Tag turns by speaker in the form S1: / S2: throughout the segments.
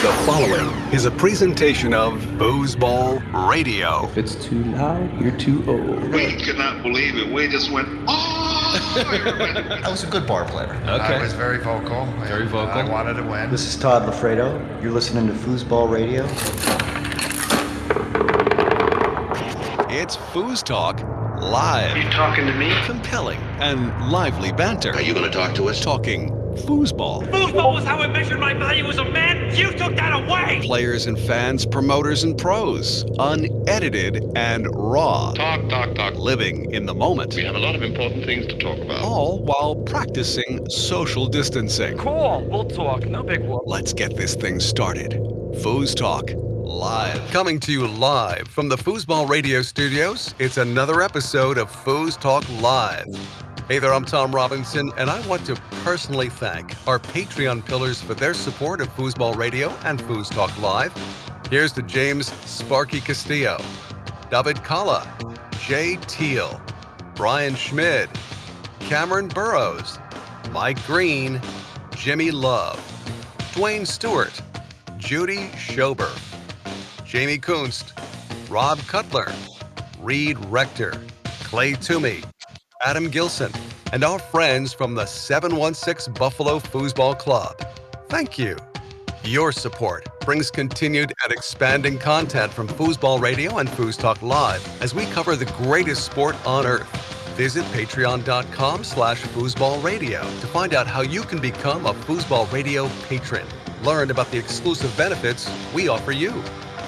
S1: The following is a presentation of Foosball Radio.
S2: If it's too loud, you're too old.
S3: We could not believe it. We just went, oh!
S4: I was a good bar player.
S2: Okay.
S4: I was very vocal.
S2: Very vocal.
S4: I wanted to win.
S5: This is Todd Lafredo. You're listening to Foosball Radio.
S1: It's FoosTalk Live.
S6: You talking to me?
S1: Compelling and lively banter.
S3: Are you going to talk to us?
S1: Talking foosball.
S6: Foosball was how I measured my value as a man. You took that away.
S1: Players and fans, promoters and pros. Unedited and raw.
S3: Talk.
S1: Living in the moment.
S3: We have a lot of important things to talk about.
S1: All while practicing social distancing.
S6: Cool. We'll talk. No big whoop.
S1: Let's get this thing started. FoosTalk Live. Coming to you live from the Foosball Radio studios, it's another episode of FoosTalk Live. Hey there, I'm Tom Robinson, and I want to personally thank our Patreon pillars for their support of Foosball Radio and FoosTalk Live. Here's to James Sparky Castillo, David Kalla, Jay Teal, Brian Schmid, Cameron Burrows, Mike Green, Jimmy Love, Dwayne Stewart, Judy Schober, Jamie Kunst, Rob Cutler, Reed Rector, Clay Toomey, Adam Gilson, and our friends from the 716 Buffalo Foosball Club. Thank you. Your support brings continued and expanding content from Foosball Radio and FoosTalk Live as we cover the greatest sport on earth. Visit patreon.com/foosballradio to find out how you can become a Foosball Radio patron. Learn about the exclusive benefits we offer you.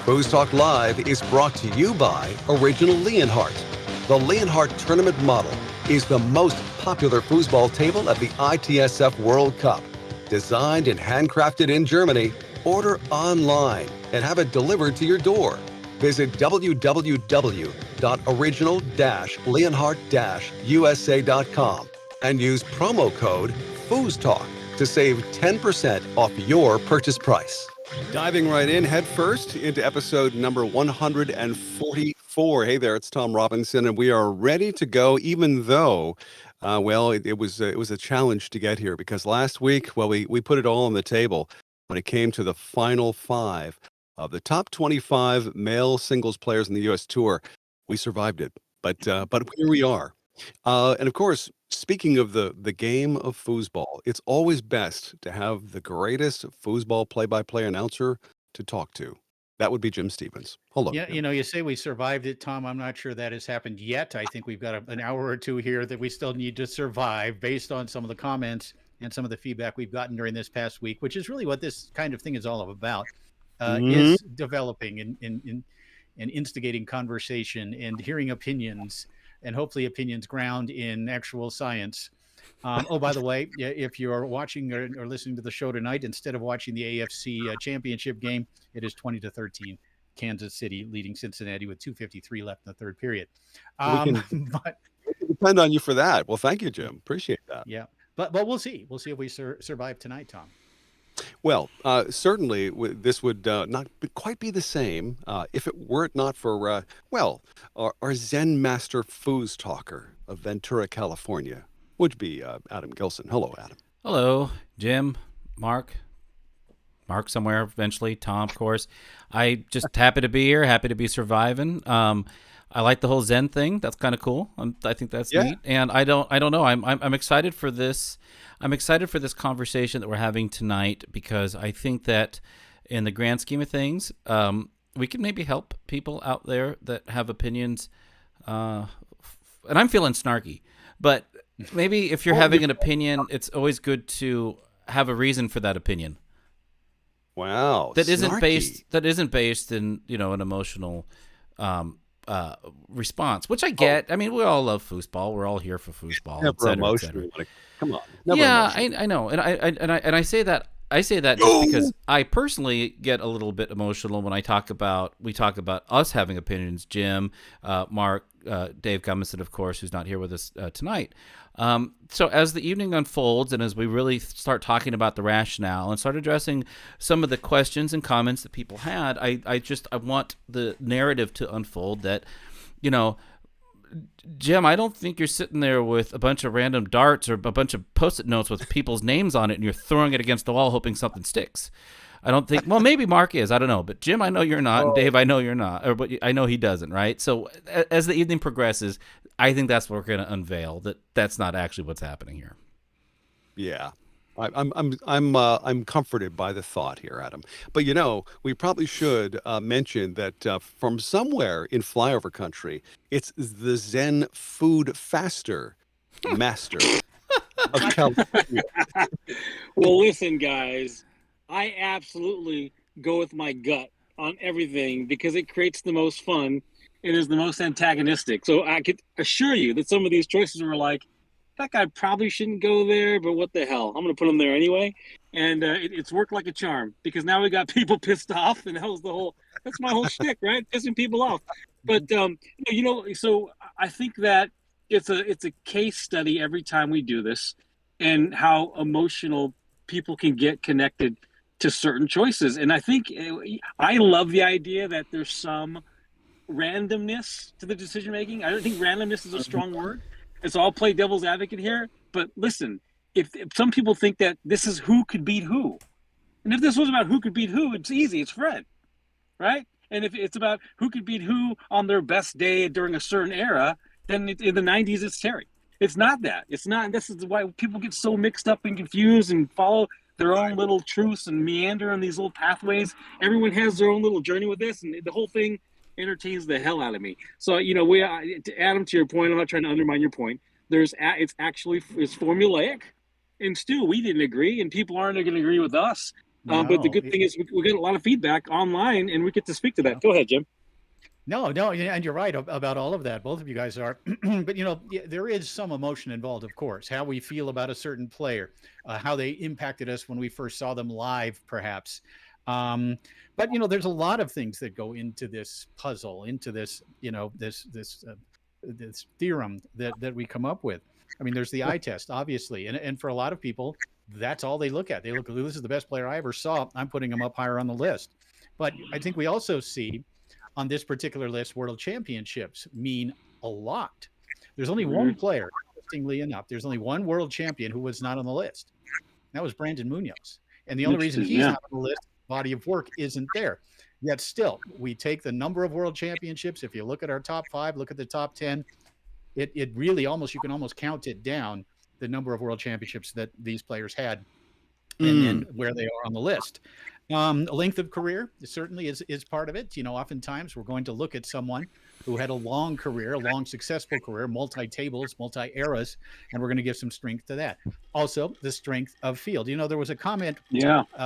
S1: FoosTalk Live is brought to you by Original Leonhardt. The Leonhardt Tournament Model is the most popular foosball table at the ITSF World Cup. Designed and handcrafted in Germany, order online and have it delivered to your door. Visit www.original-leonhardt-usa.com and use promo code FoosTalk to save 10% off your purchase price. Diving right in head first into episode number 144. Hey there, it's Tom Robinson, and we are ready to go, even though, it was a challenge to get here because last week, we put it all on the table when it came to the final five of the top 25 male singles players in the U.S. Tour. We survived it, but here we are. And of course, speaking of the game of foosball, it's always best to have the greatest foosball play-by-play announcer to talk to. That would be Jim Stevens. Hello.
S7: Yeah,
S1: Jim.
S7: you say we survived it, Tom. I'm not sure that has happened yet. I think we've got an hour or two here that we still need to survive based on some of the comments and some of the feedback we've gotten during this past week, which is really what this kind of thing is all about, is developing and instigating conversation and hearing opinions, and hopefully opinions ground in actual science. Oh, by the way, if you're watching or listening to the show tonight, instead of watching the AFC championship game, it is 20-13, Kansas City leading Cincinnati with 2:53 left in the third period.
S1: We can depend on you for that. Well, thank you, Jim. Appreciate that.
S7: Yeah, but we'll see. We'll see if we survive tonight, Tom.
S1: Well, certainly this would not quite be the same if it were not for, our Zen master foos talker of Ventura, California, would be Adam Gilson. Hello, Adam.
S2: Hello, Jim, Mark somewhere eventually, Tom, of course. I just happy to be here, happy to be surviving. I like the whole Zen thing. That's kind of cool. I think that's neat. And I don't know. I'm excited for this. I'm excited for this conversation that we're having tonight because I think that in the grand scheme of things, we can maybe help people out there that have opinions. And I'm feeling snarky, but maybe if you're having an opinion, it's always good to have a reason for that opinion.
S1: Wow.
S2: That isn't based in, an emotional response, which I get. I mean, we all love foosball. We're all here for foosball.
S1: Never emotional. Come on.
S2: Yeah, I know, and I say that. I say that just because I personally get a little bit emotional when we talk about us having opinions. Jim, Mark, Dave Gummison, of course, who's not here with us tonight. So as the evening unfolds and as we really start talking about the rationale and start addressing some of the questions and comments that people had, I want the narrative to unfold that, Jim, I don't think you're sitting there with a bunch of random darts or a bunch of Post-it notes with people's names on it and you're throwing it against the wall hoping something sticks. I don't think. Well, maybe Mark is. I don't know. But Jim, I know you're not, and Dave, I know you're not. Or, but I know he doesn't. Right. So as the evening progresses, I think that's what we're going to unveil. That's not actually what's happening here.
S1: Yeah. I'm comforted by the thought here, Adam. But we probably should mention that from somewhere in flyover country, it's the Zen food faster master of California.
S8: Well, listen, guys, I absolutely go with my gut on everything because it creates the most fun. It is the most antagonistic. So I could assure you that some of these choices were like, that guy probably shouldn't go there, but what the hell? I'm going to put him there anyway. And it's worked like a charm because now we got people pissed off, and that's my whole shtick, right? Pissing people off. But so I think that it's a case study every time we do this, and how emotional people can get connected to certain choices. And I think I love the idea that there's some randomness to the decision making. I don't think randomness is a strong word. And so I'll play devil's advocate here. But listen, if some people think that this is who could beat who, and if this was about who could beat who, it's easy. It's Fred, right? And if it's about who could beat who on their best day during a certain era, then in the 90s, it's Terry. It's not that. It's not. This is why people get so mixed up and confused and follow their own little truths and meander in these little pathways. Everyone has their own little journey with this, and the whole thing entertains the hell out of me. So Adam, to your point, I'm not trying to undermine your point. It's formulaic, and still we didn't agree, and people aren't going to agree with us. But the good thing is we get a lot of feedback online, and we get to speak to that. Go ahead, Jim.
S7: No, and you're right about all of that. Both of you guys are. But, there is some emotion involved, of course, how we feel about a certain player, how they impacted us when we first saw them live, perhaps. But, there's a lot of things that go into this puzzle, into this, this theorem that we come up with. I mean, there's the eye test, obviously. And for a lot of people, that's all they look at. They look, this is the best player I ever saw. I'm putting him up higher on the list. But I think we also see on this particular list, world championships mean a lot. There's only one player, interestingly enough, there's only one world champion who was not on the list. That was Brandon Munoz. And the only reason he's not on the list, body of work isn't there. Yet still, we take the number of world championships. If you look at our top 5, look at the top 10, it really you can almost count it down, the number of world championships that these players had and then where they are on the list. Length of career certainly is part of it. Oftentimes we're going to look at someone who had a long career, a long successful career, multi-tables, multi-eras, and we're going to give some strength to that. Also, the strength of field. There was a comment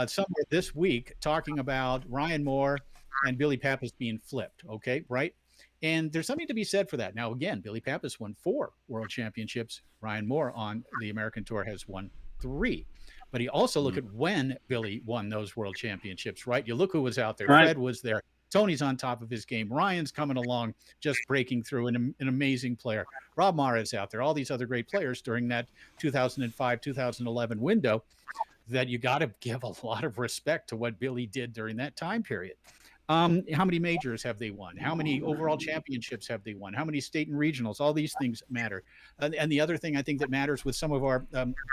S7: somewhere this week talking about Ryan Moore and Billy Pappas being flipped. Okay, right? And there's something to be said for that. Now, again, Billy Pappas won 4 world championships. Ryan Moore on the American Tour has won 3. But you also look at when Billy won those world championships, right? You look who was out there. Right. Fred was there. Tony's on top of his game. Ryan's coming along, just breaking through, an amazing player. Rob Mara's out there. All these other great players during that 2005, 2011 window that you got to give a lot of respect to what Billy did during that time period. How many majors have they won? How many overall championships have they won? How many state and regionals? All these things matter. And the other thing I think that matters with some of our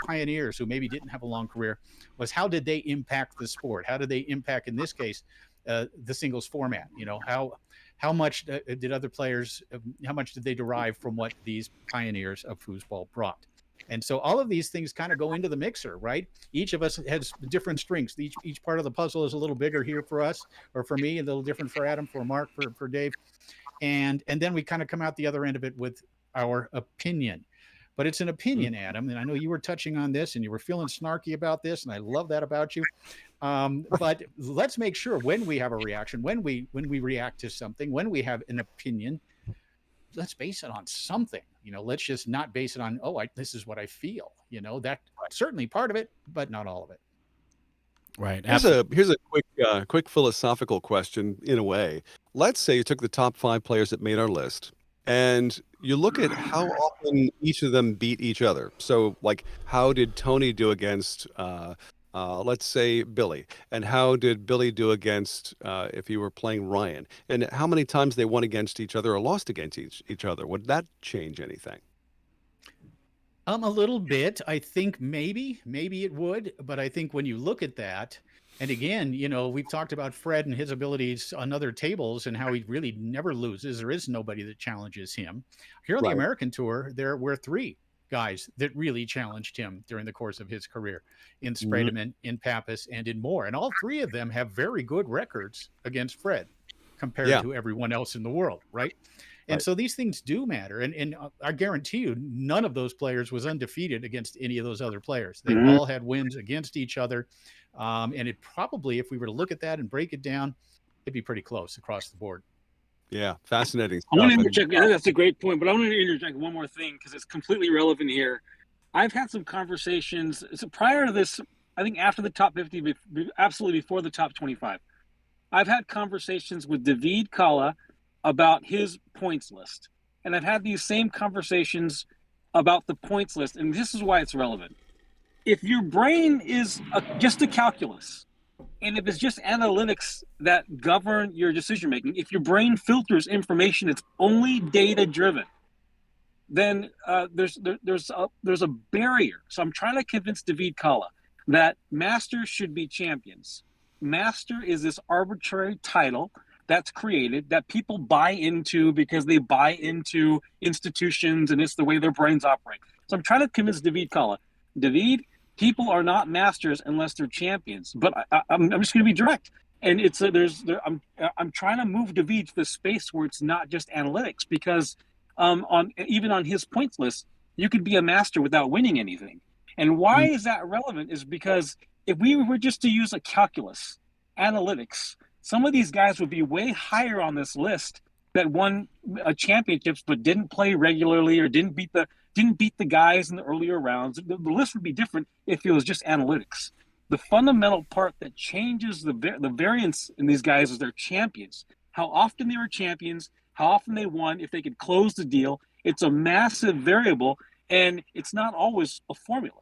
S7: pioneers who maybe didn't have a long career was how did they impact the sport? How did they impact, in this case, the singles format? How much did other players, how much did they derive from what these pioneers of foosball brought? And so all of these things kind of go into the mixer, right? Each of us has different strengths. Each part of the puzzle is a little bigger here for us, or for me, a little different for Adam, for Mark, for Dave. And then we kind of come out the other end of it with our opinion. But it's an opinion, Adam. And I know you were touching on this and you were feeling snarky about this. And I love that about you. But let's make sure when we have a reaction, when we react to something, when we have an opinion, let's base it on something. Let's just not base it on, this is what I feel. That certainly part of it, but not all of it.
S2: Right.
S1: Here's a quick philosophical question in a way. Let's say you took the top 5 players that made our list, and you look at how often each of them beat each other. So, like, how did Tony do against, let's say, Billy? And how did Billy do against, if you were playing Ryan? And how many times they won against each other or lost against each other? Would that change anything?
S7: A little bit. I think maybe it would. But I think when you look at that, And again, we've talked about Fred and his abilities on other tables and how he really never loses. There is nobody that challenges him. Here on the American Tour, there were 3 guys that really challenged him during the course of his career in Spredeman, in Pappas, and in Moore. And all 3 of them have very good records against Fred compared to everyone else in the world, right? And so these things do matter. And I guarantee you, none of those players was undefeated against any of those other players. They all had wins against each other. And it probably, if we were to look at that and break it down, it'd be pretty close across the board.
S1: Yeah, fascinating
S8: I want to
S1: stuff.
S8: interject. I think that's a great point, but I want to interject one more thing because it's completely relevant here. I've had some conversations prior to this. I think after the top 50, absolutely before the top 25. I've had conversations with David Kalla about his points list, and I've had these same conversations about the points list, and this is why it's relevant. If your brain is just a calculus, and if it's just analytics that govern your decision making, if your brain filters information, it's only data driven, then there's a barrier. So I'm trying to convince David Kalla that masters should be champions. Master is this arbitrary title that's created that people buy into because they buy into institutions and it's the way their brains operate. So I'm trying to convince David Kalla, David, people are not masters unless they're champions. But I'm just going to be direct. And it's I'm trying to move David to the space where it's not just analytics, because even on his points list, you could be a master without winning anything. And why is that relevant is because if we were just to use a calculus, analytics, some of these guys would be way higher on this list that won championships but didn't play regularly or didn't beat the guys in the earlier rounds. The list would be different if it was just analytics. The fundamental part that changes the variance in these guys is their champions. How often they were champions, how often they won, if they could close the deal. It's a massive variable, and it's not always a formula.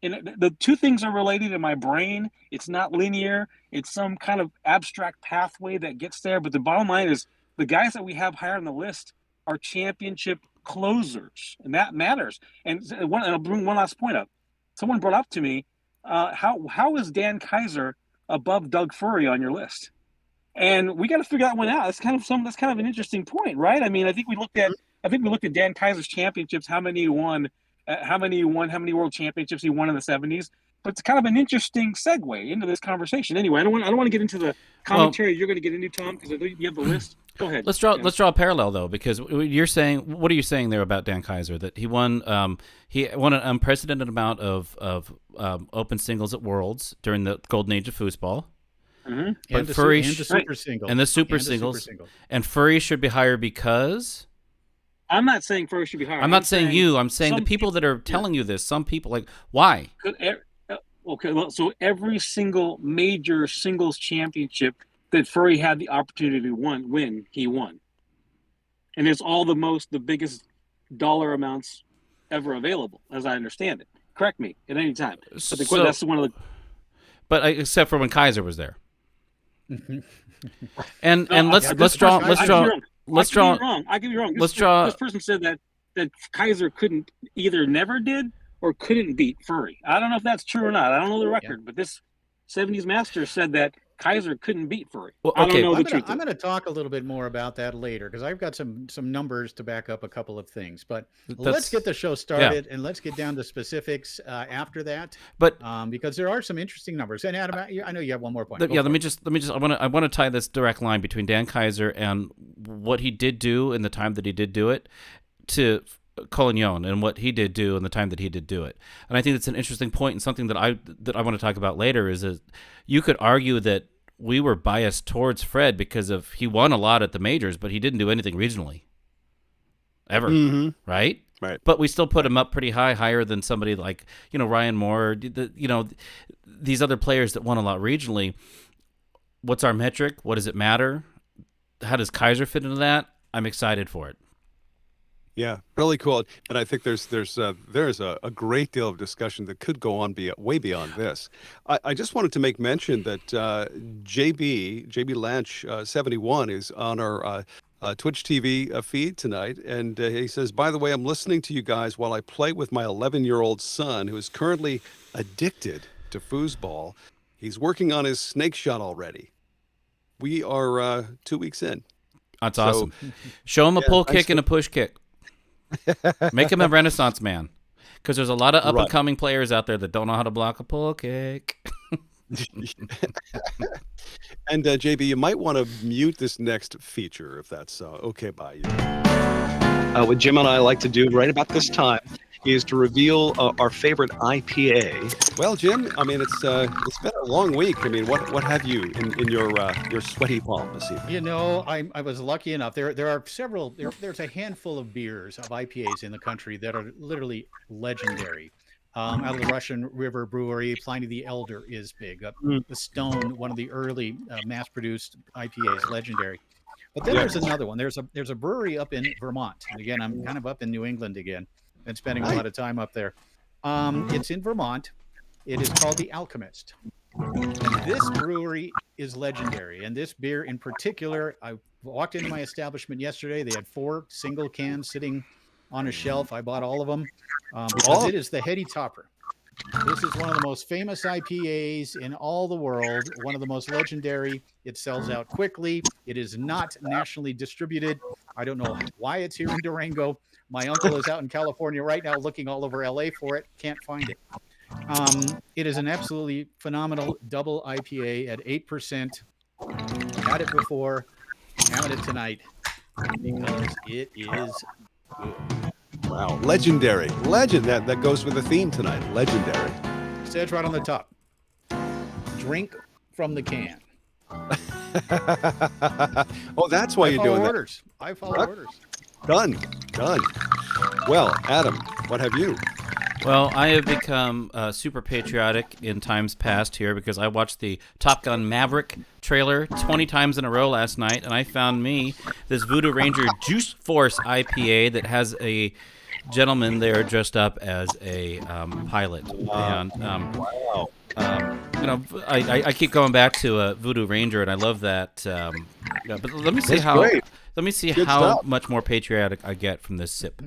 S8: And the 2 things are related in my brain. It's not linear. It's some kind of abstract pathway that gets there. But the bottom line is the guys that we have higher on the list are championship closers, and that matters. And I'll bring one last point up. Someone brought up to me, how is Dan Kaiser above Doug Furry on your list? And we got to figure that one out. That's kind of an interesting point, right? I mean, I think we looked at Dan Kaiser's championships, how many he won, how many world championships he won in the 70s. But it's kind of an interesting segue into this conversation. Anyway, I don't want to get into the commentary you're going to get into, Tom, because you have the list. Go ahead.
S2: Let's draw a parallel though, because what are you saying there about Dan Kaiser? That he won an unprecedented amount of open singles at Worlds during the golden age of foosball.
S7: Mm-hmm.
S2: But Furry
S7: and the super singles.
S2: And the super singles. And Furry should be higher because.
S8: I'm not saying Furry should be higher.
S2: I'm not saying you. I'm saying the people that are telling you this. Some people, like, why?
S8: Okay, well, so every single major singles championship that Furry had the opportunity to win, he won. And it's all the biggest dollar amounts ever available, as I understand it. Correct me at any time. But that's one of the.
S2: But except for when Kaiser was there. and let's draw.
S8: I could be wrong. This person said that Kaiser never did or couldn't beat Furry. I don't know if that's true or not. I don't know the record, but this 70s master said that Kaiser couldn't beat Furry.
S2: Well,
S8: I don't know the truth.
S7: I'm going to talk a little bit more about that later because I've got some numbers to back up a couple of things. But let's get the show started and let's get down to specifics after that.
S2: But
S7: because there are some interesting numbers. And Adam, I know you have one more point.
S2: Let me just. I want to tie this direct line between Dan Kaiser and what he did do in the time that he did do it to Collignon and what he did do in the time that he did do it. And I think it's an interesting point and something that I want to talk about later is that you could argue that we were biased towards Fred because he won a lot at the majors, but he didn't do anything regionally ever, right?
S1: Right.
S2: But we still put him up pretty higher than somebody like, Ryan Moore, these other players that won a lot regionally. What's our metric? What does it matter? How does Kaiser fit into that? I'm excited for it.
S1: Yeah, really cool. And I think there's a great deal of discussion that could go on way beyond this. I just wanted to make mention that JB Lanch 71 is on our Twitch TV feed tonight, and he says, by the way, I'm listening to you guys while I play with my 11-year-old son who is currently addicted to foosball. He's working on his snake shot already. We are 2 weeks in.
S2: That's
S1: So,
S2: awesome. Show him a
S1: yeah,
S2: pull
S1: thanks
S2: kick and a push kick. Make him a Renaissance man. Because there's a lot of up-and-coming players out there that don't know how to block a pull kick.
S1: And JB, you might want to mute this next feature if that's okay by you. What Jim and I like to do right about this time is to reveal our favorite IPA. Well, Jim, I mean, it's been a long week. I mean, what have you in your sweaty palm this evening?
S7: You know, I was lucky enough. There are several. There's a handful of beers of IPAs in the country that are literally legendary. Out of the Russian River Brewery, Pliny the Elder is big. The Stone, one of the early mass-produced IPAs, legendary. But then there's another one. There's a brewery up in Vermont. And again, I'm kind of up in New England again and spending a lot of time up there. It's in Vermont. It is called The Alchemist. And this brewery is legendary. And this beer in particular, I walked into my establishment yesterday. They had 4 single cans sitting on a shelf. I bought all of them because it is the Heady Topper. This is one of the most famous IPAs in all the world, one of the most legendary. It sells out quickly. It is not nationally distributed. I don't know why it's here in Durango. My uncle is out in California right now looking all over LA for it. Can't find it. It is an absolutely phenomenal double IPA at 8%. Had it before, having it tonight because it is good.
S1: Wow, legendary. Legend. That goes with the theme tonight. Legendary.
S7: Says right on the top. Drink from the can.
S1: Oh, that's why you're doing
S7: orders. I follow orders.
S1: Done. Well, Adam, what have you?
S2: Well, I have become super patriotic in times past here because I watched the Top Gun Maverick trailer 20 times in a row last night, and I found me this Voodoo Ranger Juice Force IPA that has a gentleman there dressed up as a pilot. And I keep going back to Voodoo Ranger, and I love that. But let me see how much more patriotic I get from this sip.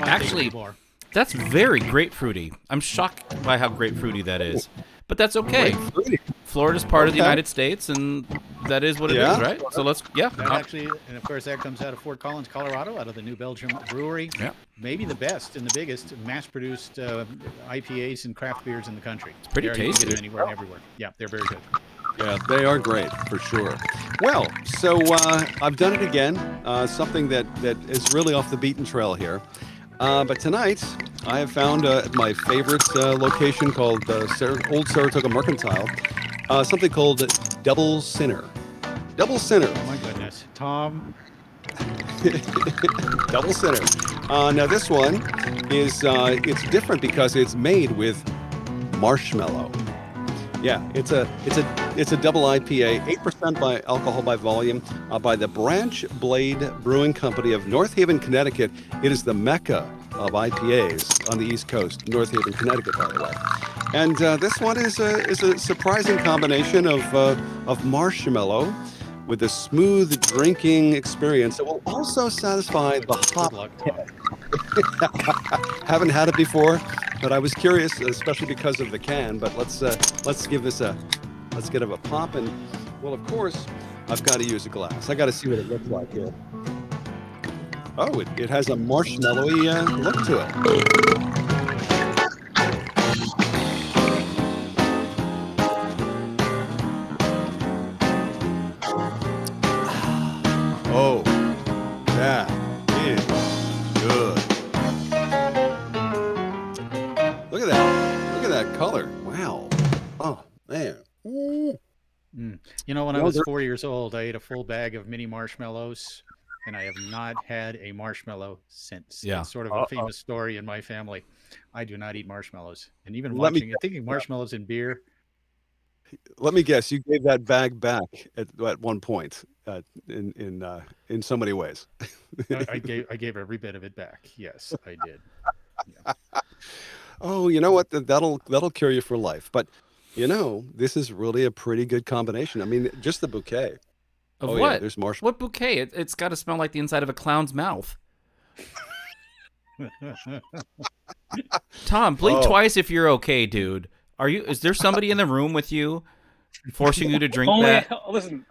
S2: Actually, that's very grapefruity. I'm shocked by how grapefruity that is. But that's okay. Florida's part of the United States, and that is what it is, right? So let's,
S7: That actually, and of course, that comes out of Fort Collins, Colorado, out of the New Belgium Brewery. Yeah. Maybe the best and the biggest mass-produced IPAs and craft beers in the country.
S2: It's pretty tasty.
S7: You can get them anywhere and everywhere. Yeah, they're very good.
S1: Yeah, they are great, for sure. Well, so I've done it again, something that is really off the beaten trail here. But tonight, I have found my favorite location called Old Saratoga Mercantile, something called Double Sinner. Double Sinner.
S7: Oh, my goodness. Tom.
S1: Double Sinner. Now, this one is it's different because it's made with marshmallow. Yeah, it's a double IPA, 8% by alcohol by volume, by the Branch Blade Brewing Company of North Haven, Connecticut. It is the mecca of IPAs on the East Coast, North Haven, Connecticut, by the way. And this one is a surprising combination of marshmallow with a smooth drinking experience that will also satisfy the hop. Haven't had it before, but I was curious, especially because of the can. But let's give this let's get a pop. And well, of course, I've got to use a glass. I got to see what it looks like here. Oh, it has a marshmallowy look to it. Oh, that is good. Look at that. Look at that color. Wow. Oh, man.
S7: You know, when I was 4 years old, I ate a full bag of mini marshmallows, and I have not had a marshmallow since.
S2: Yeah.
S7: It's sort of a famous story in my family. I do not eat marshmallows. And even thinking marshmallows in beer.
S1: Let me guess, you gave that bag back at one point in so many ways.
S7: I gave every bit of it back. Yes, I did. Yeah.
S1: Oh, you know what? That'll cure you for life. But you know, this is really a pretty good combination. I mean, just the bouquet.
S2: Of what?
S1: Yeah, there's marshmallow.
S2: What bouquet? It's got to smell like the inside of a clown's mouth. Tom, blink twice if you're okay, dude. Is there somebody in the room with you forcing you to drink
S8: Only
S2: that?
S8: listen.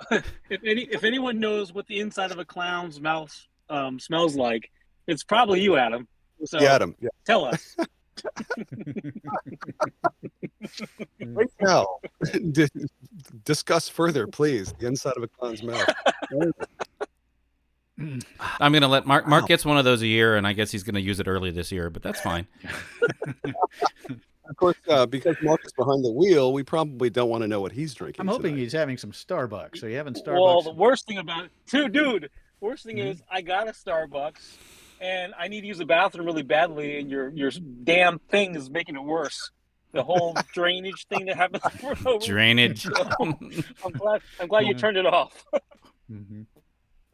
S8: If anyone knows what the inside of a clown's mouth smells like, it's probably you, Adam. So
S1: Yeah, Adam. Yeah.
S8: tell us.
S1: Right now, discuss further, please. The inside of a clown's mouth.
S2: I'm gonna let Mark. Mark gets one of those a year, and I guess he's gonna use it early this year, but that's fine.
S1: Of course, because Mark is behind the wheel, we probably don't want to know what he's drinking.
S7: I'm hoping
S1: tonight.
S7: he's having some Starbucks. So you having Starbucks?
S8: Well, the worst thing about it, dude. Worst thing is I got a Starbucks, and I need to use the bathroom really badly, and your damn thing is making it worse. The whole drainage thing that happens over.
S2: Drainage.
S8: So, I'm glad you turned it off.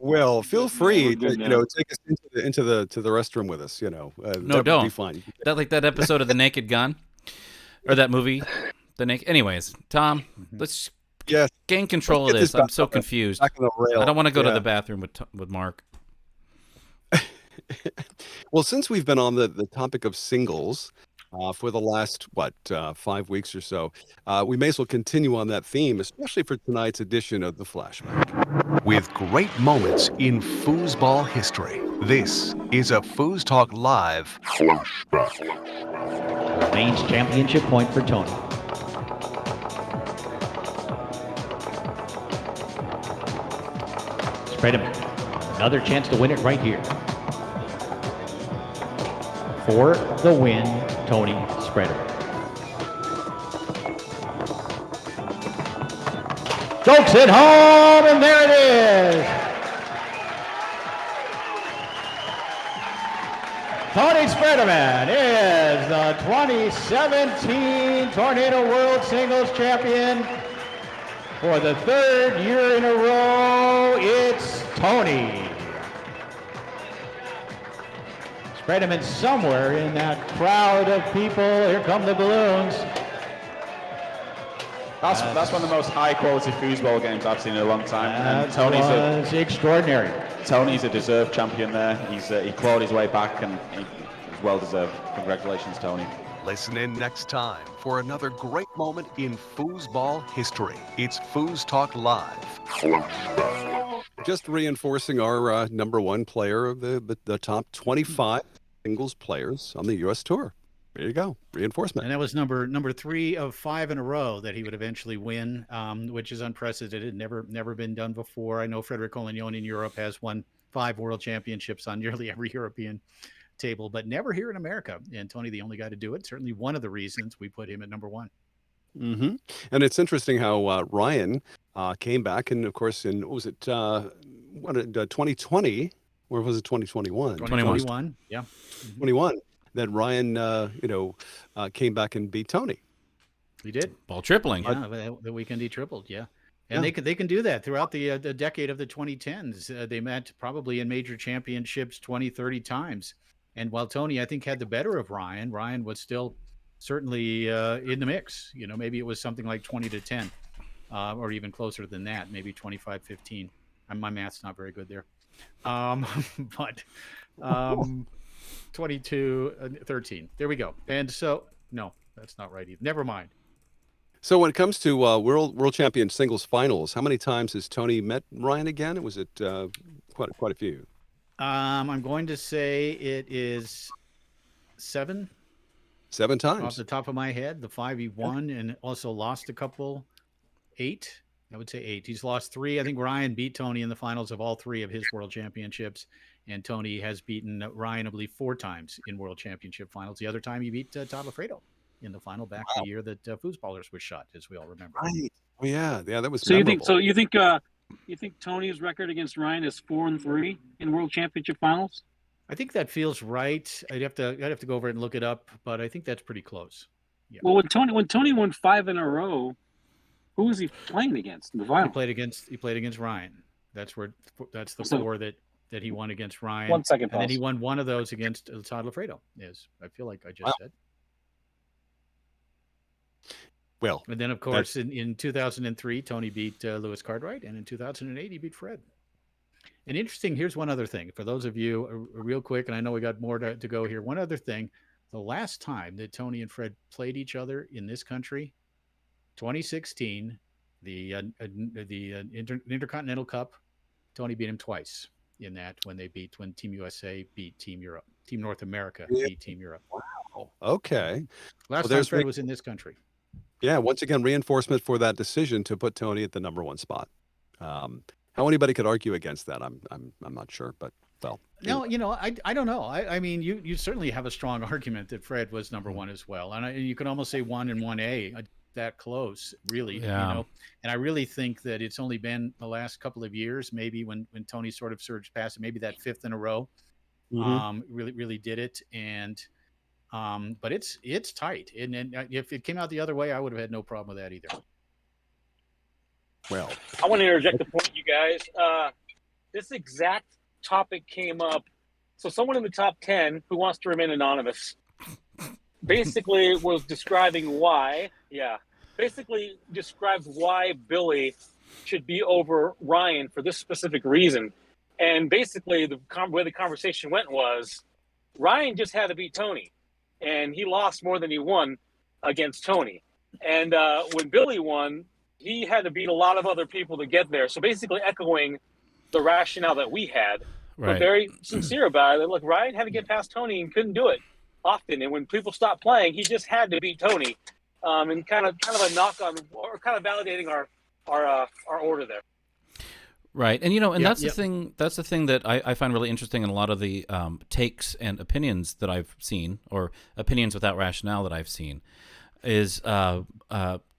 S1: Well, feel free
S8: we're good
S1: to
S8: now.
S1: take us into the restroom with us.
S2: No,
S1: that would
S2: don't.
S1: be fine.
S2: That like that episode of The Naked Gun, or that movie, The Naked. Anyways, Tom, let's
S1: Yes,
S2: gain control of
S1: get
S2: this.
S1: this
S2: I'm
S1: back
S2: so
S1: on the-
S2: confused.
S1: back on the rail.
S2: I don't want to go to
S1: Yeah.
S2: the bathroom with Mark.
S1: Well, since we've been on the topic of singles for the last 5 weeks or so, we may as well continue on that theme, especially for tonight's edition of the Flashback. With great moments in foosball history, this is a FoosTalk Live.
S9: Maine's championship point for Tony. Spread him. Another chance to win it right here. For the win, Tony Spreader. Jokes it home, and there it is. Tony Spreaderman is the 2017 Tornado World Singles Champion. For the third year in a row, it's Tony. Spreaderman somewhere in that crowd of people. Here come the balloons.
S10: That's one of the most high quality foosball games I've seen in a long time. And
S9: Tony's extraordinary.
S10: Tony's a deserved champion there. He clawed his way back and he was well deserved. Congratulations, Tony.
S1: Listen in next time for another great moment in foosball history. It's FoosTalk Live. Just reinforcing our number one player of the top 25 singles players on the U.S. Tour. There you go. Reinforcement.
S7: And that was number 3 of 5 in a row that he would eventually win, which is unprecedented. Never been done before. I know Frederic Collignon in Europe has won 5 world championships on nearly every European table, but never here in America. And Tony, the only guy to do it. Certainly one of the reasons we put him at number 1.
S1: Mm-hmm. And it's interesting how Ryan came back, and of course, in what was it? 2020, or was it 2021?
S7: 2021. Yeah.
S1: 21. That Ryan, came back and beat Tony.
S7: He did.
S2: Ball tripling.
S7: Yeah, the weekend he tripled. Yeah. And they can do that throughout the decade of the 2010s. They met probably in major championships 20, 30 times. And while Tony, I think, had the better of Ryan, Ryan was still certainly in the mix. Maybe it was something like 20-10, or even closer than that, maybe 25-15. My math's not very good there. But 22-13. There we go. And so, no, that's not right either. Never mind.
S1: So when it comes to world champion singles finals, how many times has Tony met Ryan again? Was it quite a few?
S7: I'm going to say it is 7.
S1: 7 times.
S7: Off the top of my head, the 5 he won and also lost a couple. 8. I would say 8. He's lost 3. I think Ryan beat Tony in the finals of all 3 of his world championships. And Tony has beaten Ryan, I believe, 4 times in world championship finals. The other time he beat Todd Lafredo in the final back the year that Foosballers was shot, as we all remember.
S1: Right. Oh yeah, that was.
S8: So
S1: memorable.
S8: you think Tony's record against Ryan is 4-3 in world championship finals?
S7: I think that feels right. I'd have to go over it and look it up, but I think that's pretty close. Yeah.
S8: Well, when Tony won 5 in a row, who was he playing against in the final?
S7: He played against Ryan. That's the 4 that he won against Ryan.
S8: 1 second,
S7: and then he won one of those against Todd Lafredo. Yes, I feel like I just said.
S1: Well,
S7: and then of course in 2003, Tony beat Lewis Cartwright, and in 2008 he beat Fred. And interesting, here's one other thing for those of you, real quick, and I know we got more to go here. One other thing, the last time that Tony and Fred played each other in this country, 2016, the Intercontinental Cup, Tony beat him twice in that when Team USA beat Team Europe. Team North America
S1: Yeah.
S7: beat Team Europe.
S1: Wow. Okay.
S7: Last
S1: Well,
S7: time
S1: there's
S7: Fred was in this country.
S1: yeah. Once again, reinforcement for that decision to put Tony at the number one spot. How anybody could argue against that, I'm not sure, but well.
S7: No, I don't know. I mean, you certainly have a strong argument that Fred was number one as well, and you could almost say 1 and 1A that close, really.
S2: Yeah.
S7: And I really think that it's only been the last couple of years, maybe when Tony sort of surged past it, maybe that fifth in a row, really did it. And but it's tight, and if it came out the other way, I would have had no problem with that either.
S1: Well,
S8: I want to interject a point, you guys. This exact topic came up. So someone in the top 10 who wants to remain anonymous basically was describing why, basically described why Billy should be over Ryan for this specific reason. And basically the way the conversation went was Ryan just had to beat Tony, and he lost more than he won against Tony. And when Billy won, he had to beat a lot of other people to get there. So basically echoing the rationale that we had, but very sincere about it. Look, Ryan had to get past Tony and couldn't do it often. And when people stopped playing, he just had to beat Tony, and kind of a knock on, or kind of validating our order there.
S2: Right. And, and that's the thing that I find really interesting in a lot of the takes and opinions that I've seen, or opinions without rationale that I've seen, is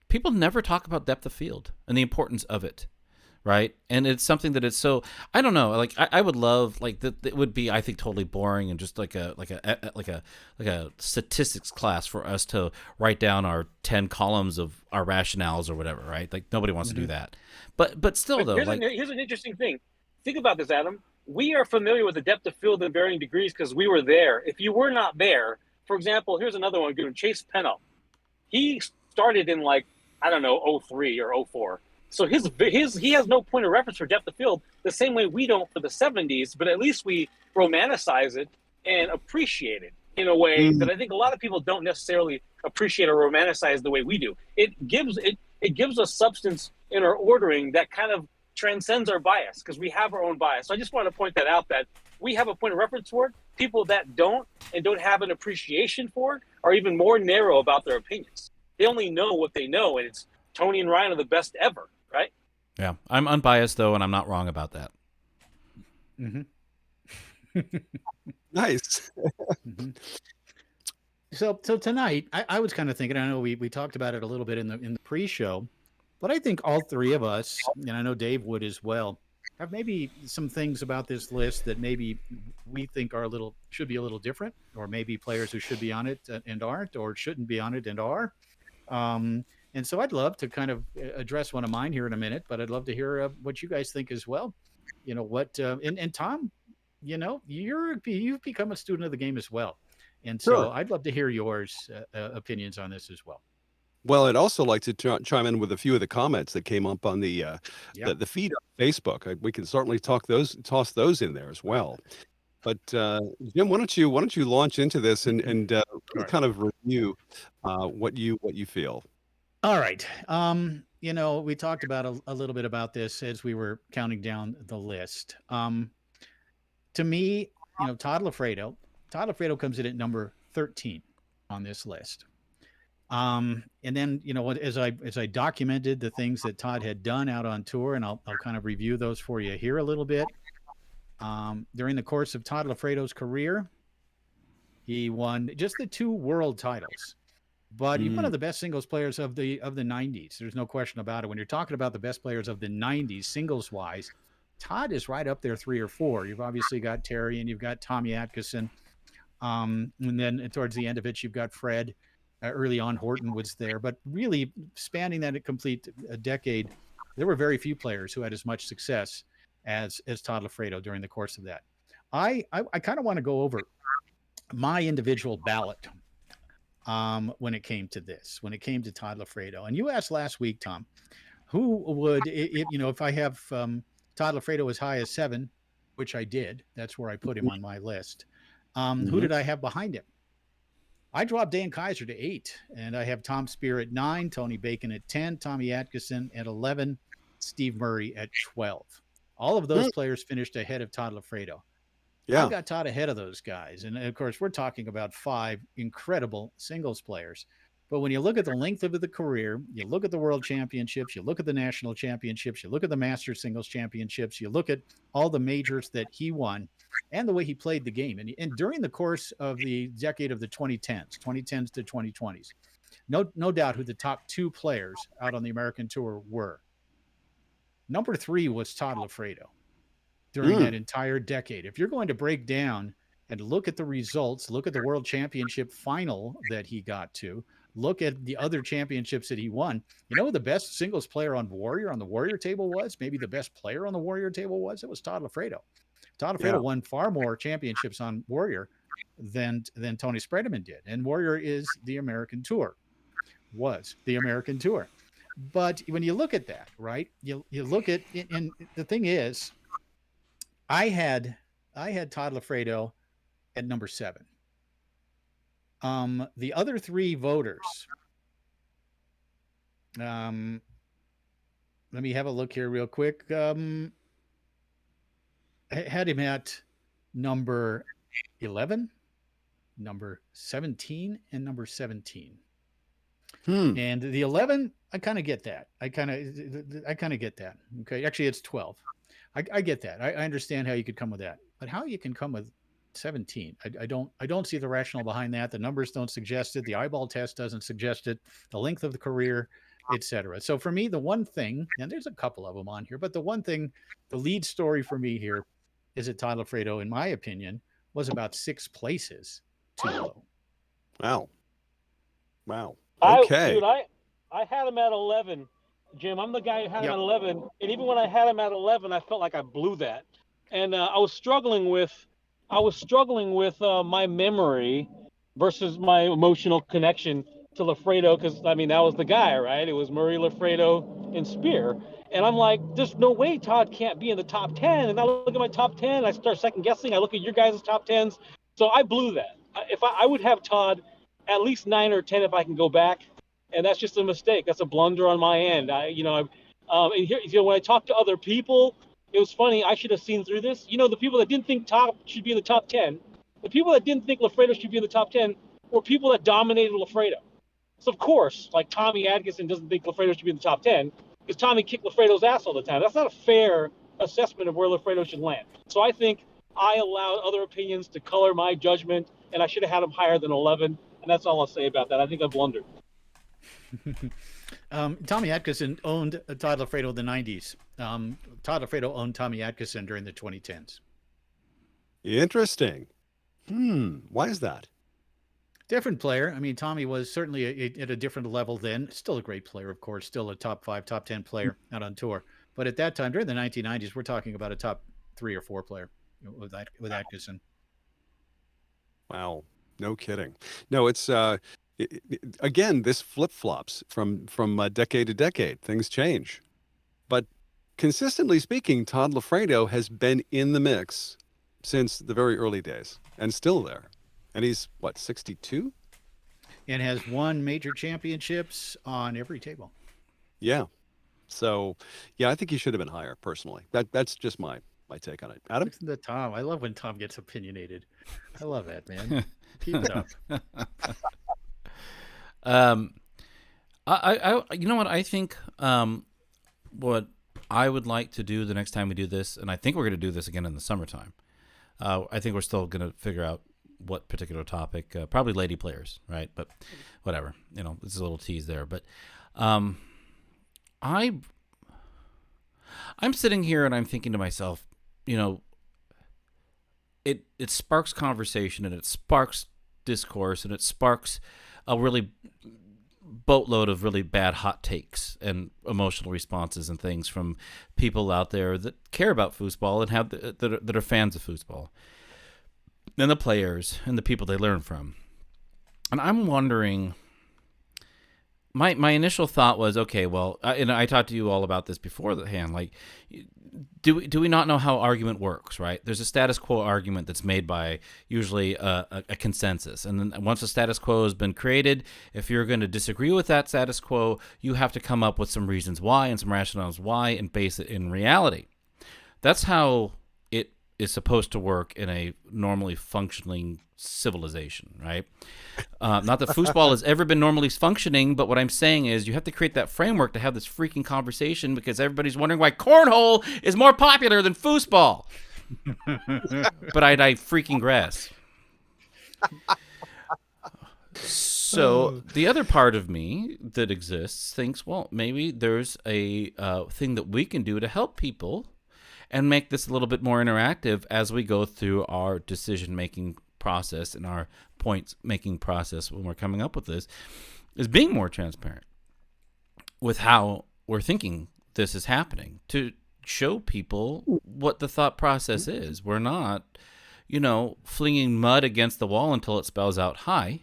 S2: people never talk about depth of field and the importance of it, right? And it's something that it's so, I don't know, like I would love, like that it would be, I think, totally boring and just like a statistics class for us to write down our 10 columns of our rationales or whatever, right? Like nobody wants to do that. But still, though,
S8: here's an interesting thing. Think about this, Adam. We are familiar with the depth of field in varying degrees because we were there. If you were not there, for example, here's another one. Good one. Chase Pennell. He started in 03 or 04. So he has no point of reference for depth of field the same way we don't for the 70s, but at least we romanticize it and appreciate it in a way that I think a lot of people don't necessarily appreciate or romanticize the way we do. It gives us substance in our ordering that kind of transcends our bias because we have our own bias. So I just want to point that out, that we have a point of reference for it. People that don't have an appreciation for it are even more narrow about their opinions. They only know what they know, and it's Tony and Ryan are the best ever, right?
S2: Yeah, I'm unbiased though, and I'm not wrong about that.
S1: Nice.
S7: So tonight, I was kind of thinking. I know we talked about it a little bit in the pre-show, but I think all three of us, and I know Dave would as well, have maybe some things about this list that maybe we think should be a little different, or maybe players who should be on it and aren't, or shouldn't be on it and are. And so I'd love to kind of address one of mine here in a minute, but I'd love to hear what you guys think as well. And Tom, you've become a student of the game as well. And so
S1: Sure.
S7: I'd love to hear yours opinions on this as well.
S1: Well, I'd also like to chime in with a few of the comments that came up on the feed on Facebook. We can certainly toss those in there as well. But Jim, why don't you launch into this and
S7: Right.
S1: kind of review what you feel.
S7: All right. We talked about a little bit about this as we were counting down the list. To me, Todd Lafredo comes in at number 13 on this list. And then, as I documented the things that Todd had done out on tour, and I'll kind of review those for you here a little bit. During the course of Todd Lafredo's career, he won just the 2 world titles. But he's one of the best singles players of the 90s. There's no question about it. When you're talking about the best players of the 90s, singles wise, Todd is right up there 3 or 4. You've obviously got Terry and you've got Tommy Atkinson. And then towards the end of it, you've got Fred. Early on, Horton was there. But really spanning that complete decade, there were very few players who had as much success as Todd Lafredo during the course of that. I kind of want to go over my individual ballot when it came to Todd Lafredo. And you asked last week, Tom, who would, if I have Todd Lafredo as high as 7 which I did. That's where I put him on my list. Who did I have behind him? I dropped Dan Kaiser to 8, and I have Tom Spear at 9, Tony Bacon at 10, Tommy Atkinson at 11, Steve Murray at 12. All of those players finished ahead of Todd Lafredo.
S1: Yeah.
S7: I got Todd ahead of those guys. And of course, we're talking about 5 incredible singles players. But when you look at the length of the career, you look at the world championships, you look at the national championships, you look at the master singles championships, you look at all the majors that he won and the way he played the game. And during the course of the decade of the 2010s to 2020s, no doubt who the top 2 players out on the American tour were. Number 3 was Todd Lafredo during that entire decade. If you're going to break down and look at the results, look at the world championship final that he got to, look at the other championships that he won. You know who the best singles player on the Warrior table was? Maybe the best player on the Warrior table was? It was Todd Lafredo. Todd Lafredo won far more championships on Warrior than Tony Spredeman did. And Warrior is the American Tour, was the American Tour. But when you look at that, right, you look at, and the thing is, I had Todd Lafredo at number 7. The other 3 voters, let me have a look here real quick. I had him at number 11, number 17, and number 17. And the 11, I kind of get that. I kind of get that. Okay. Actually, it's 12. I get that. I understand how you could come with that, but how you can come with 17, I don't see the rationale behind that. The numbers don't suggest it. The eyeball test doesn't suggest it. The length of the career, etc. So for me, the one thing, and there's a couple of them on here, but the one thing, the lead story for me here is that Todd Lafredo, in my opinion, was about 6 places too low.
S1: Wow. Okay.
S8: I had him at 11, Jim. I'm the guy who had him at 11, and even when I had him at 11, I felt like I blew that, and I was struggling with my memory versus my emotional connection to Lafredo, because I mean that was the guy, right? It was Murray, Lafredo, and Spear, and I'm like, there's no way Todd can't be in the top 10. And I look at my top 10, and I start second guessing. I look at your guys' top 10s, so I blew that. If I would have Todd at least 9 or 10 if I can go back, and that's just a mistake. That's a blunder on my end. And here, when I talk to other people, it was funny. I should have seen through this. The people that didn't think Todd should be in the top 10, the people that didn't think Lafredo should be in the top 10 were people that dominated Lafredo. So, of course, like Tommy Atkinson doesn't think Lafredo should be in the top 10 because Tommy kicked Lafredo's ass all the time. That's not a fair assessment of where Lafredo should land. So I think I allowed other opinions to color my judgment, and I should have had him higher than 11, and that's all I'll say about that. I think I blundered.
S7: Tommy Atkinson owned Todd Lafredo in the 90s. Todd Lafredo owned Tommy Atkinson during the 2010s.
S1: Interesting. Why is that?
S7: Different player. I mean, Tommy was certainly at a different level then. Still a great player, of course. Still a top 5, top 10 player out on tour. But at that time, during the 1990s, we're talking about a top 3 or 4 player with Atkinson.
S1: Wow. No kidding. No, it's again, this flip-flops from decade to decade. Things change. But consistently speaking, Todd Lafredo has been in the mix since the very early days and still there. And he's, 62?
S7: And has won major championships on every table.
S1: Yeah. So, yeah, I think he should have been higher, personally. That's just my take on it. Adam?
S7: Listen to Tom. I love when Tom gets opinionated. I love that, man. Keep it up.
S2: I you know what I think what I would like to do the next time we do this, and I think we're going to do this again in the summertime. I think we're still going to figure out what particular topic, probably lady players, right? But whatever, it's a little tease there. But I'm sitting here and I'm thinking to myself, it sparks conversation and it sparks discourse and it sparks a really boatload of really bad hot takes and emotional responses and things from people out there that care about foosball and that are fans of foosball, and the players and the people they learn from. And I'm wondering, my initial thought was, okay, well, and I talked to you all about this beforehand. Like, do we not know how argument works, right? There's a status quo argument that's made by usually a consensus, and then once a status quo has been created, if you're going to disagree with that status quo, you have to come up with some reasons why and some rationales why, and base it in reality. That's how it is supposed to work in a normally functioning civilization, right? Not that foosball has ever been normally functioning, but what I'm saying is you have to create that framework to have this freaking conversation, because everybody's wondering why cornhole is more popular than foosball. But I freaking grass. So the other part of me that exists thinks, well, maybe there's a thing that we can do to help people and make this a little bit more interactive as we go through our decision-making process and our points-making process when we're coming up with this, is being more transparent with how we're thinking this is happening, to show people what the thought process is. We're not, flinging mud against the wall until it spells out hi.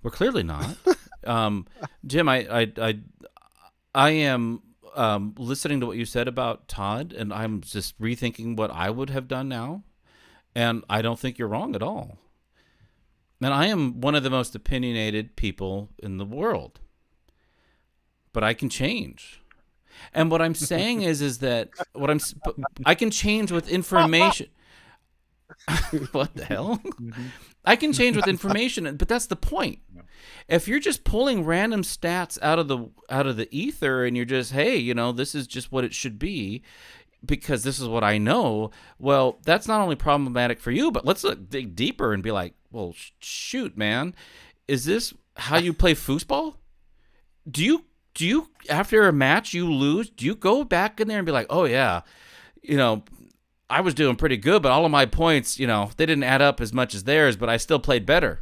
S2: We're clearly not. Jim, I am listening to what you said about Todd, and I'm just rethinking what I would have done now, and I don't think you're wrong at all. And I am one of the most opinionated people in the world, but I can change. And what I'm saying is that I can change with information. What the hell? I can change with information, but that's the point. If you're just pulling random stats out of the ether and you're just, hey, this is just what it should be because this is what I know, well, that's not only problematic for you, but let's dig deeper and be like, well, shoot, man, is this how you play foosball? Do you after a match you lose, do you go back in there and be like, oh yeah, I was doing pretty good, but all of my points, they didn't add up as much as theirs, but I still played better.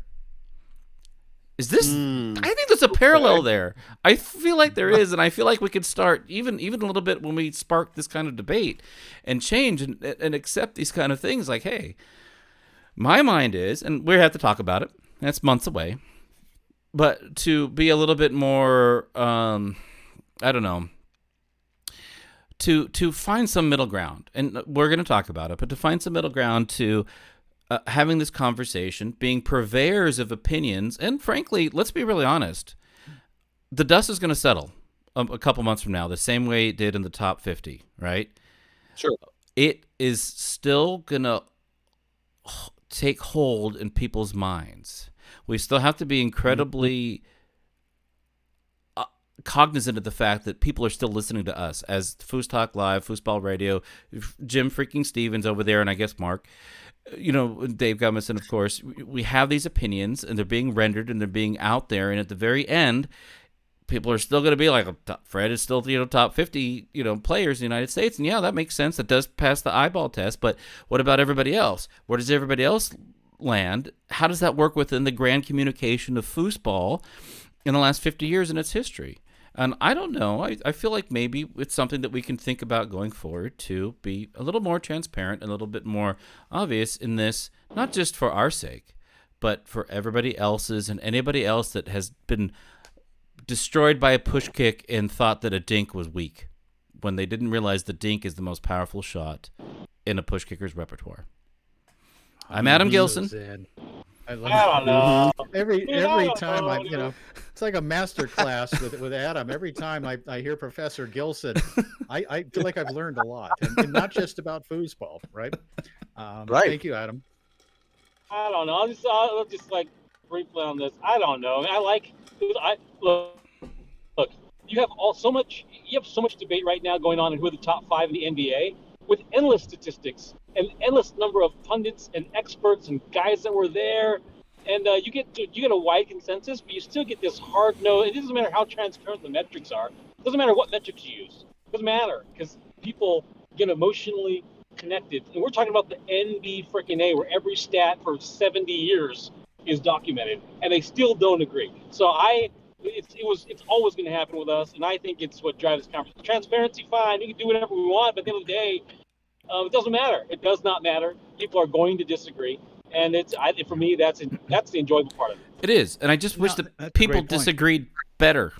S2: Is this? I think there's a parallel there. I feel like there is, and I feel like we could start even a little bit when we spark this kind of debate and change and accept these kind of things. Like, hey, my mind is, and we have to talk about it. That's months away, but to be a little bit more, I don't know. To find some middle ground, and we're going to talk about it, but to find some middle ground to having this conversation, being purveyors of opinions, and frankly, let's be really honest, the dust is going to settle a couple months from now, the same way it did in the top 50, right?
S8: Sure.
S2: It is still going to take hold in people's minds. We still have to be incredibly cognizant of the fact that people are still listening to us as FoosTalk Live, Foosball Radio, Jim freaking Stevens over there, and I guess Mark, Dave Gumison, of course. We have these opinions, and they're being rendered, and they're being out there, and at the very end, people are still going to be like, Fred is still, top 50, players in the United States, and yeah, that makes sense. That does pass the eyeball test, but what about everybody else? Where does everybody else land? How does that work within the grand communication of foosball in the last 50 years in its history? And I don't know. I feel like maybe it's something that we can think about going forward to be a little more transparent, a little bit more obvious in this, not just for our sake, but for everybody else's and anybody else that has been destroyed by a push kick and thought that a dink was weak when they didn't realize the dink is the most powerful shot in a push kicker's repertoire. I'm Adam Gilson.
S7: I don't know. Every time it's like a master class with Adam. Every time I hear Professor Gilson, I feel like I've learned a lot, and not just about foosball, right?
S11: Right.
S7: Thank you, Adam.
S8: I don't know. I'll just like briefly on this. I don't know. Look. You have so much debate right now going on in who are the top 5 in the NBA with endless statistics and endless number of pundits and experts and guys that were there, and you get a wide consensus, but you still get this hard no. It doesn't matter how transparent the metrics are. It doesn't matter what metrics you use. It doesn't matter because people get emotionally connected, and we're talking about the NB freaking A, where every stat for 70 years is documented, and they still don't agree. So it's always going to happen with us, and I think it's what drives this conversation. Transparency, fine, we can do whatever we want, but at the end of the day, it doesn't matter. It does not matter. People are going to disagree, and for me, that's the enjoyable part of it.
S2: It is, and I just wish that people disagreed better.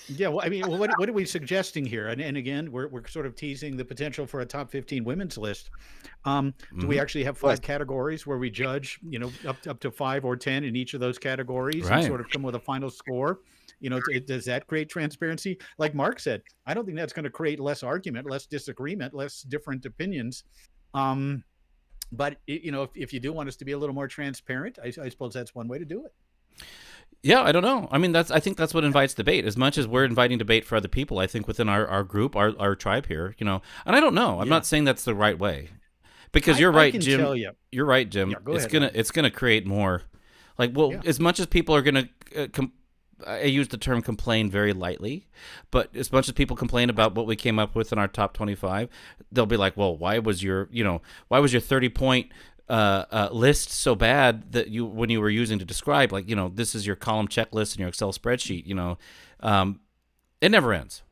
S7: Yeah, well, I mean, what are we suggesting here? And again, we're sort of teasing the potential for a top 15 women's list. Do we actually have five categories where we judge, up to 5 or 10 in each of those categories and
S2: Right.
S7: sort of come with a final score? Does that create transparency? Like Mark said, I don't think that's going to create less argument, less disagreement, less different opinions. But if you do want us to be a little more transparent, I suppose that's one way to do it.
S2: Yeah, I don't know. I mean, I think that's what invites debate. As much as we're inviting debate for other people, I think within our group, our tribe here, and I don't know. I'm not saying that's the right way, because you're right, Jim.
S7: Tell you.
S2: You're right, Jim.
S7: Yeah, go
S2: it's
S7: ahead,
S2: it's gonna create more, as much as people are gonna. I use the term complain very lightly, but as much as people complain about what we came up with in our top 25, they'll be like, well, why was your 30-point list so bad that when you were using to describe, this is your column checklist in your Excel spreadsheet, it never ends.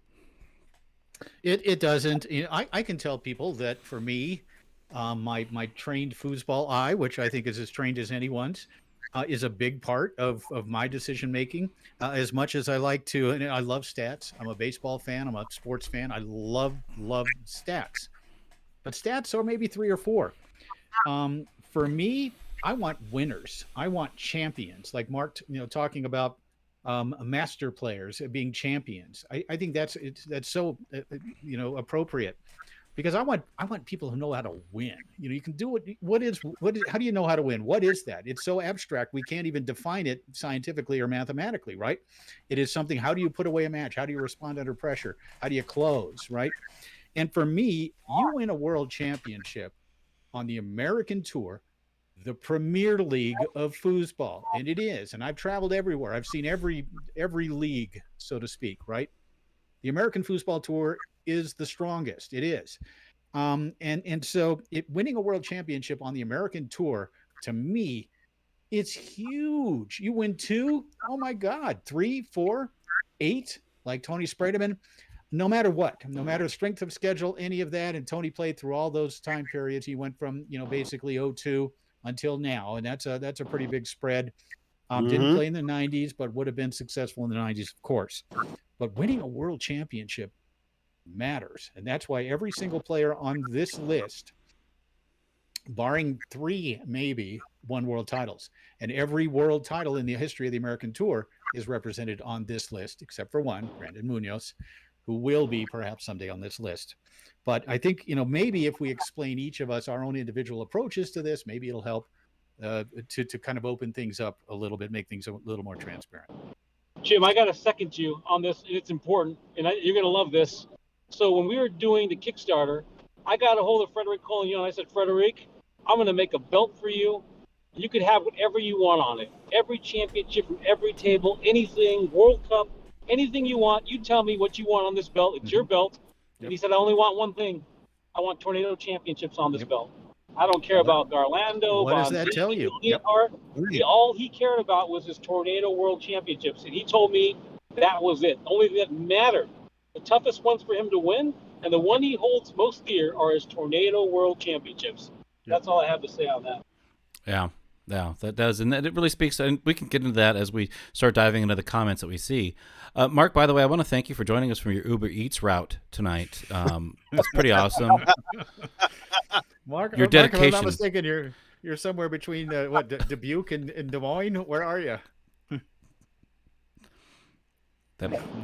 S7: It doesn't. I can tell people that for me, my trained foosball eye, which I think is as trained as anyone's, is a big part of my decision making. As much as I like to, and I love stats. I'm a baseball fan. I'm a sports fan. I love stats, but stats are maybe 3 or 4. For me, I want winners. I want champions. Like Mark, talking about master players being champions. I think that's so appropriate, because I want people who know how to win. You can do it. What is how do you know how to win? What is that? It's so abstract we can't even define it scientifically or mathematically, right? It is something. How do you put away a match? How do you respond under pressure? How do you close, right? And for me, you win a world championship on the American Tour, the Premier League of foosball, and it is. And I've traveled everywhere. I've seen every league, so to speak, right? The American Foosball Tour is the strongest. It is. And so winning a world championship on the American Tour, to me, it's huge. You win 2, oh my God, 3, 4, 8, like Tony Spredeman. No matter what, no matter the strength of schedule, any of that. And Tony played through all those time periods. He went from, basically 02 until now. And that's a pretty big spread. Didn't play in the 90s, but would have been successful in the 90s, of course. But winning a world championship matters. And that's why every single player on this list, barring 3 maybe, won world titles. And every world title in the history of the American Tour is represented on this list, except for one, Brandon Munoz, who will be perhaps someday on this list. But I think, maybe if we explain each of us our own individual approaches to this, maybe it'll help to kind of open things up a little bit, make things a little more transparent.
S8: Jim, I got to second you on this. It's important, and you're going to love this. So when we were doing the Kickstarter, I got a hold of Frederic Collignon. I said, Frederic, I'm going to make a belt for you. You could have whatever you want on it. Every championship from every table, anything, World Cup, anything you want. You tell me what you want on this belt. It's your belt. And he said, I only want one thing. I want Tornado Championships on this belt. I don't care about Garlando.
S7: What does that tell you?
S8: All he cared about was his Tornado World Championships. And he told me that was it. The only thing that mattered. The toughest ones for him to win, and the one he holds most dear, are his Tornado World Championships. That's all I have to say on that.
S2: Yeah, that does. And it really speaks, and we can get into that as we start diving into the comments that we see. Mark, by the way, I want to thank you for joining us from your Uber Eats route tonight. That's pretty awesome.
S7: Mark,
S2: your dedication.
S7: Mark, if I'm not mistaken, you're somewhere between Dubuque and Des Moines. Where are you?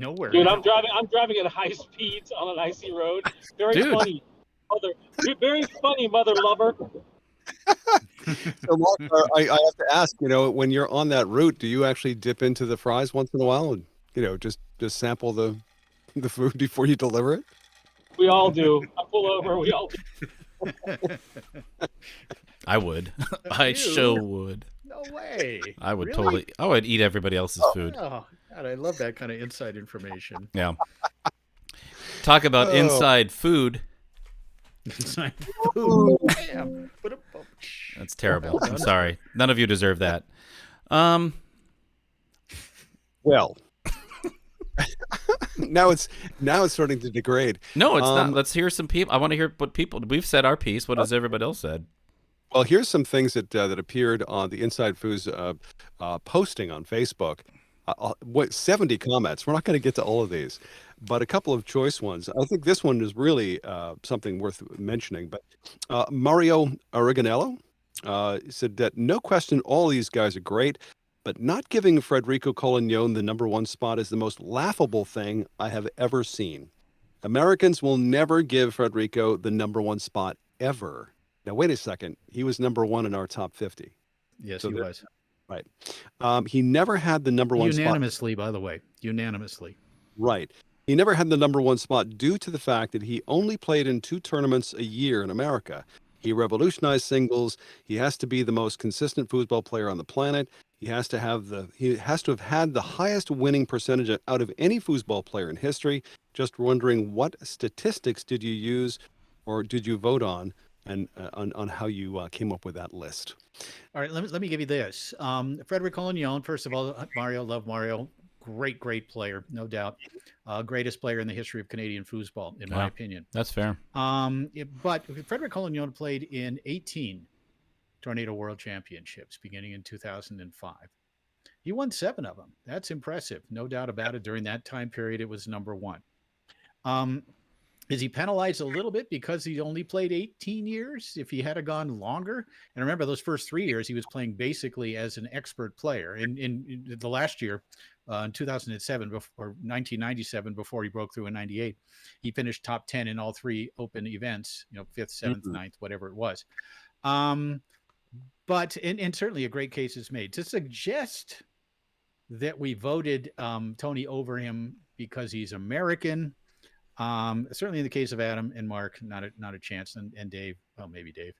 S7: Nowhere.
S8: Dude, I'm driving at high speeds on an icy road. Very funny, mother lover.
S1: So, Mark, I have to ask, when you're on that route, do you actually dip into the fries once in a while and, just sample the food before you deliver it?
S8: We all do. I pull over. We all do.
S2: I would. I sure would.
S7: No way.
S2: I would
S7: really?
S2: totally. I would eat everybody else's food.
S7: Oh, God, I love that kind of inside information.
S2: Yeah. Talk about inside food.
S7: Inside food. Damn.
S2: That's terrible. I'm sorry. None of you deserve that.
S1: Well, now it's starting to degrade.
S2: No, it's not. Let's hear some people. I want to hear what people. We've said our piece. What has everybody else said?
S1: Well, here's some things that appeared on the Inside Foods posting on Facebook. what 70 comments. We're not going to get to all of these, but a couple of choice ones. I think this one is really something worth mentioning. But Mario Oreganello said that no question, all these guys are great, but not giving Federico Collignon the number one spot is the most laughable thing I have ever seen. Americans will never give Federico the number one spot ever. Now, wait a second. He was number one in our top 50.
S7: Yes,
S1: So
S7: he
S1: there-
S7: was.
S1: Right. He never had the number one spot.
S7: Unanimously, by the way. Unanimously.
S1: Right. He never had the number one spot due to the fact that he only played in 2 tournaments a year in America. He revolutionized singles. He has to be the most consistent foosball player on the planet. He has to have had the highest winning percentage out of any foosball player in history. Just wondering, what statistics did you use or did you vote on, and on how you came up with that list?
S7: All right, let me give you this. Frederic Collignon, first of all, Mario, love Mario. Great player, no doubt. Greatest player in the history of Canadian foosball, in my opinion.
S2: That's fair.
S7: But Frederic Collignon played in 18 Tornado World Championships beginning in 2005. He won 7 of them. That's impressive, no doubt about it. During that time period, it was number one. Is he penalized a little bit because he only played 18 years? If he had gone longer, and remember those first 3 years, he was playing basically as an expert player. In the last year, in 2007 or 1997, before he broke through in 98, he finished top 10 in all 3 open events. 5th, 7th, 9th, whatever it was. But and certainly a great case is made to suggest that we voted Tony over him because he's American. Certainly in the case of Adam and Mark, not a chance, and Dave, well, maybe Dave.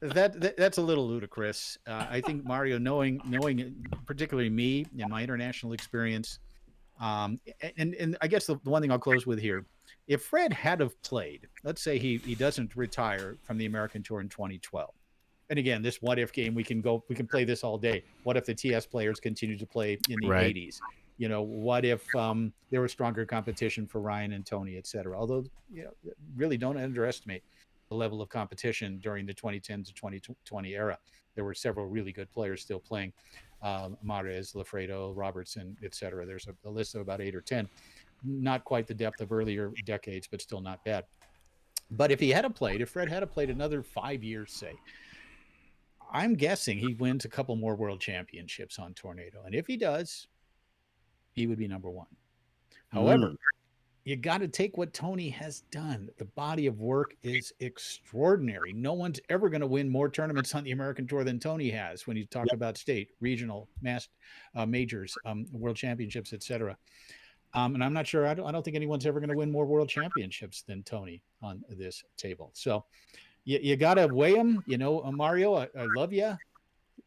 S7: That's a little ludicrous. I think Mario, knowing particularly me and my international experience, and I guess the one thing I'll close with here, if Fred had have played, let's say he doesn't retire from the American Tour in 2012. And again, this what if game, we can play this all day. What if the TS players continue to play in the 80s? What if there was stronger competition for Ryan and Tony, et cetera? Although, really don't underestimate the level of competition during the 2010 to 2020 era. There were several really good players still playing. Mahrez, Lafredo, Robertson, et cetera. There's a list of about 8 or 10. Not quite the depth of earlier decades, but still not bad. But if Fred had played another 5 years, say, I'm guessing he wins a couple more world championships on Tornado. And if he does, he would be number one. However, you got to take what Tony has done. The body of work is extraordinary. No one's ever going to win more tournaments on the American Tour than Tony has when you talk about state, regional, majors, world championships, et cetera. And I'm not sure. I don't think anyone's ever going to win more world championships than Tony on this table. So you got to weigh them. Mario, I love you.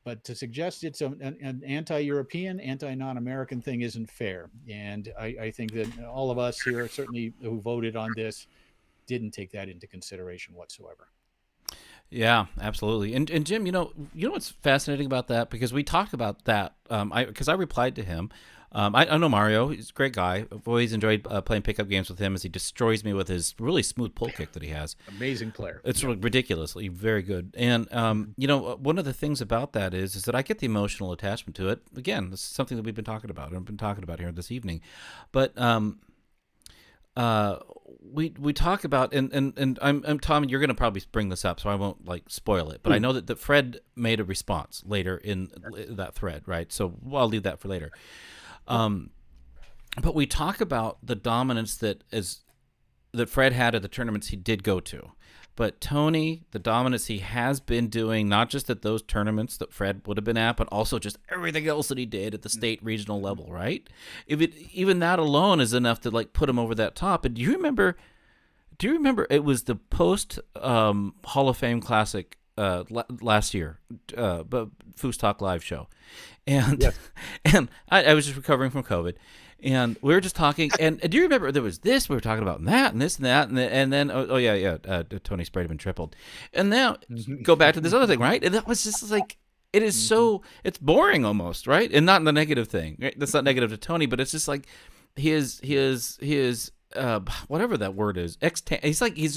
S7: But to suggest it's an anti-European, anti-non-American thing isn't fair. And I think that all of us here, certainly who voted on this, didn't take that into consideration whatsoever.
S2: Yeah, absolutely. And Jim, you know what's fascinating about that? Because we talked about that. Because I replied to him. I know Mario. He's a great guy. I've always enjoyed playing pickup games with him as he destroys me with his really smooth pull kick that he has.
S7: Amazing player.
S2: It's ridiculously very good. And, one of the things about that is that I get the emotional attachment to it. Again, this is something that we've been talking about. I've been talking about here this evening. But we talk about, and I'm Tom, you're going to probably bring this up, so I won't spoil it. But I know that Fred made a response later in that thread, right? So I'll leave that for later. But we talk about the dominance that Fred had at the tournaments he did go to. But Tony, the dominance he has been doing, not just at those tournaments that Fred would have been at, but also just everything else that he did at the state regional level, right? Even that alone is enough to put him over that top. And do you remember it was the post Hall of Fame Classic last year, but FoosTalk live show, and
S1: yes.
S2: And I was just recovering from COVID, and we were just talking. And do you remember there was this we were talking about, and that, and this, and that, and then Tony Sprayman tripled, and now go back to this other thing, right? And that was just it is so it's boring almost, right? And not in the negative thing. Right? That's not negative to Tony, but it's just his whatever that word is. He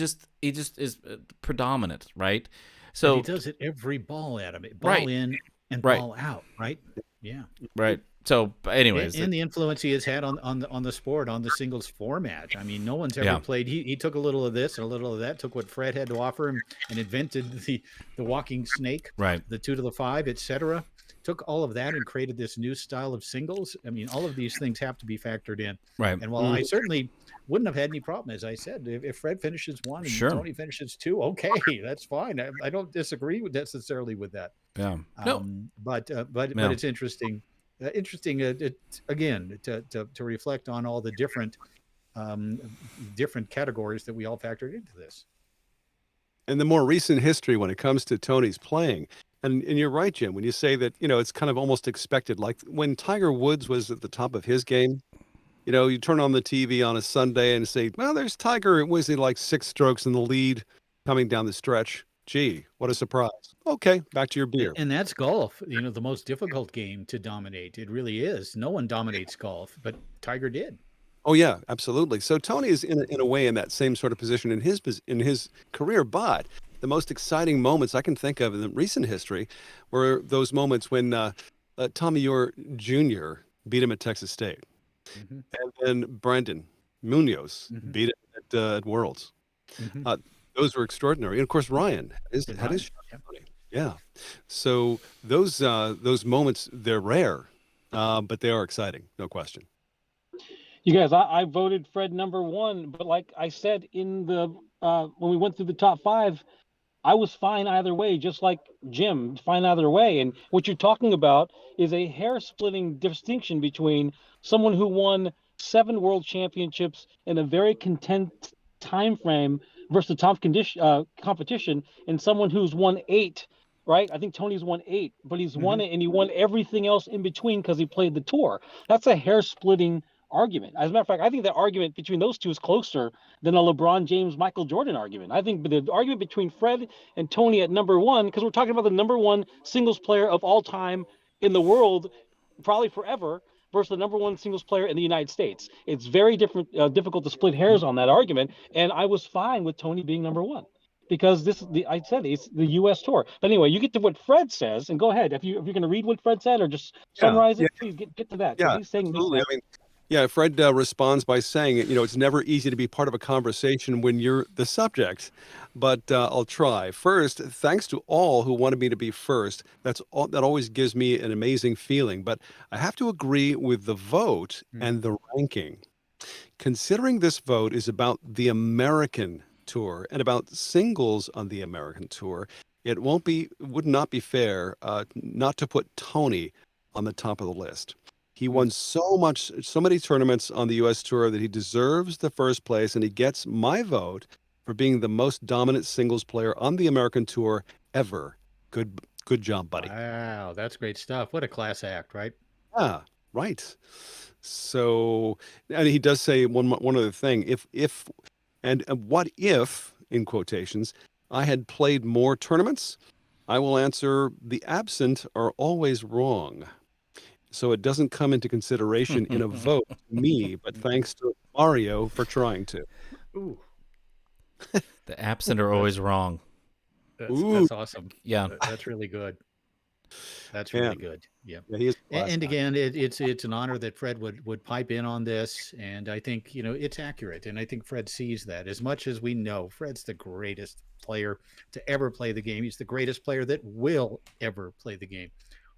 S2: just is predominant, right? So
S7: and he does it every ball, Adam. Ball
S2: right.
S7: in, and
S2: Right.
S7: ball out, right? Yeah.
S2: Right. So, anyways,
S7: And the influence he has had on the sport, on the singles format. I mean, no one's ever
S2: Yeah.
S7: played. He took a little of this and a little of that, took what Fred had to offer him, and invented the walking snake,
S2: right.
S7: the 2 to the 5, etc. Took all of that and created this new style of singles. I mean, all of these things have to be factored in.
S2: Right.
S7: And while I certainly wouldn't have had any problem, as I said, if Fred finishes 1 and
S2: Sure.
S7: Tony finishes 2, okay, that's fine. I don't disagree necessarily with that.
S2: Yeah.
S7: But it's interesting. Again to reflect on all the different categories that we all factored into this.
S1: And the more recent history when it comes to Tony's playing, and you're right, Jim, when you say that, it's kind of almost expected. Like when Tiger Woods was at the top of his game, you turn on the TV on a Sunday and say, well, there's Tiger. It was like 6 strokes in the lead coming down the stretch. Gee, what a surprise. Okay, back to your beer.
S7: And that's golf, the most difficult game to dominate. It really is. No one dominates golf, but Tiger did.
S1: Oh yeah, absolutely. So Tony is in a way in that same sort of position in his career, but the most exciting moments I can think of in the recent history were those moments when Tommy Orr Jr. beat him at Texas State, and then Brandon Munoz beat him at Worlds. Those were extraordinary, and of course Ryan had his shot. Yeah. So those moments, they're rare, but they are exciting, no question.
S11: You guys, I voted Fred number 1, but like I said in the when we went through the top 5, I was fine either way, just like Jim, fine either way. And what you're talking about is a hair-splitting distinction between someone who won 7 world championships in a very content time frame versus the top competition, and someone who's won 8. Right, I think Tony's won 8, but he's won it, and he won everything else in between because he played the tour. That's a hair-splitting argument. As a matter of fact, I think the argument between those two is closer than a LeBron James, Michael Jordan argument. I think the argument between Fred and Tony at number 1, because we're talking about the number 1 singles player of all time in the world, probably forever, versus the number 1 singles player in the United States. It's very difficult to split hairs on that argument, and I was fine with Tony being number 1. Because I said it's the U.S. tour. But anyway, you get to what Fred says, and go ahead. If you're going to read what Fred said or just summarize it, please get to that.
S1: Yeah,
S11: he's saying
S1: absolutely. I mean, Fred responds by saying, it's never easy to be part of a conversation when you're the subject, but I'll try. First, thanks to all who wanted me to be first. That always gives me an amazing feeling. But I have to agree with the vote and the ranking. Considering this vote is about the American tour and about singles on the American tour, it would not be fair not to put Tony on the top of the list. He won so many tournaments on the U.S. tour that he deserves the first place, and he gets my vote for being the most dominant singles player on the American tour ever. Good job, buddy.
S7: Wow, that's great stuff. What a class act, right?
S1: Yeah, right. So, and he does say one other thing. What if, in quotations, I had played more tournaments? I will answer, the absent are always wrong. So it doesn't come into consideration in a vote to me, but thanks to Mario for trying to.
S7: Ooh.
S2: The absent are always wrong.
S7: That's awesome.
S2: Yeah.
S7: That's really good. That's really good. Yeah.
S1: He is
S7: and again, it's an honor that Fred would pipe in on this. And I think, it's accurate. And I think Fred sees that. As much as we know, Fred's the greatest player to ever play the game. He's the greatest player that will ever play the game.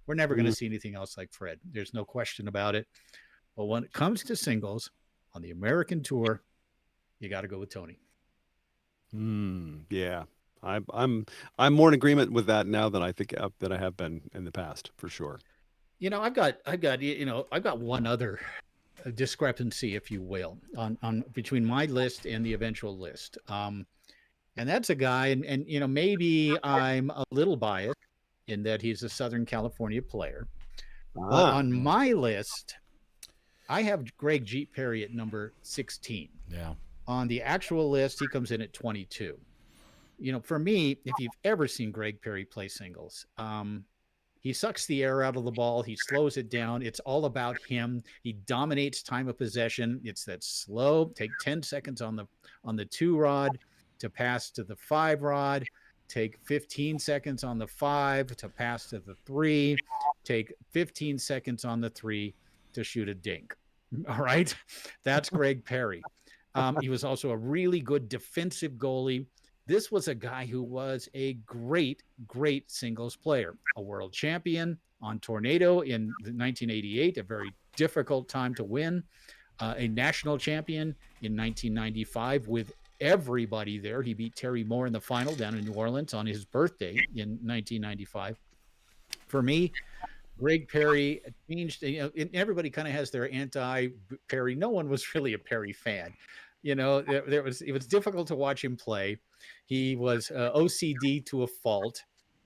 S7: We're never going to see anything else like Fred. There's no question about it. But when it comes to singles on the American tour, you got to go with Tony.
S1: Yeah. I'm more in agreement with that now than I think that I have been in the past, for sure.
S7: I've got one other discrepancy, if you will, on between my list and the eventual list. And that's a guy, and maybe I'm a little biased in that he's a Southern California player. But on my list, I have Greg Jeep Perry at number 16.
S2: Yeah.
S7: On the actual list, he comes in at 22. For me, if you've ever seen Greg Perry play singles, he sucks the air out of the ball. He slows it down. It's all about him. He dominates time of possession. It's that slow, take 10 seconds on the 2 rod to pass to the 5 rod, take 15 seconds on the 5 to pass to the 3, take 15 seconds on the 3 to shoot a dink. All right. That's Greg Perry. He was also a really good defensive goalie. This was a guy who was a great, great singles player, a world champion on Tornado in 1988, a very difficult time to win, a national champion in 1995 with everybody there. He beat Terry Moore in the final down in New Orleans on his birthday in 1995. For me, Greg Perry changed, everybody kind of has their anti-Perry. No one was really a Perry fan. It was difficult to watch him play. He was OCD to a fault.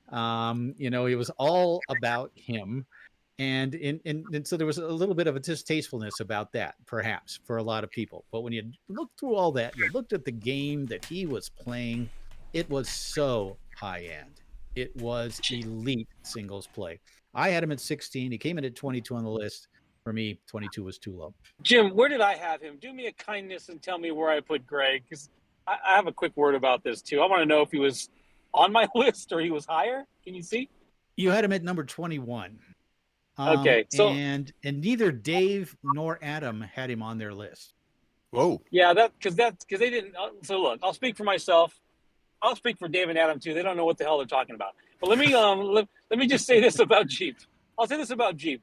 S7: He was all about him. And so there was a little bit of a distastefulness about that, perhaps, for a lot of people. But when you look through all that, you looked at the game that he was playing, it was so high-end. It was elite singles play. I had him at 16. He came in at 22 on the list. For me, 22 was too low.
S8: Jim, where did I have him? Do me a kindness and tell me where I put Greg, because I have a quick word about this, too. I want to know if he was on my list or he was higher. Can you see?
S7: You had him at number 21.
S8: Okay, so
S7: and neither Dave nor Adam had him on their list.
S1: Whoa.
S8: Yeah, because they didn't. So look, I'll speak for myself. I'll speak for Dave and Adam too. They don't know what the hell they're talking about. But let me let me just say this about Jeep. I'll say this about Jeep.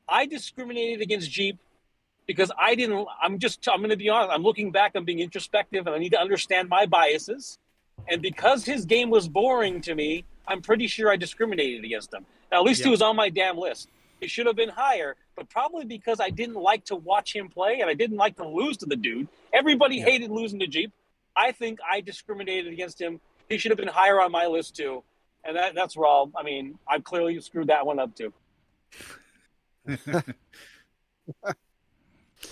S8: I discriminated against Jeep because I'm going to be honest. I'm looking back. I'm being introspective, and I need to understand my biases. And because his game was boring to me, I'm pretty sure I discriminated against him. Now, at least he was on my damn list. He should have been higher, but probably because I didn't like to watch him play and I didn't like to lose to the dude. Everybody hated losing to Jeep. I think I discriminated against him. He should have been higher on my list too. And that's where I clearly screwed that one up too.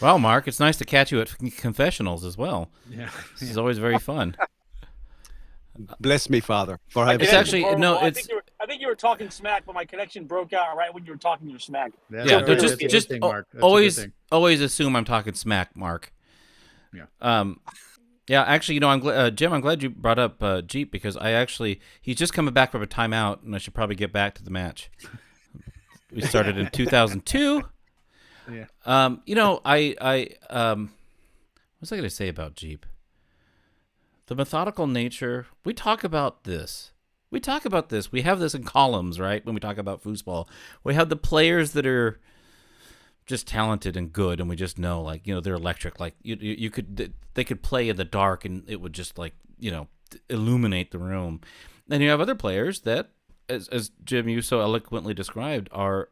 S2: Well, Mark, it's nice to catch you at confessionals as well.
S7: Yeah.
S2: This is always very fun.
S1: Bless me, Father. For
S2: It's actually no.
S8: I
S2: It's
S8: think you were talking smack, but my connection broke out right when you were talking your smack.
S2: just always assume I'm talking smack, Mark.
S7: Yeah.
S2: Yeah. Actually, I'm glad, Jim. I'm glad you brought up Jeep because he's just coming back from a timeout, and I should probably get back to the match. We started in 2002.
S7: Yeah.
S2: What was I going to say about Jeep? The methodical nature. We talk about this. We have this in columns, right? When we talk about foosball, we have the players that are just talented and good, and we just know, they're electric. Like they could play in the dark, and it would just illuminate the room. Then you have other players that, as Jim, you so eloquently described, are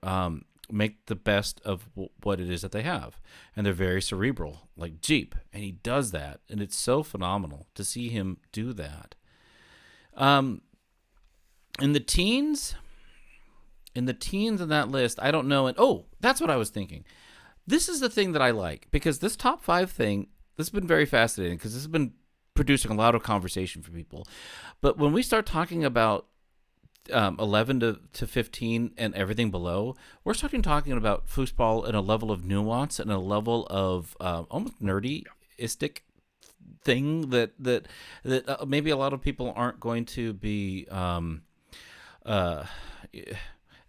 S2: make the best of what it is that they have, and they're very cerebral, like Jeep, and he does that, and it's so phenomenal to see him do that. In the teens in that list, I don't know, and that's what I was thinking. This is the thing that I like, because this top 5 thing, this has been very fascinating, because this has been producing a lot of conversation for people. But when we start talking about 11 to 15 and everything below, we're talking about foosball in a level of nuance and a level of almost nerdy-istic thing that maybe a lot of people aren't going to be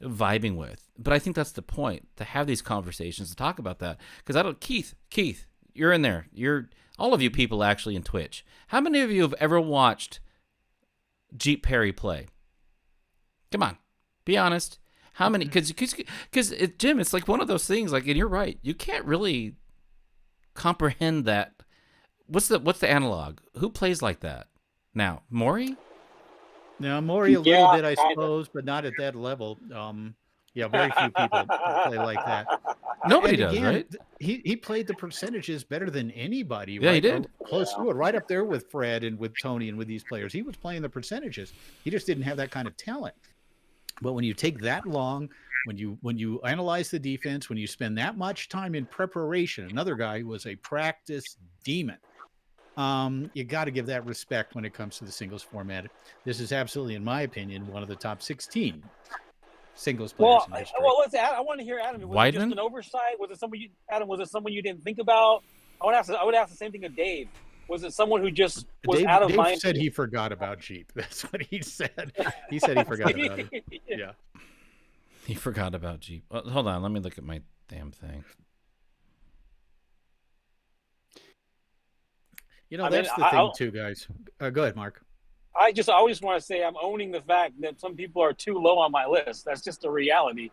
S2: vibing with. But I think that's the point, to have these conversations, to talk about that. Because Keith, you're in there. You're all of you people actually in Twitch. How many of you have ever watched Jeep Perry play? Come on, be honest. How many? Because Jim, it's like one of those things. Like, and you're right. You can't really comprehend that. What's the analog? Who plays like that now? Maury?
S7: Now, Maury a little bit, I suppose, but not at that level. Very few people play like that.
S2: Nobody does, right?
S7: He played the percentages better than anybody.
S2: Yeah,
S7: right?
S2: he did.
S7: Close to it, right up there with Fred and with Tony and with these players. He was playing the percentages. He just didn't have that kind of talent. But when you take that long, when you analyze the defense, when you spend that much time in preparation, another guy who was a practice demon, you got to give that respect when it comes to the singles format. This is absolutely, in my opinion, one of the top 16 singles players in history.
S8: Well, let's add. I want to hear Adam. Was it just an oversight? Was it someone you didn't think about? I would ask the same thing of Dave. Was it someone who just was
S7: Dave,
S8: out of
S7: Dave
S8: mind?
S7: said he forgot about Jeep. That's what he said. He said he forgot about it. Yeah.
S2: He forgot about Jeep. Hold on, let me look at my damn thing.
S7: You know, that's the thing too, guys. Go ahead, Mark.
S8: I always want to say I'm owning the fact that some people are too low on my list. That's just a reality.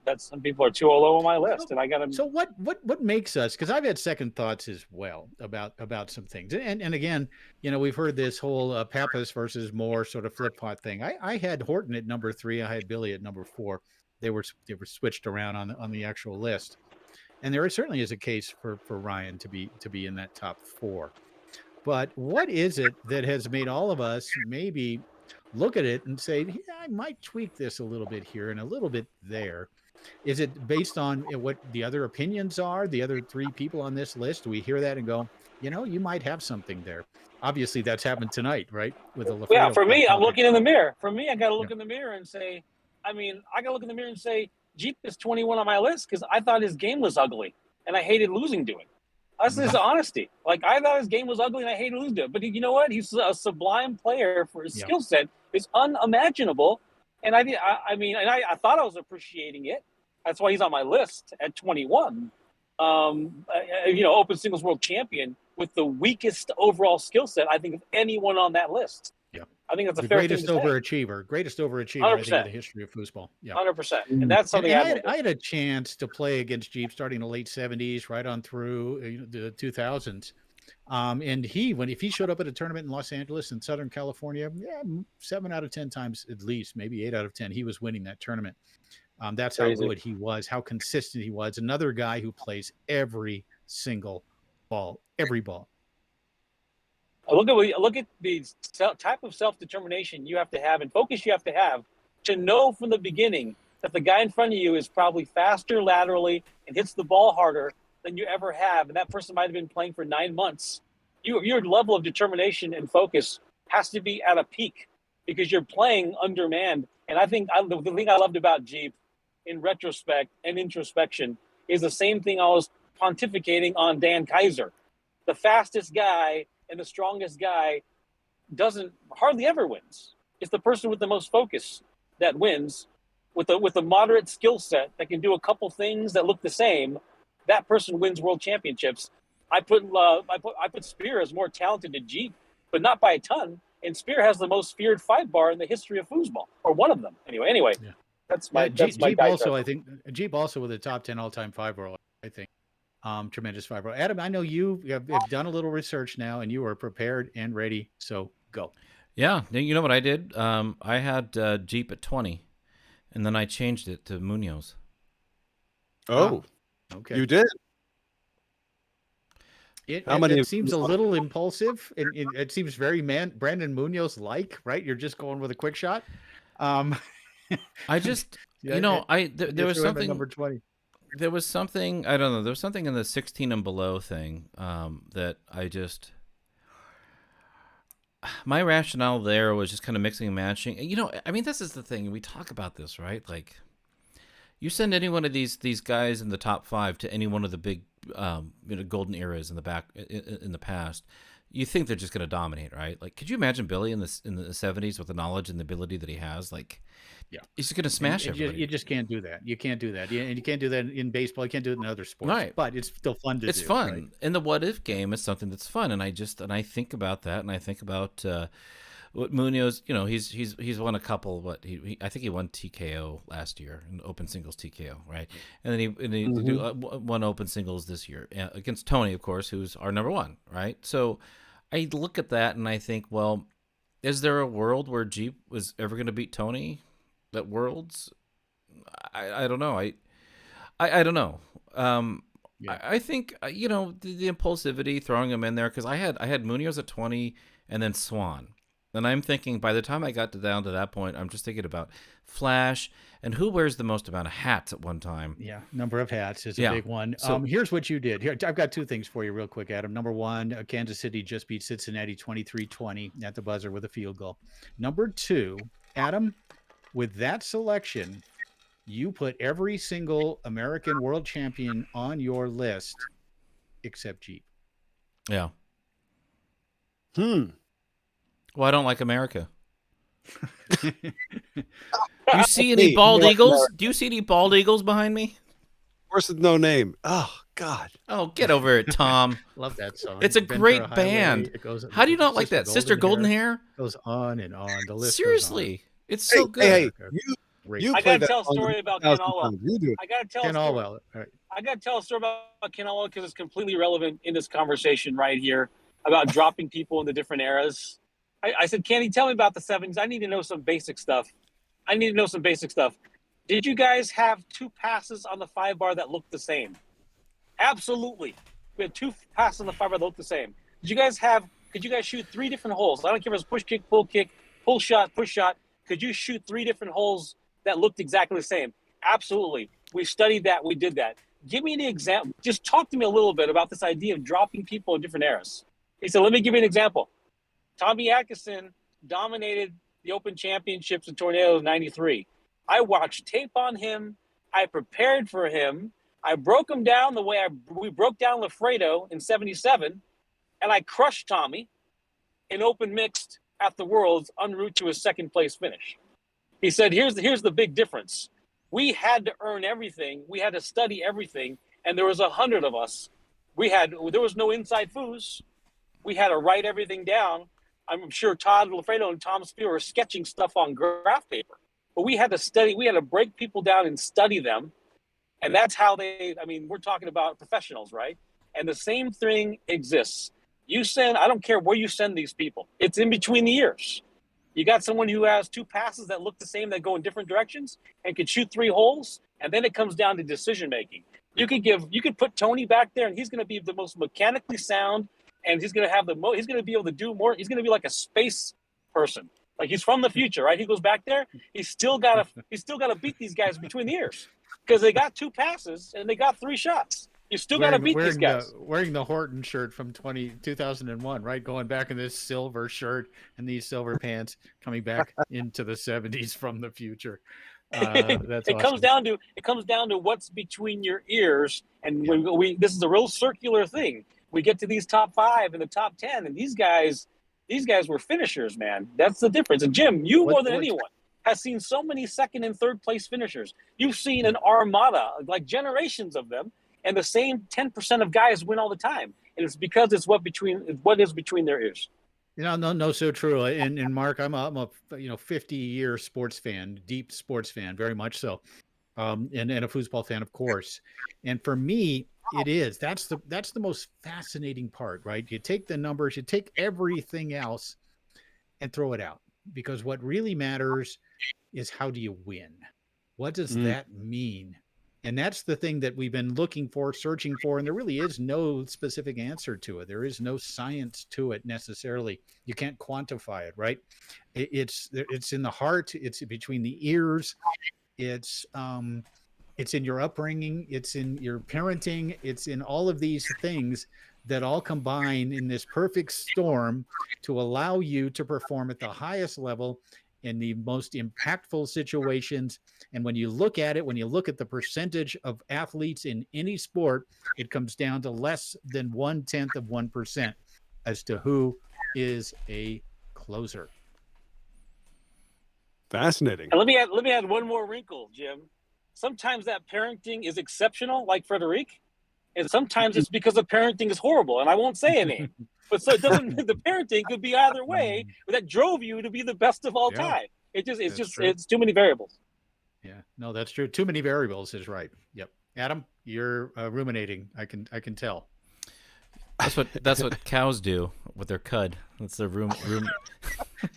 S8: That some people are too low on my list, and I got to.
S7: So what makes us? Because I've had second thoughts as well about some things, and again, you know, we've heard this whole Pappas versus Moore sort of flip flop thing. I had Horton at number 3. I had Billy at number 4. They were switched around on the actual list, and there certainly is a case for Ryan to be in that top 4. But what is it that has made all of us maybe look at it and say, yeah, I might tweak this a little bit here and a little bit there? Is it based on what the other opinions are, the other 3 people on this list? Do we hear that and go, you know, you might have something there? Obviously, that's happened tonight, right? With the
S8: Yeah, for me, I'm looking in the mirror. For me, I got to look in the mirror and say, I got to look in the mirror and say, Jeep is 21 on my list because I thought his game was ugly and I hated losing to it. That's his honesty. Like, I thought his game was ugly and I hated losing to it. But you know what? He's a sublime player for his skill set. It's unimaginable. And I thought I was appreciating it. That's why he's on my list at 21. Open singles world champion with the weakest overall skill set, I think, of anyone on that list.
S7: Yeah.
S8: I think that's
S7: the
S8: fair
S7: greatest
S8: thing to
S7: overachiever,
S8: 100%.
S7: I think, in the history of foosball. Yeah,
S8: 100%. And that's something
S7: I had a chance to play against Jeep starting in the late 70s, right on through the 2000s. And if he showed up at a tournament in Los Angeles and Southern California, 7 out of 10 times at least, maybe 8 out of 10, he was winning that tournament. That's how good he was, how consistent he was. Another guy who plays every single ball, every ball.
S8: Look at the type of self-determination you have to have and focus you have to have to know from the beginning that the guy in front of you is probably faster laterally and hits the ball harder than you ever have. And that person might have been playing for 9 months. Your level of determination and focus has to be at a peak because you're playing undermanned. And I think the thing I loved about Jeep in retrospect and introspection is the same thing I was pontificating on Dan Kaiser. The fastest guy and the strongest guy hardly ever wins. It's the person with the most focus that wins with a moderate skill set that can do a couple things that look the same. That person wins world championships. I put Spear as more talented than Jeep, but not by a ton. And Spear has the most feared 5-bar in the history of foosball, or one of them. Anyway,
S7: yeah.
S8: That's my
S7: Jeep also. I think Jeep also with a top 10 all-time 5-bar. I think tremendous 5-bar. Adam, I know you have done a little research now, and you are prepared and ready. So go.
S2: Yeah, you know what I did? I had Jeep at 20, and then I changed it to Munoz.
S1: Oh,
S7: okay.
S1: You did.
S7: It seems a little impulsive. It seems very Brandon Munoz-like, right? You're just going with a quick shot.
S2: I just, there was something.
S7: Number 20.
S2: There was something, I don't know. There was something in the 16 and below thing that I just. My rationale there was just kind of mixing and matching. This is the thing. We talk about this, right? Like, you send any one of these guys in the top 5 to any one of the big, golden eras in the past. You think they're just going to dominate, right? Like, could you imagine Billy in the 70s with the knowledge and the ability that he has? Like,
S7: yeah,
S2: he's just going to smash everybody.
S7: You just can't do that. You can't do that. And you can't do that in baseball. You can't do it in other sports.
S2: Right.
S7: But it's still fun to do.
S2: It's fun.
S7: Right?
S2: And the what if game is something that's fun. And I think about that, and I think about what Munoz. He's won a couple. I think he won TKO last year, an open singles TKO, right? And then he won open singles this year against Tony, of course, who's our number 1, right? So I look at that and I think, well, is there a world where Jeep was ever going to beat Tony at Worlds? I don't know. I don't know. I think the impulsivity, throwing him in there, because I had Munoz at 20 and then Swan. And I'm thinking, by the time I got down to that point, I'm just thinking about Flash and who wears the most amount of hats at one time.
S7: Yeah, number of hats is a big one. So, here's what you did. Here, I've got 2 things for you real quick, Adam. Number 1, Kansas City just beat Cincinnati 23-20 at the buzzer with a field goal. Number 2, Adam, with that selection, you put every single American world champion on your list except Jeep.
S2: Yeah. Well, I don't like America. Do you see any bald eagles? Do you see any bald eagles behind me?
S12: Horse with no name. Oh God.
S2: Oh, get over it, Tom.
S7: Love that song.
S2: It's a
S7: Ventura
S2: great
S7: Highway,
S2: band.
S7: it goes,
S2: How do you not like that? Sister Golden Hair?
S7: Goes on and on. The list
S2: Seriously,
S7: goes
S2: it's so good.
S12: Hey, you
S8: I
S12: play
S8: gotta
S12: that
S8: tell a
S12: song
S8: story about
S12: 1,000
S8: Ken Allwell.
S12: times. You do it.
S8: I gotta tell
S7: on. Ken
S8: a story.
S7: Allwell. All right.
S8: I gotta tell a story about Ken Allwell because it's completely relevant in this conversation right here about dropping people in the different eras. I said, Kenny, tell me about the 70s. I need to know some basic stuff. Did you guys have 2 passes on the 5-bar that looked the same? Absolutely. We had 2 passes on the 5-bar that looked the same. Could you guys shoot 3 different holes? I don't care if it was push kick, pull shot, push shot. Could you shoot 3 different holes that looked exactly the same? Absolutely. We studied that. We did that. Give me an example. Just talk to me a little bit about this idea of dropping people in different eras. He said, let me give you an example. Tommy Atkinson dominated the Open Championships in Tornadoes 93. I watched tape on him. I prepared for him. I broke him down the way we broke down Lafredo in 77, and I crushed Tommy in Open Mixed at the Worlds en route to his second place finish. He said, here's the big difference. We had to earn everything. We had to study everything, and there was 100 of us. There was no inside foos. We had to write everything down. I'm sure Todd Lafredo and Tom Spear were sketching stuff on graph paper. But we had to study. We had to break people down and study them. And that's how we're talking about professionals, right? And the same thing exists. I don't care where you send these people. It's in between the ears. You got someone who has 2 passes that look the same, that go in different directions and can shoot 3 holes. And then it comes down to decision making. You could put Tony back there and he's going to be the most mechanically sound. And he's going to be able to do more. He's going to be like a space person. Like he's from the future, right? He goes back there. He's still got to beat these guys between the ears because they got 2 passes and they got 3 shots. You still got to beat these guys.
S7: Wearing the Horton shirt from 2001, right? Going back in this silver shirt and these silver pants, coming back into the 70s from the future. That's
S8: it
S7: awesome.
S8: comes down to what's between your ears, and this is a real circular thing. We get to these top 5 and the top 10, and these guys were finishers, man. That's the difference. And Jim, more than anyone, has seen so many second and third place finishers. You've seen an armada, like generations of them, and the same 10% of guys win all the time. And it's because it's what is between their ears.
S7: No, so true. And Mark, I'm a 50-year sports fan, deep sports fan, very much so, and a foosball fan, of course. And for me, that's the most fascinating part, right? You take the numbers, you take everything else, and throw it out, because what really matters is how do you win? What does that mean? And that's the thing that we've been looking for, searching for, and there really is no specific answer to it. There is no science to it necessarily. You can't quantify it, right? It's in the heart. It's between the ears. It's in your upbringing. It's in your parenting. It's in all of these things that all combine in this perfect storm to allow you to perform at the highest level in the most impactful situations. And when you look at the percentage of athletes in any sport, it comes down to less than 0.1% as to who is a closer.
S12: Fascinating.
S8: And let me add one more wrinkle, Jim. Sometimes that parenting is exceptional, like Frederic, and sometimes it's because the parenting is horrible, and I won't say a name. But so it doesn't. The parenting could be either way, but that drove you to be the best of all time. It's too many variables.
S7: Yeah, no, that's true. Too many variables is right. Yep. Adam, you're ruminating. I can tell.
S2: That's what cows do with their cud. That's their room.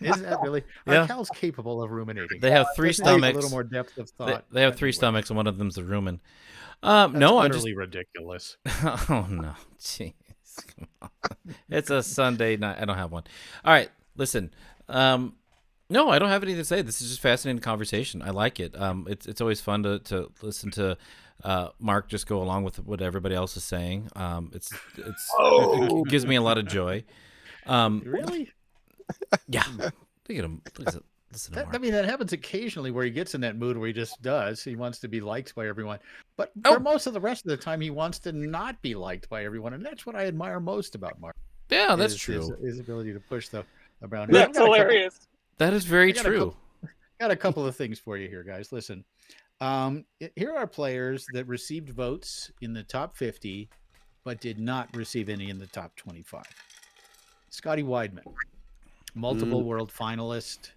S7: Is that really?
S2: Yeah.
S7: Are cows capable of ruminating?
S2: They have 3 stomachs.
S7: A little more depth of thought.
S2: They have 3 stomachs, and one of them's the rumen.
S7: That's
S2: no, I'm
S7: utterly ridiculous.
S2: Oh no, jeez, come on. It's a Sunday night. I don't have one. All right, listen. No, I don't have anything to say. This is just fascinating conversation. I like it. It's always fun to listen to Mark just go along with what everybody else is saying. It gives me a lot of joy.
S7: Really?
S2: Yeah. Look at him. Listen to Mark.
S7: I mean, that happens occasionally where he gets in that mood where he just does. He wants to be liked by everyone. But for most of the rest of the time, he wants to not be liked by everyone. And that's what I admire most about Mark.
S2: Yeah, that's
S7: his
S2: true.
S7: his ability to push the boundary.
S8: That's hilarious.
S2: That is very true.
S7: Got a couple of things for you here, guys. Listen, here are players that received votes in the top 50, but did not receive any in the top 25. Scotty Weidman, multiple world finalist,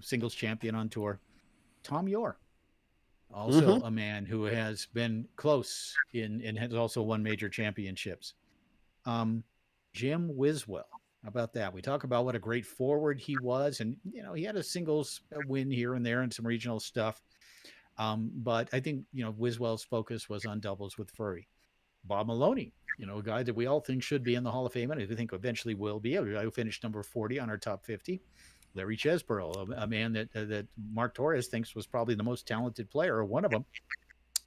S7: singles champion on tour. Tom Yore, also a man who has been close and has also won major championships. Jim Wiswell. How about that? We talk about what a great forward he was, and he had a singles win here and there and some regional stuff. But I think Wiswell's focus was on doubles with Furry. Bob Maloney, a guy that we all think should be in the Hall of Fame, and I think eventually will be. A guy who finished number 40 on our top 50. Larry Chesborough, a man that Mark Torres thinks was probably the most talented player, or one of them,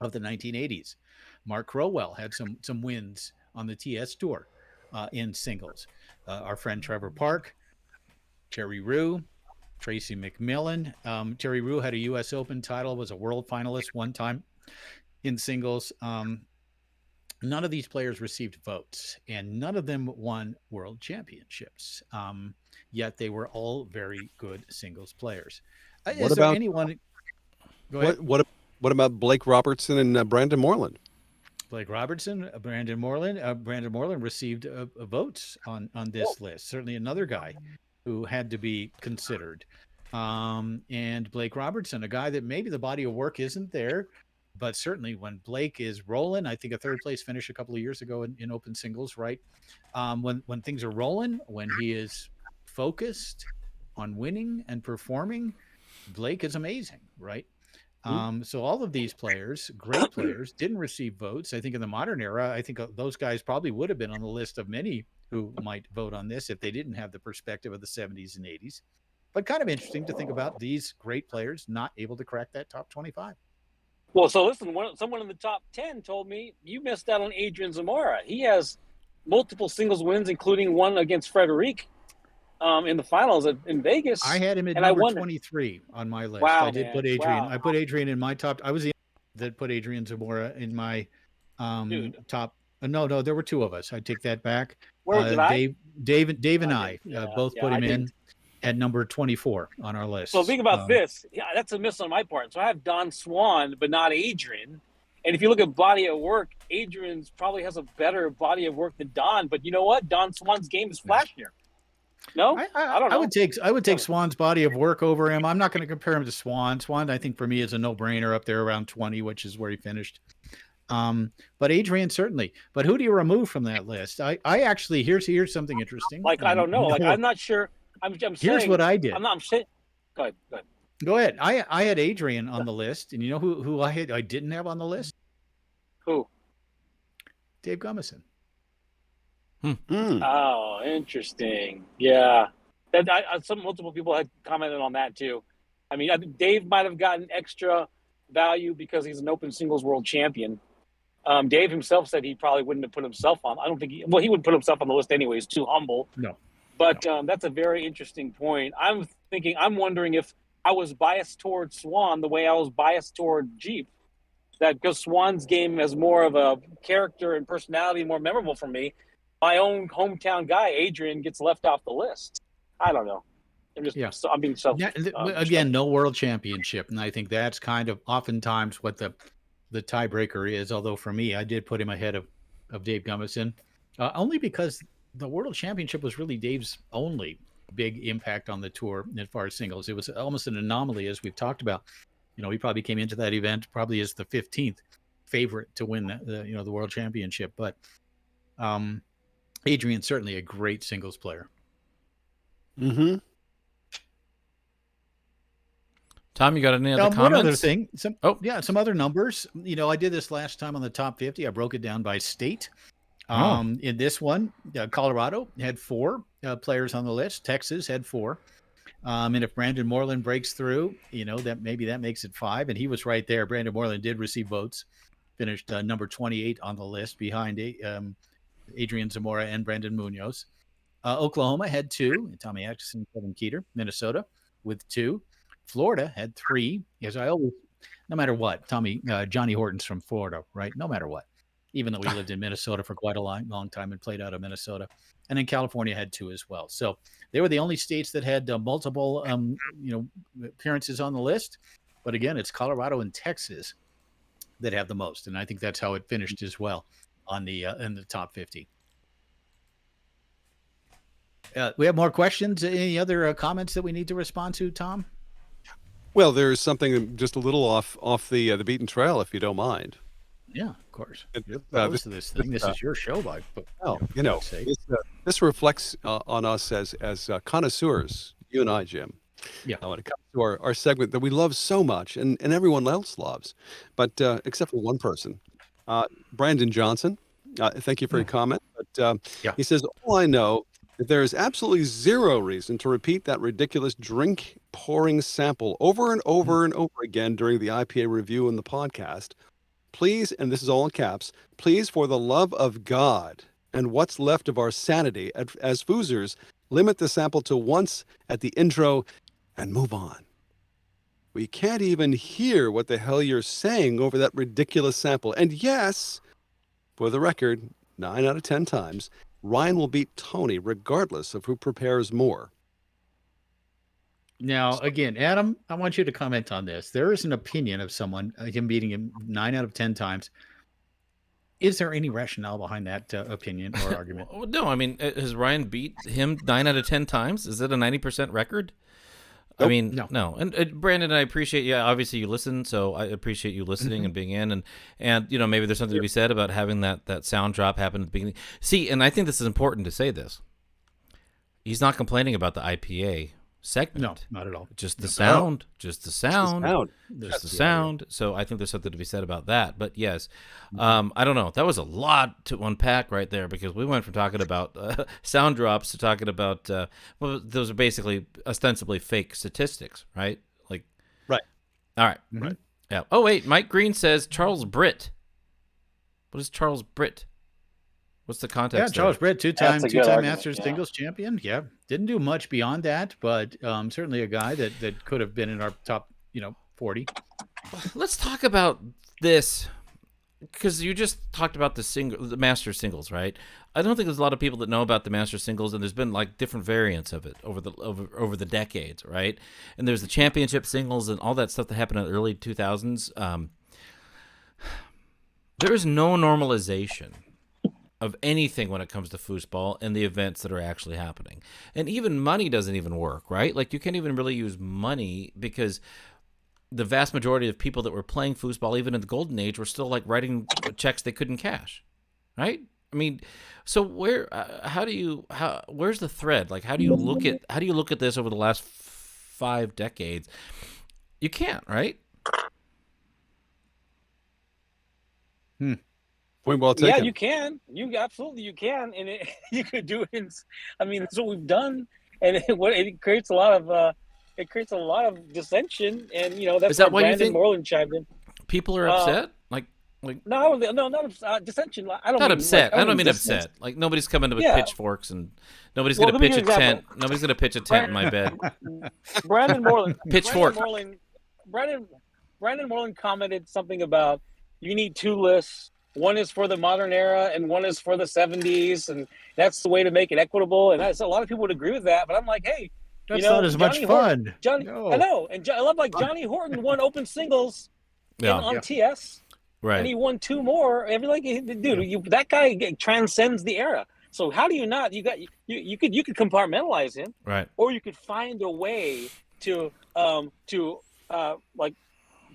S7: of the 1980s. Mark Crowell had some wins on the TS Tour in singles. Our friend Trevor Park, Terry Rue, Tracy McMillan. Terry Rue had a U.S. Open title, was a world finalist one time in singles. None of these players received votes, and none of them won world championships. Yet they were all very good singles players. Is there anyone? Go ahead.
S12: What about Blake Robertson and Brandon Moreland?
S7: Blake Robertson, Brandon Moreland. Brandon Moreland received votes on this list. Certainly another guy who had to be considered. And Blake Robertson, a guy that maybe the body of work isn't there, but certainly when Blake is rolling, I think a third place finish a couple of years ago in open singles, right? When things are rolling, when he is focused on winning and performing, Blake is amazing, right? So all of these players, great players, didn't receive votes. I think in the modern era, I think those guys probably would have been on the list of many who might vote on this if they didn't have the perspective of the 70s and 80s. But kind of interesting to think about these great players not able to crack that top 25.
S8: Well, so listen, someone in the top 10 told me you missed out on Adrian Zamora. He has multiple singles wins, including one against Frederic in the finals in Vegas.
S7: I had him at number 23 on my list.
S8: Wow,
S7: I did put Adrian. Wow. I put Adrian in my top. I was the that put Adrian Zamora in my top. No, there were two of us. I take that back.
S8: Where did I?
S7: Dave and I both put him in at number 24 on our list.
S8: So think about this. Yeah, that's a miss on my part. So I have Don Swan, but not Adrian. And if you look at body of work, Adrian's probably has a better body of work than Don. But you know what? Don Swan's game is flashier. No, I don't know.
S7: I would take Swan's body of work over him. I'm not going to compare him to Swan. Swan, I think for me is a no-brainer up there around 20, which is where he finished. But Adrian certainly. But who do you remove from that list? I actually here's something interesting.
S8: I don't know. I'm not sure. I'm
S7: here's
S8: saying,
S7: what I did.
S8: I'm saying. Go ahead.
S7: Go ahead. I had Adrian on the list, and you know who I didn't have on the list?
S8: Who?
S7: Dave Gummison.
S8: Oh, interesting. Yeah, some multiple people had commented on that too. I mean, I think Dave might have gotten extra value because he's an open singles world champion. Dave himself said he probably wouldn't have put himself on. I don't think he would put himself on the list anyway. He's too humble.
S7: No.
S8: But that's a very interesting point. I'm wondering if I was biased toward Swan the way I was biased toward Jeep. That because Swan's game has more of a character and personality, more memorable for me. My own hometown guy, Adrian, gets left off the list. I don't know. I'm being selfish.
S7: Again, no world championship. And I think that's kind of oftentimes what the tiebreaker is. Although for me, I did put him ahead of Dave Gummison, only because the world championship was really Dave's only big impact on the tour as far as singles. It was almost an anomaly, as we've talked about. He probably came into that event probably as the 15th favorite to win the world championship. But Adrian's certainly a great singles player.
S2: Mm-hmm. Tom, you got any other comments?
S7: One other thing. Some other numbers. I did this last time on the top 50. I broke it down by state. In this one, Colorado had 4 players on the list. Texas had 4. And if Brandon Moreland breaks through, that makes it 5. And he was right there. Brandon Moreland did receive votes. Finished number 28 on the list behind Adrian Zamora and Brandon Munoz. Oklahoma had 2. Tommy Atkinson, Kevin Keeter. Minnesota with 2. Florida had 3. As I always, no matter what, Johnny Horton's from Florida, right? No matter what. even though we lived in Minnesota for quite a long time and played out of Minnesota. And then California had 2 as well. So they were the only states that had multiple, appearances on the list. But again, it's Colorado and Texas that have the most. And I think that's how it finished as well on the in the top 50. We have more questions. Any other comments that we need to respond to, Tom?
S12: Well, there's something just a little off the beaten trail, if you don't mind.
S7: Yeah, of course.
S12: This
S7: This is your show, but
S12: this reflects on us as connoisseurs, you and I, Jim.
S7: Yeah.
S12: When it comes to our segment that we love so much and everyone else loves, but except for one person, Brandon Johnson. Thank you for your comment. But he says, all I know that there is absolutely zero reason to repeat that ridiculous drink pouring sample over and over and over again during the IPA review in the podcast. Please, and this is all in caps, please, for the love of God and what's left of our sanity as Foosers, limit the sample to once at the intro and move on. We can't even hear what the hell you're saying over that ridiculous sample. And yes, for the record, 9 out of 10 times, Ryan will beat Tony regardless of who prepares more.
S7: Now, again, Adam, I want you to comment on this. There is an opinion of someone, him beating him 9 out of 10 times. Is there any rationale behind that opinion or argument?
S2: No, I mean, has Ryan beat him 9 out of 10 times? Is it a 90% record?
S7: Nope,
S2: I mean,
S7: no.
S2: And Brandon, I appreciate you. Obviously, you listen, so I appreciate you listening and being in. And maybe there's something to be said about having that sound drop happen at the beginning. See, and I think this is important to say this. He's not complaining about the IPA segment.
S7: No, not at all.
S2: Just the sound. Just the sound. So I think there's something to be said about that. But yes, I don't know. That was a lot to unpack right there, because we went from talking about sound drops to talking about those are basically ostensibly fake statistics, right?
S12: Right.
S2: All right.
S12: Mm-hmm. Right.
S2: Yeah. Oh wait, Mike Green says Charles Britt. What is Charles Britt? What's the context?
S7: Yeah, Charles Britt, two-time Masters
S8: yeah.
S7: singles champion. Yeah, didn't do much beyond that, but certainly a guy that could have been in our top, 40.
S2: Let's talk about this, because you just talked about the Masters singles, right? I don't think there's a lot of people that know about the Masters singles, and there's been like different variants of it over the decades, right? And there's the championship singles and all that stuff that happened in the early 2000s. There is no normalization of anything when it comes to foosball and the events that are actually happening. And even money doesn't even work, right? Like, you can't even really use money, because the vast majority of people that were playing foosball, even in the golden age, were still like writing checks they couldn't cash, right? I mean, so where's the thread? Like, how do you look at this over the last 5 decades? You can't, right?
S12: Point well taken.
S8: Yeah, you can. You absolutely can, and you could do it. That's what we've done, and it creates a lot of dissension, and that's
S2: that
S8: why
S2: why you
S8: Brandon
S2: think
S8: Moreland chimed in.
S2: People are upset?
S8: No, not dissension. I don't
S2: not
S8: mean
S2: upset.
S8: Like,
S2: I don't mean upset. Like, nobody's coming with pitchforks, and nobody's going to pitch a tent. Nobody's going to pitch a tent in my bed.
S8: Brandon Moreland.
S2: Pitchfork.
S8: Brandon Moreland commented something about you need 2 lists. One is for the modern era, and one is for the 70s, and that's the way to make it equitable. And a lot of people would agree with that. But I'm like, hey,
S7: that's not as much fun.
S8: No. I know, and I love Johnny Horton won open singles on TS.
S2: Right.
S8: And he won 2 more. And like, dude, that guy transcends the era. So how do you not? You could compartmentalize him,
S2: right?
S8: Or you could find a way to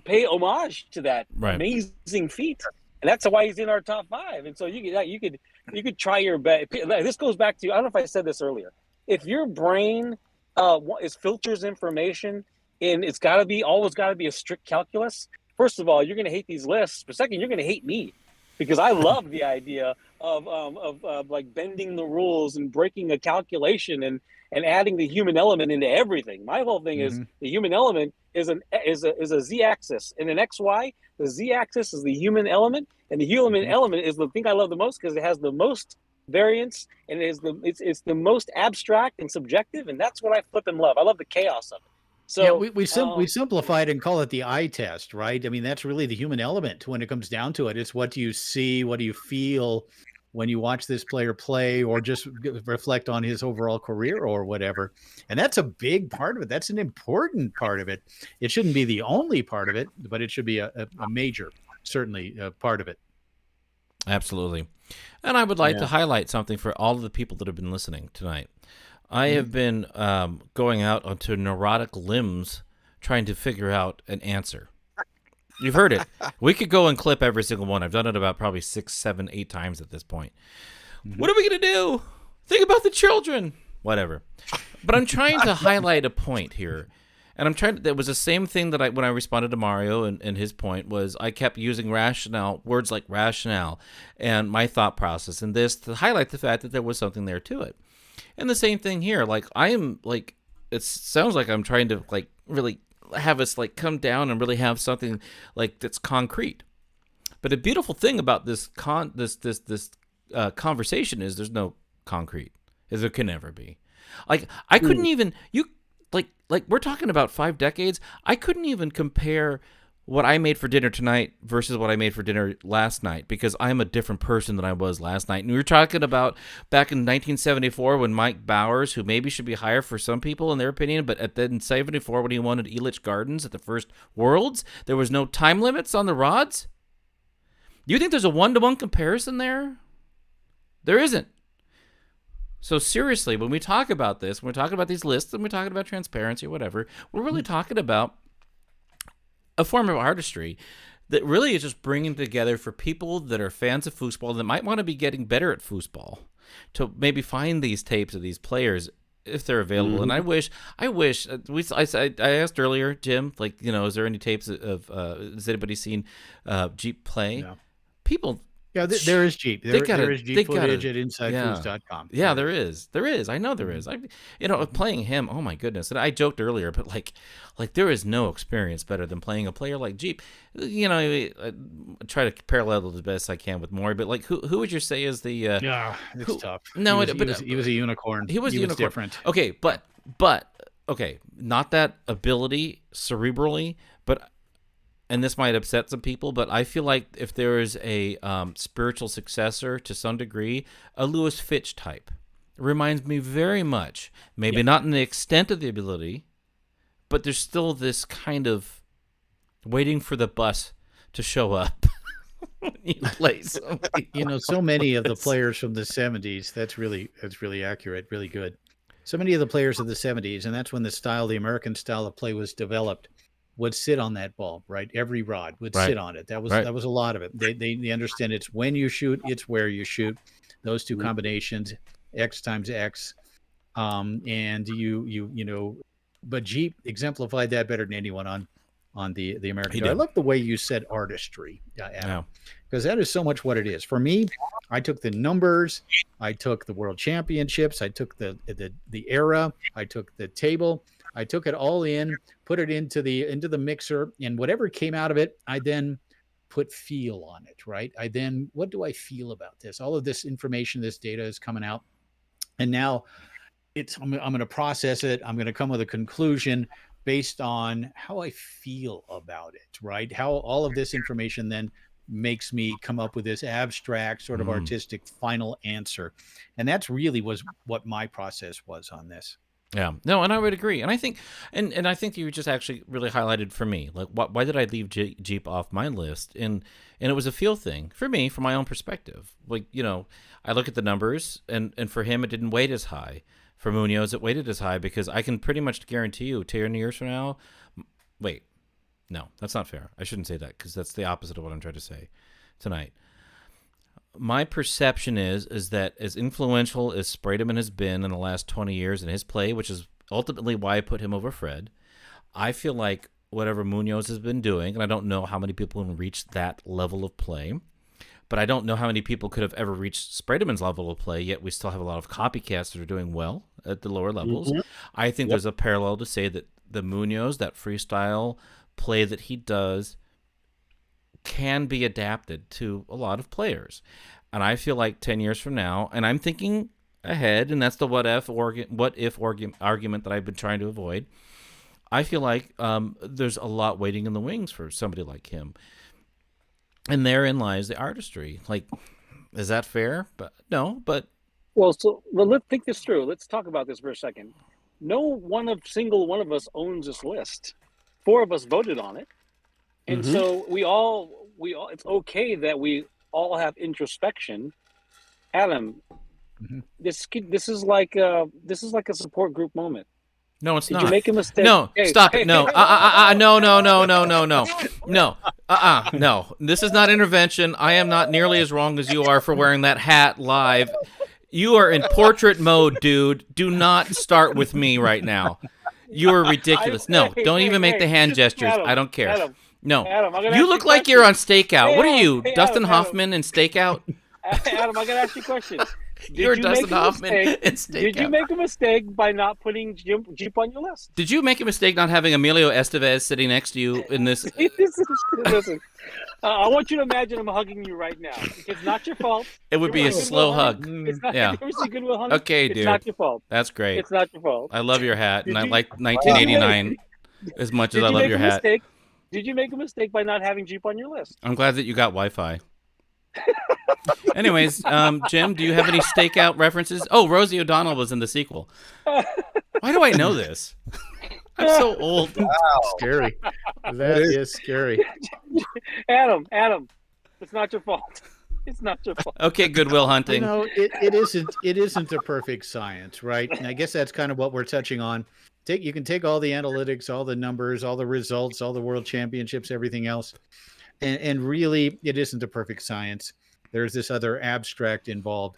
S8: pay homage to that amazing feat. And that's why he's in our top 5. And so you could try your best. This goes back to, I don't know if I said this earlier. If your brain filters information, and it's always got to be a strict calculus. First of all, you're going to hate these lists. But second, you're going to hate me, because I love the idea of like bending the rules and breaking a calculation and adding the human element into everything. My whole thing is the human element is a z-axis, and an xy. The z-axis is the human element, and the human element is the thing I love the most, because it has the most variance, and it's the most abstract and subjective, and that's what I flip and love. I love the chaos of it. So
S7: yeah, we simplify it and call it the eye test, right? I mean, that's really the human element when it comes down to it. It's what do you see, what do you feel when you watch this player play, or just reflect on his overall career or whatever. And that's a big part of it. That's an important part of it. It shouldn't be the only part of it, but it should be a major, certainly, part of it.
S2: Absolutely. And I would like to highlight something for all of the people that have been listening tonight. I have been going out onto neurotic limbs trying to figure out an answer. You've heard it. We could go and clip every single one. I've done it about probably 6, 7, 8 times at this point. What are we going to do? Think about the children. Whatever. But I'm trying to highlight a point here. And I'm trying to, that was the same thing that when I responded to Mario and his point was I kept using rationale, words like rationale and my thought process and this to highlight the fact that there was something there to it. And the same thing here. Like I am like, it sounds like I'm trying to like really have us like come down and really have something like that's concrete. But the beautiful thing about this conversation is there's no concrete, as there can never be. Like I couldn't even like we're talking about 5 decades. I couldn't even compare what I made for dinner tonight versus what I made for dinner last night because I'm a different person than I was last night. And we were talking about back in 1974 when Mike Bowers, who maybe should be higher for some people in their opinion, but in 74 when he won at Elitch Gardens at the first Worlds, there was no time limits on the rods. You think there's a 1-to-1 comparison there? There isn't. So seriously, when we talk about this, when we're talking about these lists and we're talking about transparency or whatever, we're really talking about a form of artistry that really is just bringing together for people that are fans of foosball that might want to be getting better at foosball to maybe find these tapes of these players if they're available. And I wish I asked earlier, Jim, like, you know, is there any tapes of has anybody seen Jeep play?
S7: No.
S2: People.
S7: Yeah, there is Jeep. There is Jeep footage at InsideFoos.com.
S2: Yeah, there is. There is. I know there is. Playing him, oh my goodness. And I joked earlier, but like there is no experience better than playing a player like Jeep. You know, I try to parallel it the best I can with Maury, but like who would you say is the
S7: yeah, it's tough.
S2: No,
S7: he was a unicorn.
S2: He was a unicorn.
S7: Different.
S2: Okay, but okay, not that ability cerebrally, but and this might upset some people, but I feel like if there is a spiritual successor to some degree, a Lewis Fitch type. It reminds me very much, maybe not in the extent of the ability, but there's still this kind of waiting for the bus to show up when you play somebody.
S7: You know, so many of the players from the 70s, that's really accurate, really good. So many of the players of the 70s, and that's when the American style of play was developed, would sit on that ball, right? Every rod would sit on it. That was a lot of it. They understand it's when you shoot, it's where you shoot. Those two combinations, X times X, and you know. But Jeep exemplified that better than anyone on the American. I love the way you said artistry, Adam, because that is so much what it is. For me, I took the numbers, I took the world championships, I took the era, I took the table. I took it all in, put it into the mixer, and whatever came out of it, I then put feel on it, right? What do I feel about this? All of this information, this data is coming out, and now I'm going to process it. I'm going to come with a conclusion based on how I feel about it, right? How all of this information then makes me come up with this abstract sort of artistic final answer, and that's really was what my process was on this.
S2: Yeah, no, and I would agree, and I think, and I think you just actually really highlighted for me, like, why did I leave Jeep off my list? And it was a feel thing for me, from my own perspective. Like, you know, I look at the numbers, and for him, it didn't weight as high. For Munoz, it weighted as high because I can pretty much guarantee you, 10 years from now, wait, no, that's not fair. I shouldn't say that because that's the opposite of what I'm trying to say tonight. My perception is that as influential as Sprademan has been in the last 20 years in his play, which is ultimately why I put him over Fred, I feel like whatever Munoz has been doing, and I don't know how many people have reached that level of play, but I don't know how many people could have ever reached Sprademan's level of play, yet we still have a lot of copycats that are doing well at the lower levels. I think there's a parallel to say that the Munoz, that freestyle play that he does, can be adapted to a lot of players. And I feel like 10 years from now, and I'm thinking ahead, and that's the what if argument that I've been trying to avoid. I feel like there's a lot waiting in the wings for somebody like him. And therein lies the artistry. Like, is that fair? But no, but
S8: well, let's think this through. Let's talk about this for a second. No single one of us owns this list. 4 of us voted on it, and so we all. It's okay that we all have introspection. Adam, this is like a support group moment.
S2: No, it's not.
S8: Did you make a mistake?
S2: No, stop it. No. No. No. This is not intervention. I am not nearly as wrong as you are for wearing that hat live. You are in portrait mode, dude. Do not start with me right now. You are ridiculous. No, don't even make the hand gestures.
S8: Adam,
S2: I don't care.
S8: Adam,
S2: no.
S8: Adam,
S2: you look like you're on Stakeout. What are you, Dustin Hoffman in Stakeout?
S8: Adam, I got to ask you a question.
S2: You're Dustin Hoffman in Stakeout.
S8: Did you make a mistake by not putting Jeep on your list?
S2: Did you make a mistake not having Emilio Estevez sitting next to you in this?
S8: Listen, I want you to imagine I'm hugging you right now. It's not your fault.
S2: It would be a slow hug.
S8: It's not,
S2: yeah.
S8: Goodwill Hunting?
S2: Okay, dude.
S8: It's not your fault.
S2: That's great.
S8: It's not your fault.
S2: I love your hat, and I like 1989 as much as I love your hat.
S8: Did you make a mistake by not having Jeep on your list?
S2: I'm glad that you got Wi-Fi. Anyways, Jim, do you have any Stakeout references? Oh, Rosie O'Donnell was in the sequel. Why do I know this? I'm so old.
S7: Wow. Scary. That is scary.
S8: Adam, it's not your fault. It's not your fault.
S2: Okay, Goodwill Hunting.
S7: It isn't a perfect science, right? And I guess that's kind of what we're touching on. You can take all the analytics, all the numbers, all the results, all the world championships, everything else. And really, it isn't a perfect science. There's this other abstract involved.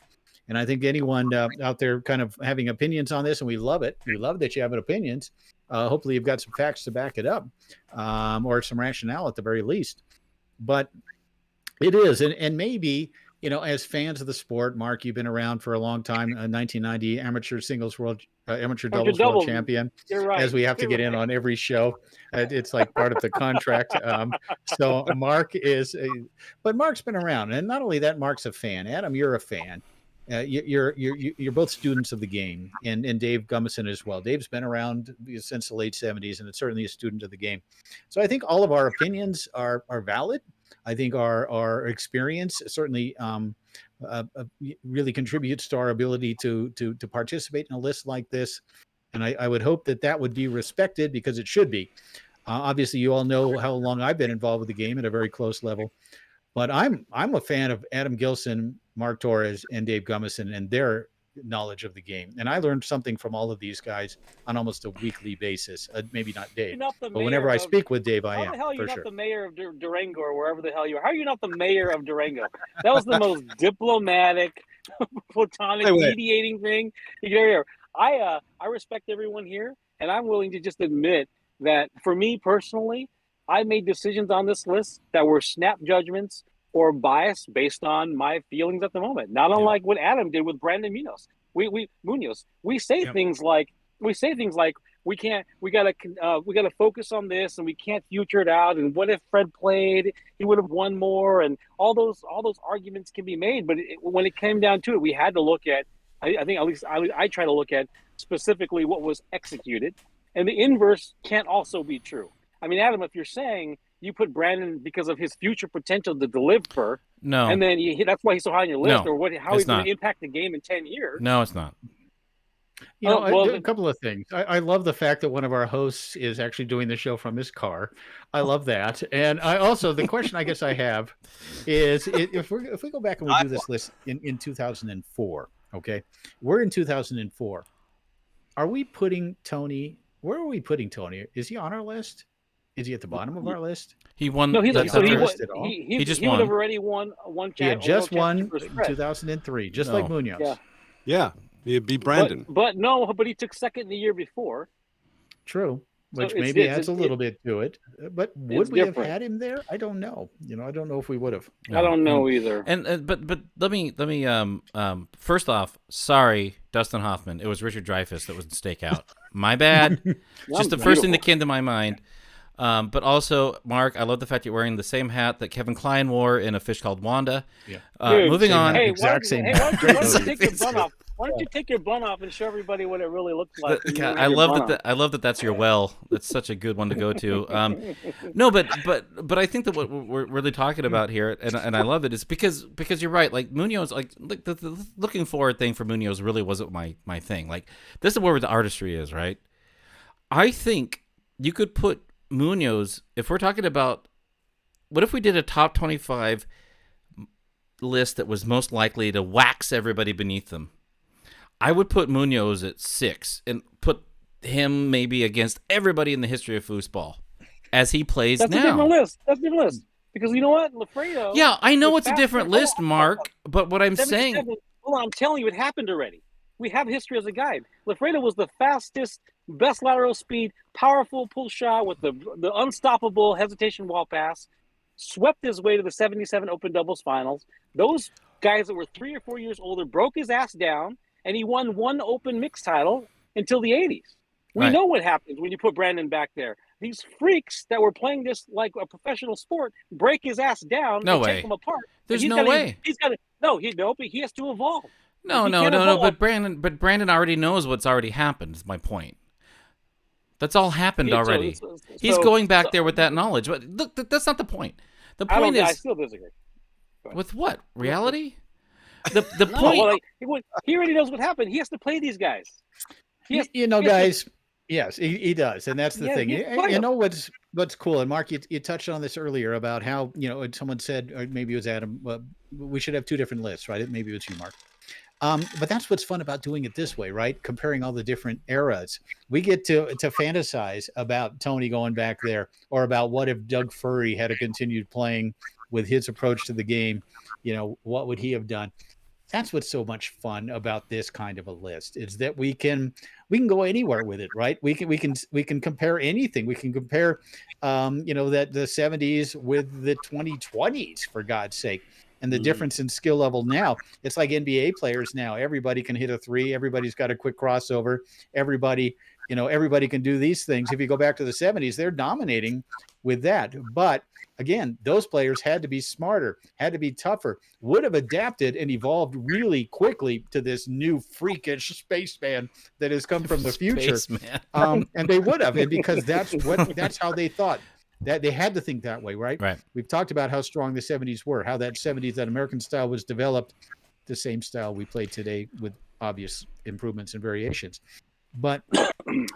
S7: And I think anyone out there kind of having opinions on this, and we love it. We love that you have opinions. Hopefully you've got some facts to back it up, or some rationale at the very least. But it is. And maybe, as fans of the sport, Mark, you've been around for a long time, 1990 amateur doubles world champion.
S8: You're right.
S7: As we have to get in on every show. It's like part of the contract. So Mark but Mark's been around. And not only that, Mark's a fan. Adam, you're a fan. You're both students of the game, and Dave Gummison as well. Dave's been around since the late 70s, and it's certainly a student of the game. So I think all of our opinions are valid. I think our experience certainly really contributes to our ability to participate in a list like this. And I would hope that would be respected, because it should be. Obviously, you all know how long I've been involved with the game at a very close level. But I'm a fan of Adam Gilson, Mark Torres, and Dave Gummison and their knowledge of the game. And I learned something from all of these guys on almost a weekly basis. Maybe not Dave, but whenever I speak with Dave, I am.
S8: How the hell are you not
S7: sure.
S8: the mayor of Durango, or wherever the hell you are? How are you not the mayor of Durango? That was the most diplomatic, platonic, mediating thing you could ever hear. I respect everyone here, and I'm willing to just admit that for me personally, I made decisions on this list that were snap judgments or bias based on my feelings at the moment. Not unlike what Adam did with Brandon Munoz. We say things like we gotta focus on this, and we can't future it out. And what if Fred played? He would have won more, and all those arguments can be made. But when it came down to it, we had to look at. I think at least I try to look at specifically what was executed, and the inverse can't also be true. I mean, Adam, if you're saying you put Brandon because of his future potential to deliver,
S2: no,
S8: and then that's why he's so high on your list,
S2: no,
S8: or how he's going to impact the game in 10 years.
S2: No, it's not.
S7: A couple of things. I love the fact that one of our hosts is actually doing the show from his car. I love that. And I also, the question I guess I have is, if we go back and we do this list in 2004, okay, we're in 2004. Are we putting Tony? Where are we putting Tony? Is he on our list? Is he at the bottom of our list?
S2: He won.
S8: No, he
S2: just
S8: won.
S2: He
S8: would have already won one.
S7: He had just won in 2003, just like Munoz.
S12: Yeah, it'd be Brandon.
S8: But he took second the year before.
S7: True, which maybe adds a little bit to it. But would we have had him there? I don't know. I don't know if we would have.
S8: I don't know either.
S2: And but let me first off, sorry, Dustin Hoffman. It was Richard Dreyfuss that was in Stakeout. My bad. Just the first thing that came to my mind. But also, Mark, I love the fact you're wearing the same hat that Kevin Kline wore in A Fish Called Wanda.
S7: Yeah.
S2: Moving on.
S8: Hey, exact same hat. Why don't you take your bun off? Why don't you take your bun off and show everybody what it really looks like? when you don't
S2: I
S8: have your
S2: love
S8: bun
S2: that. I love that. That's your well. That's such a good one to go to. No, but I think that what we're really talking about here, and I love it, is because you're right. Like Munoz, like the looking forward thing for Munoz really wasn't my thing. Like this is where the artistry is, right? I think you could put Munoz, if we're talking about, what if we did a top 25 list that was most likely to wax everybody beneath them? I would put Munoz at 6 and put him maybe against everybody in the history of foosball as he plays
S8: That's
S2: now.
S8: a different list. That's a different list. Because you know what? Lafredo.
S2: Yeah, I know it's a different list, Mark, but what I'm saying.
S8: Hold on, I'm telling you, it happened already. We have history as a guide. Lafredo was the fastest, best lateral speed, powerful pull shot with the unstoppable hesitation wall pass, swept his way to the 77 Open Doubles finals. Those guys that were 3 or 4 years older broke his ass down, and he won one Open mixed title until the 80s. We know what happens when you put Brandon back there. These freaks that were playing this like a professional sport break his ass down and take him apart.
S2: There's no way.
S8: But he has to evolve.
S2: No. But Brandon already knows what's already happened. Is my point. That's all happened already. He's going back there with that knowledge. But look, that's not the point. The point is.
S8: I still disagree.
S2: With what? Reality? The point.
S8: Well, he already knows what happened. He has to play these guys.
S7: Guys. Yes, he does, and that's the thing. You know what's cool, and Mark, you touched on this earlier about how someone said, or maybe it was Adam, we should have 2 different lists, right? Maybe it was you, Mark. But that's what's fun about doing it this way, right? Comparing all the different eras. We get to fantasize about Tony going back there, or about what if Doug Furry had continued playing with his approach to the game. What would he have done? That's what's so much fun about this kind of a list, is that we can go anywhere with it, right? We can compare anything. We can compare, that the 70s with the 2020s, for God's sake. And the difference in skill level now, it's like NBA players now. Everybody can hit a 3. Everybody's got a quick crossover. Everybody can do these things. If you go back to the 70s, they're dominating with that. But again, those players had to be smarter, had to be tougher, would have adapted and evolved really quickly to this new freakish spaceman that has come from the future. And they would have, and because that's how they thought. That they had to think that way, right?
S2: Right.
S7: We've talked about how strong the 70s were, how that American style was developed, the same style we play today with obvious improvements and variations. But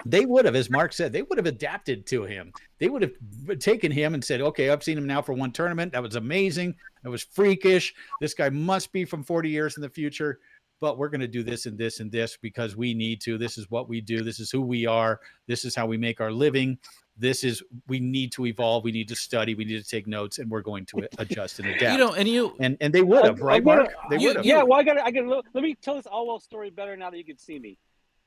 S7: they would have, as Mark said, they would have adapted to him. They would have taken him and said, okay, I've seen him now for one tournament. That was amazing. That was freakish. This guy must be from 40 years in the future. But we're going to do this and this and this because we need to. This is what we do. This is who we are. This is how we make our living. We need to evolve. We need to study. We need to take notes, and we're going to adjust and adapt. And they would have, right, Mark? They would have.
S8: Yeah. Well, let me tell this Allwell story better now that you can see me.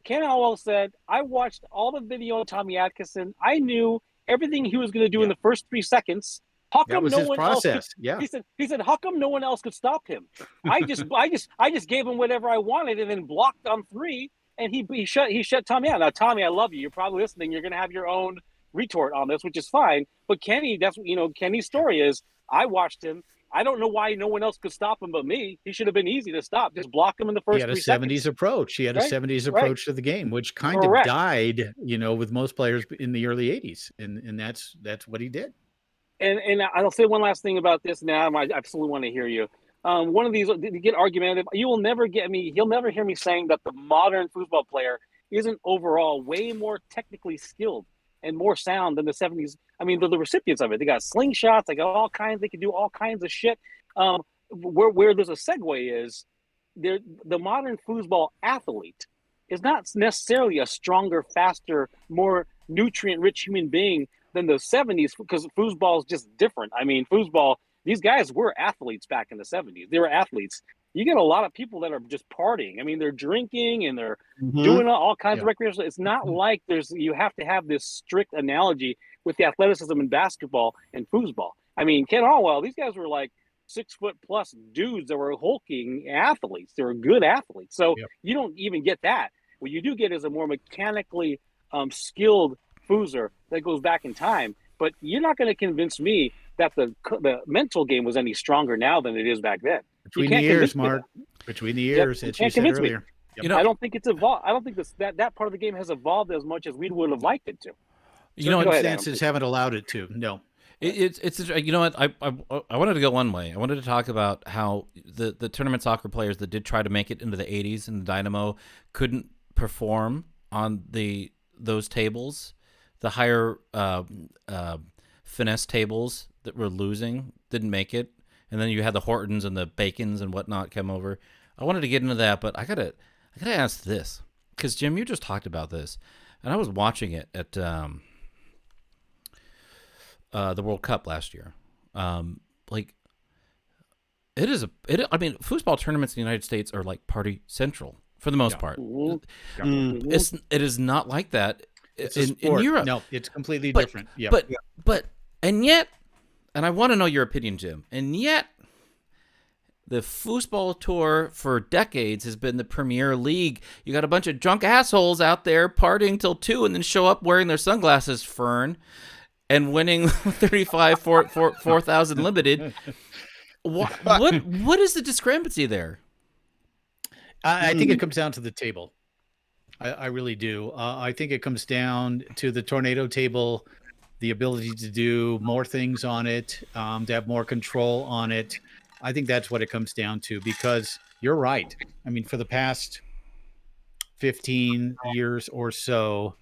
S8: Ken Allwell said, I watched all the video of Tommy Atkinson. I knew everything he was going to do in the first 3 seconds. How come
S7: that was his process?
S8: He said, how come no one else could stop him? I just gave him whatever I wanted and then blocked on 3, and he shut Tommy out. Now, Tommy, I love you. You're probably listening. You're going to have your own retort on this, which is fine. But Kenny, Kenny's story is, I watched him. I don't know why no one else could stop him but me. He should have been easy to stop. Just block him in the first 3 seconds.
S7: He had a 70s approach. He had a 70s approach to the game, which kind of died, with most players in the early 80s. And that's what he did.
S8: And I'll say one last thing about this now. I absolutely want to hear you. One of these, to get argumentative, you will never get me. He'll never hear me saying that the modern foosball player isn't overall way more technically skilled and more sound than the 70s. I mean, the recipients of it. They got slingshots. They got all kinds. They can do all kinds of shit. Where there's a segue is the modern foosball athlete is not necessarily a stronger, faster, more nutrient-rich human being than the 70s, because foosball is just different. I mean, foosball, these guys were athletes back in the 70s. They were athletes. You get a lot of people that are just partying. I mean, they're drinking and they're doing all kinds of recreational. It's not like you have to have this strict analogy with the athleticism in basketball and foosball. I mean, Ken Allwell, these guys were like 6 foot plus dudes that were hulking athletes. They were good athletes. So you don't even get that. What you do get is a more mechanically skilled foozer that goes back in time. But you're not going to convince me that the mental game was any stronger now than it is back then.
S7: Between the years, Mark. Between the years, as you said earlier.
S11: I don't think it's evolved. I don't think that part of the game has evolved as much as we would have liked it to.
S7: Circumstances haven't allowed it to. No.
S2: It's you know what I wanted to go one way. I wanted to talk about how the tournament soccer players that did try to make it into the 80s and the Dynamo couldn't perform on those tables, the higher finesse tables that were losing didn't make it, and then you had the Hortons and the Bacons and whatnot come over. I wanted to get into that, but I gotta ask this, because Jim, you just talked about this, and I was watching it at the World Cup last year. Like, I mean, foosball tournaments in the United States are like party central for the most part.
S7: Mm-hmm.
S2: It is not like that in Europe.
S7: No, it's completely different. Yeah.
S2: But and yet, and I want to know your opinion, Jim. And yet, the foosball tour for decades has been the premier league. You got a bunch of drunk assholes out there partying till 2 and then show up wearing their sunglasses, Fern, and winning 4,000 limited. What is the discrepancy there?
S7: I think it comes down to the table. I really do. I think it comes down to the tornado table, the ability to do more things on it, to have more control on it. I think that's what it comes down to, because you're right. I mean, for the past 15 years or so,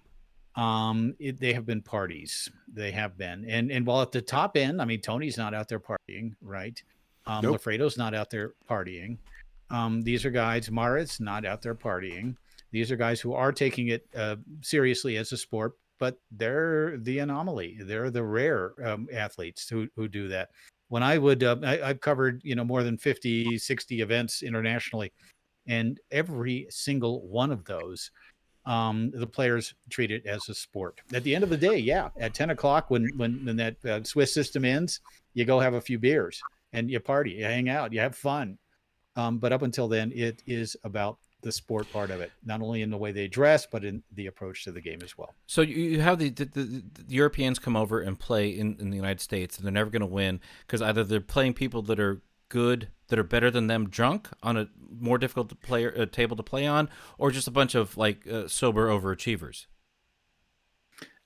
S7: they have been parties. They have been. And while at the top end, I mean, Tony's not out there partying, right?
S12: Nope.
S7: Lafredo's not out there partying. These are guys, Marit's not out there partying. These are guys who are taking it seriously as a sport, but they're the anomaly. They're the rare athletes who do that. When I've covered, more than 50, 60 events internationally, and every single one of those, the players treat it as a sport. At the end of the day, yeah, at 10 o'clock when that Swiss system ends, you go have a few beers and you party, you hang out, you have fun. But up until then, it is about the sport part of it, not only in the way they dress, but in the approach to the game as well.
S2: So you have the Europeans come over and play in the United States, and they're never going to win because either they're playing people that are good, that are better than them, drunk on a more difficult table to play on, or just a bunch of like sober overachievers.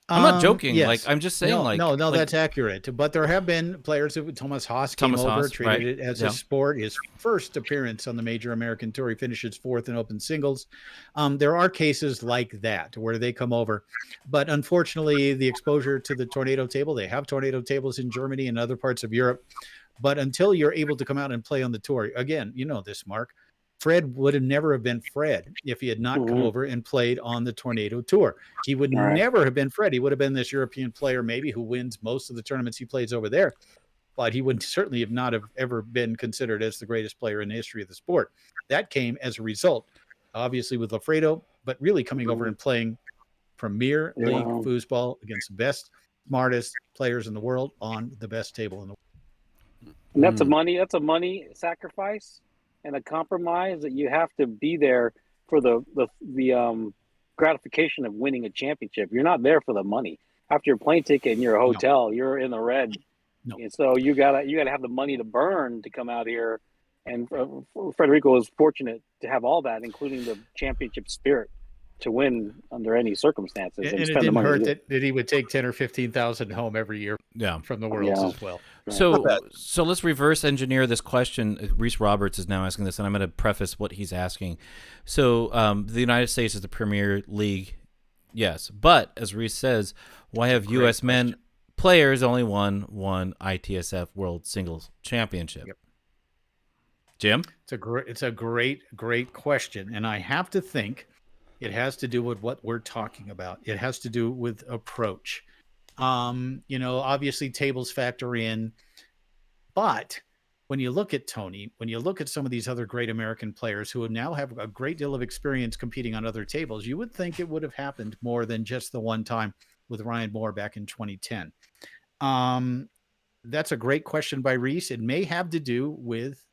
S2: I'm not joking.
S7: Yes.
S2: Like, I'm just saying.
S7: No, that's accurate. But there have been players who Thomas Haas came over, treated it as a sport. His first appearance on the major American tour, he finishes 4th in open singles. There are cases like that where they come over, but unfortunately, the exposure to the tornado table. They have tornado tables in Germany and other parts of Europe, but until you're able to come out and play on the tour, again, you know this, Mark. Fred would have never have been Fred if he had not come over and played on the tornado tour. He would never have been Fred. He would have been this European player maybe who wins most of the tournaments he plays over there, but he would certainly have not have ever been considered as the greatest player in the history of the sport. That came as a result, obviously with Lafredo, but really coming over and playing Premier League foosball against the best, smartest players in the world on the best table in the world.
S11: And that's a money sacrifice and a compromise that you have to be there for the gratification of winning a championship. You're not there for the money. After your plane ticket and your hotel, you're in the red.
S7: No.
S11: And so you gotta have the money to burn to come out here. And Federico was fortunate to have all that, including the championship spirit to win under any circumstances.
S7: And it didn't hurt that he would take 10 or 15,000 home every year from the Worlds as well.
S2: So let's reverse engineer this question. Reese Roberts is now asking this, and I'm going to preface what he's asking. So the United States is the Premier League, yes. But as Reese says, why have U.S. men players only won one ITSF World Singles Championship?
S7: Yep.
S2: Jim?
S7: It's a great question. And I have to think it has to do with what we're talking about. It has to do with approach. Obviously tables factor in, but when you look at Tony, when you look at some of these other great American players who now have a great deal of experience competing on other tables, you would think it would have happened more than just the one time with Ryan Moore back in 2010. That's a great question by Reese. It may have to do with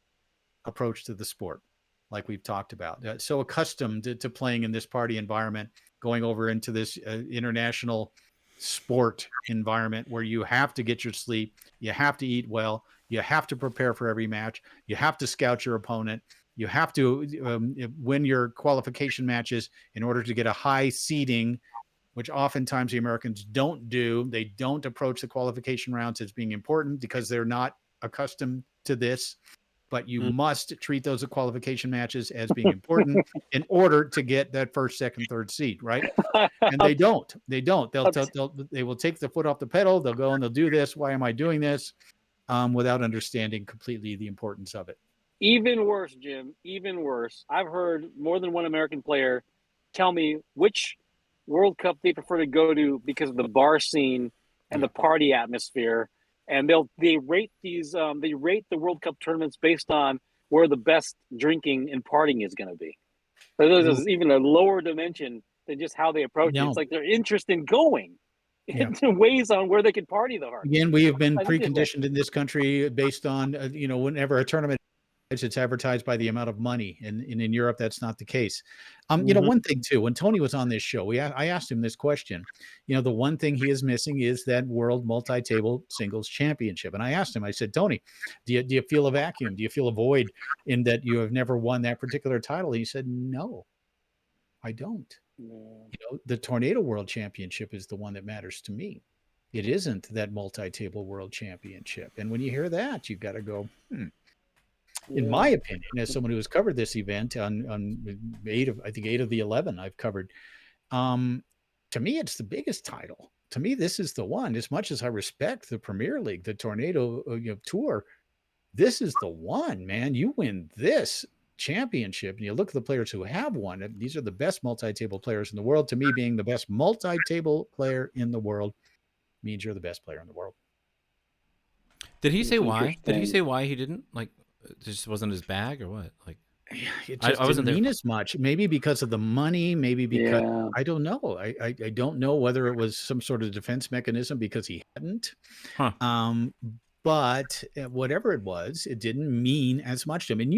S7: approach to the sport, like we've talked about. So accustomed to playing in this party environment, going over into this international sport environment where you have to get your sleep, you have to eat well, you have to prepare for every match, you have to scout your opponent, You have to win your qualification matches in order to get a high seeding, which oftentimes the Americans don't do. They don't approach the qualification rounds as being important because they're not accustomed to this. But you must treat those qualification matches as being important in order to get that first, second, third seed, right? And they don't. They don't. They will take the foot off the pedal. They'll go and they'll do this. Why am I doing this? Without understanding completely the importance of it.
S8: Even worse, Jim. Even worse. I've heard more than one American player tell me which World Cup they prefer to go to because of the bar scene and the party atmosphere. And they rate the World Cup tournaments based on where the best drinking and partying is going to be. So there's even a lower dimension than just how they approach it. It's like their interest in going in ways on where they can party the hardest.
S7: Again, we have been preconditioned in this country based on whenever a tournament it's advertised by the amount of money, and in Europe that's not the case. One thing too, when Tony was on this show, I asked him this question. The one thing he is missing is that World Multi-Table Singles Championship, and I asked him. I said, Tony, do you feel a vacuum? Do you feel a void in that you have never won that particular title? And he said, no, I don't. The Tornado World Championship is the one that matters to me. It isn't that Multi-Table World Championship. And when you hear that, you've got to go, In my opinion, as someone who has covered this event on 8 of the 11 I've covered, to me, it's the biggest title. To me, this is the one. As much as I respect the Premier League, the Tornado Tour, this is the one, man. You win this championship, and you look at the players who have won it. These are the best multi-table players in the world. To me, being the best multi-table player in the world means you're the best player in the world.
S2: Did he say why? Did he say why he didn't? Like, it just wasn't his bag or what? Like,
S7: it just didn't mean as much. Maybe because of the money. Maybe because I don't know. I don't know whether it was some sort of defense mechanism because he hadn't. But whatever it was, it didn't mean as much to him. And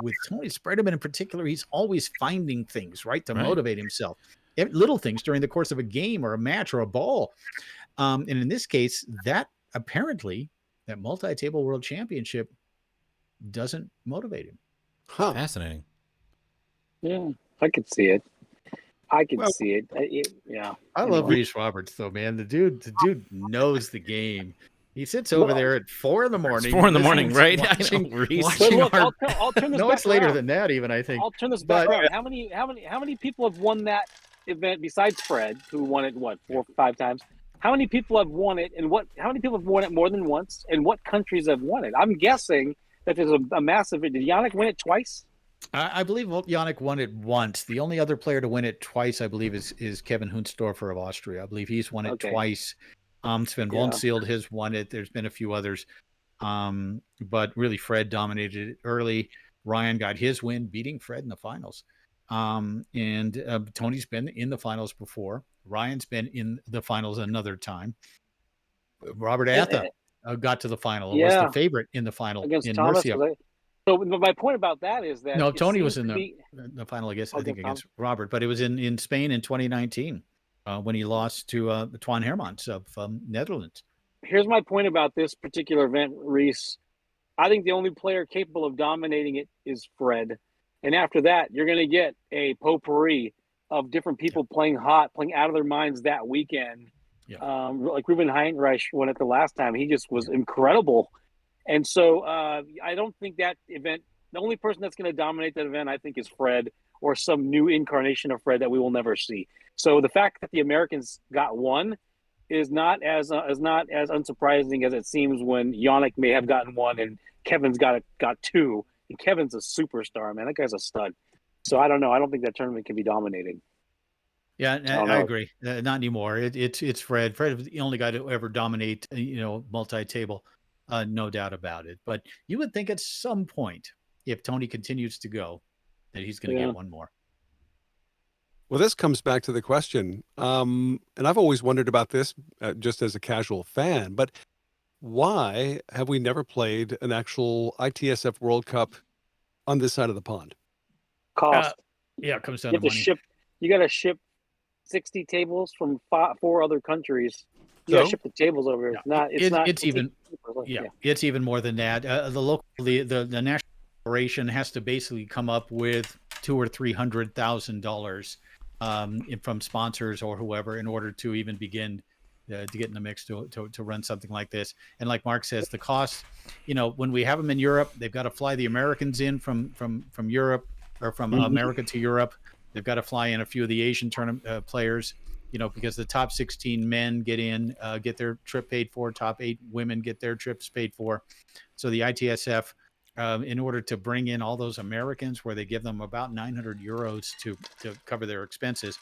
S7: with Tony Spreaderman in particular, he's always finding things to motivate himself. Little things during the course of a game or a match or a ball. And in this case, that apparently that multi-table world championship doesn't motivate him.
S2: Fascinating.
S8: Yeah, I could see it. I see it. Yeah.
S7: I love Reese Roberts though, man. The dude knows the game. He sits over there at 4 a.m.
S2: It's 4 a.m, right?
S7: Watching
S8: look, I'll turn this
S7: no,
S8: back
S7: it's later
S8: around.
S7: than that, even, I think.
S8: I'll turn this back around. How many people have won that event besides Fred, who won it 4 or 5 times? How many people have won it, and how many people have won it more than once, and what countries have won it? I'm guessing that there's a massive. Did Yannick win it twice?
S7: I believe Yannick won it once. The only other player to win it twice, I believe, is Kevin Hunsdorfer of Austria. I believe he's won it twice. Sven Wonsield has won it. There's been a few others. But really, Fred dominated it early. Ryan got his win, beating Fred in the finals. And Tony's been in the finals before. Ryan's been in the finals another time. Robert Atha got to the final. Was the favorite in the final
S8: against
S7: in
S8: Thomas.
S7: Murcia.
S8: So my point about that is that
S7: Tony was in the final, I guess, against Robert, but it was in Spain in 2019 when he lost to Twan Hermans of Netherlands.
S8: Here's my point about this particular event, Reese. I think the only player capable of dominating it is Fred. And after that, you're going to get a potpourri of different people playing hot, playing out of their minds that weekend. Like Ruben Heinreich won it the last time. He just was incredible. And so I don't think that event, the only person that's going to dominate that event, I think, is Fred or some new incarnation of Fred that we will never see. So the fact that the Americans got one is not as unsurprising as it seems when Yannick may have gotten one and Kevin's got 2. And Kevin's a superstar, man. That guy's a stud. So I don't know. I don't think that tournament can be dominated.
S7: Yeah, I agree. Not anymore. It's Fred. Fred was the only guy to ever dominate, multi-table. No doubt about it. But you would think at some point, if Tony continues to go, that he's going to get one more.
S12: Well, this comes back to the question, and I've always wondered about this just as a casual fan, but why have we never played an actual ITSF World Cup on this side of the pond?
S8: Cost.
S7: It comes down to money.
S8: You got to ship 60 tables from 4 other countries. You got to ship the tables over. It's even
S7: more than that. The national Federation has to basically come up with $200,000 or $300,000 from sponsors or whoever in order to even begin to get in the mix to run something like this. And like Mark says, the cost, when we have them in Europe, they've got to fly the Americans in from Europe or from America to Europe. They've got to fly in a few of the Asian tournament players, because the top 16 men get in, get their trip paid for. Top 8 women get their trips paid for. So the ITSF, in order to bring in all those Americans, where they give them about 900 euros to cover their expenses,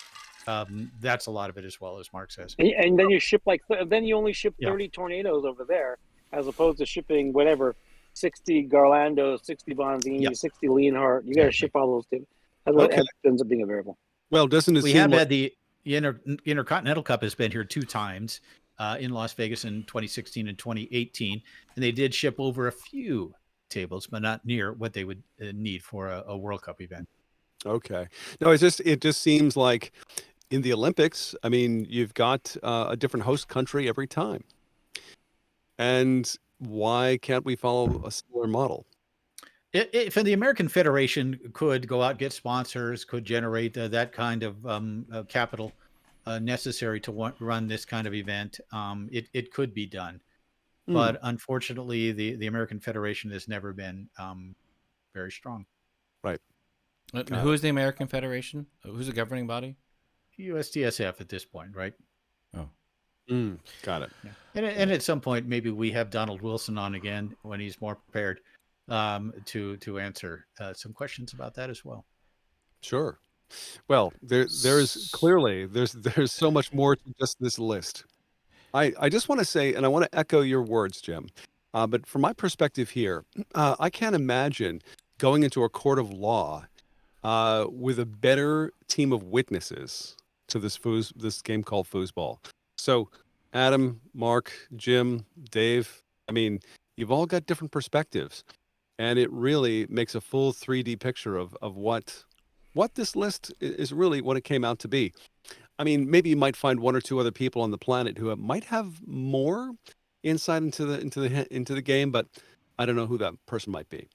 S7: that's a lot of it as well, as Mark says.
S8: And then you ship then you only ship 30 tornadoes over there, as opposed to shipping whatever 60 Garlandos, 60 Bonzini, 60 Leonhardt. You got to ship all those things. That's what ends up being a variable.
S12: Well, doesn't it
S7: we
S12: seem
S7: have
S12: like...
S7: had the Intercontinental Cup has been here 2 times in Las Vegas in 2016 and 2018, and they did ship over a few tables, but not near what they would need for a World Cup event.
S12: Okay. No, it just seems like in the Olympics, I mean, you've got a different host country every time. And why can't we follow a similar model?
S7: If the American Federation could go out, get sponsors, could generate that kind of capital necessary to run this kind of event, it could be done. But unfortunately, the American Federation has never been very strong.
S12: Right.
S2: Who is the American Federation? Who's the governing body?
S7: USTSF at this point, right?
S2: Oh.
S12: Got it.
S7: Yeah. And at some point, maybe we have Donald Wilson on again when he's more prepared to answer some questions about that as well.
S12: Sure. Well, there's clearly there's so much more to just this list. I just want to say, and I want to echo your words, Jim, but from my perspective here, I can't imagine going into a court of law with a better team of witnesses to this game called Foosball. So, Adam, Mark, Jim, Dave, I mean, you've all got different perspectives, and it really makes a full 3D picture of what this list is really what it came out to be. I mean, maybe you might find 1 or 2 other people on the planet who might have more insight into the game, but I don't know who that person might be.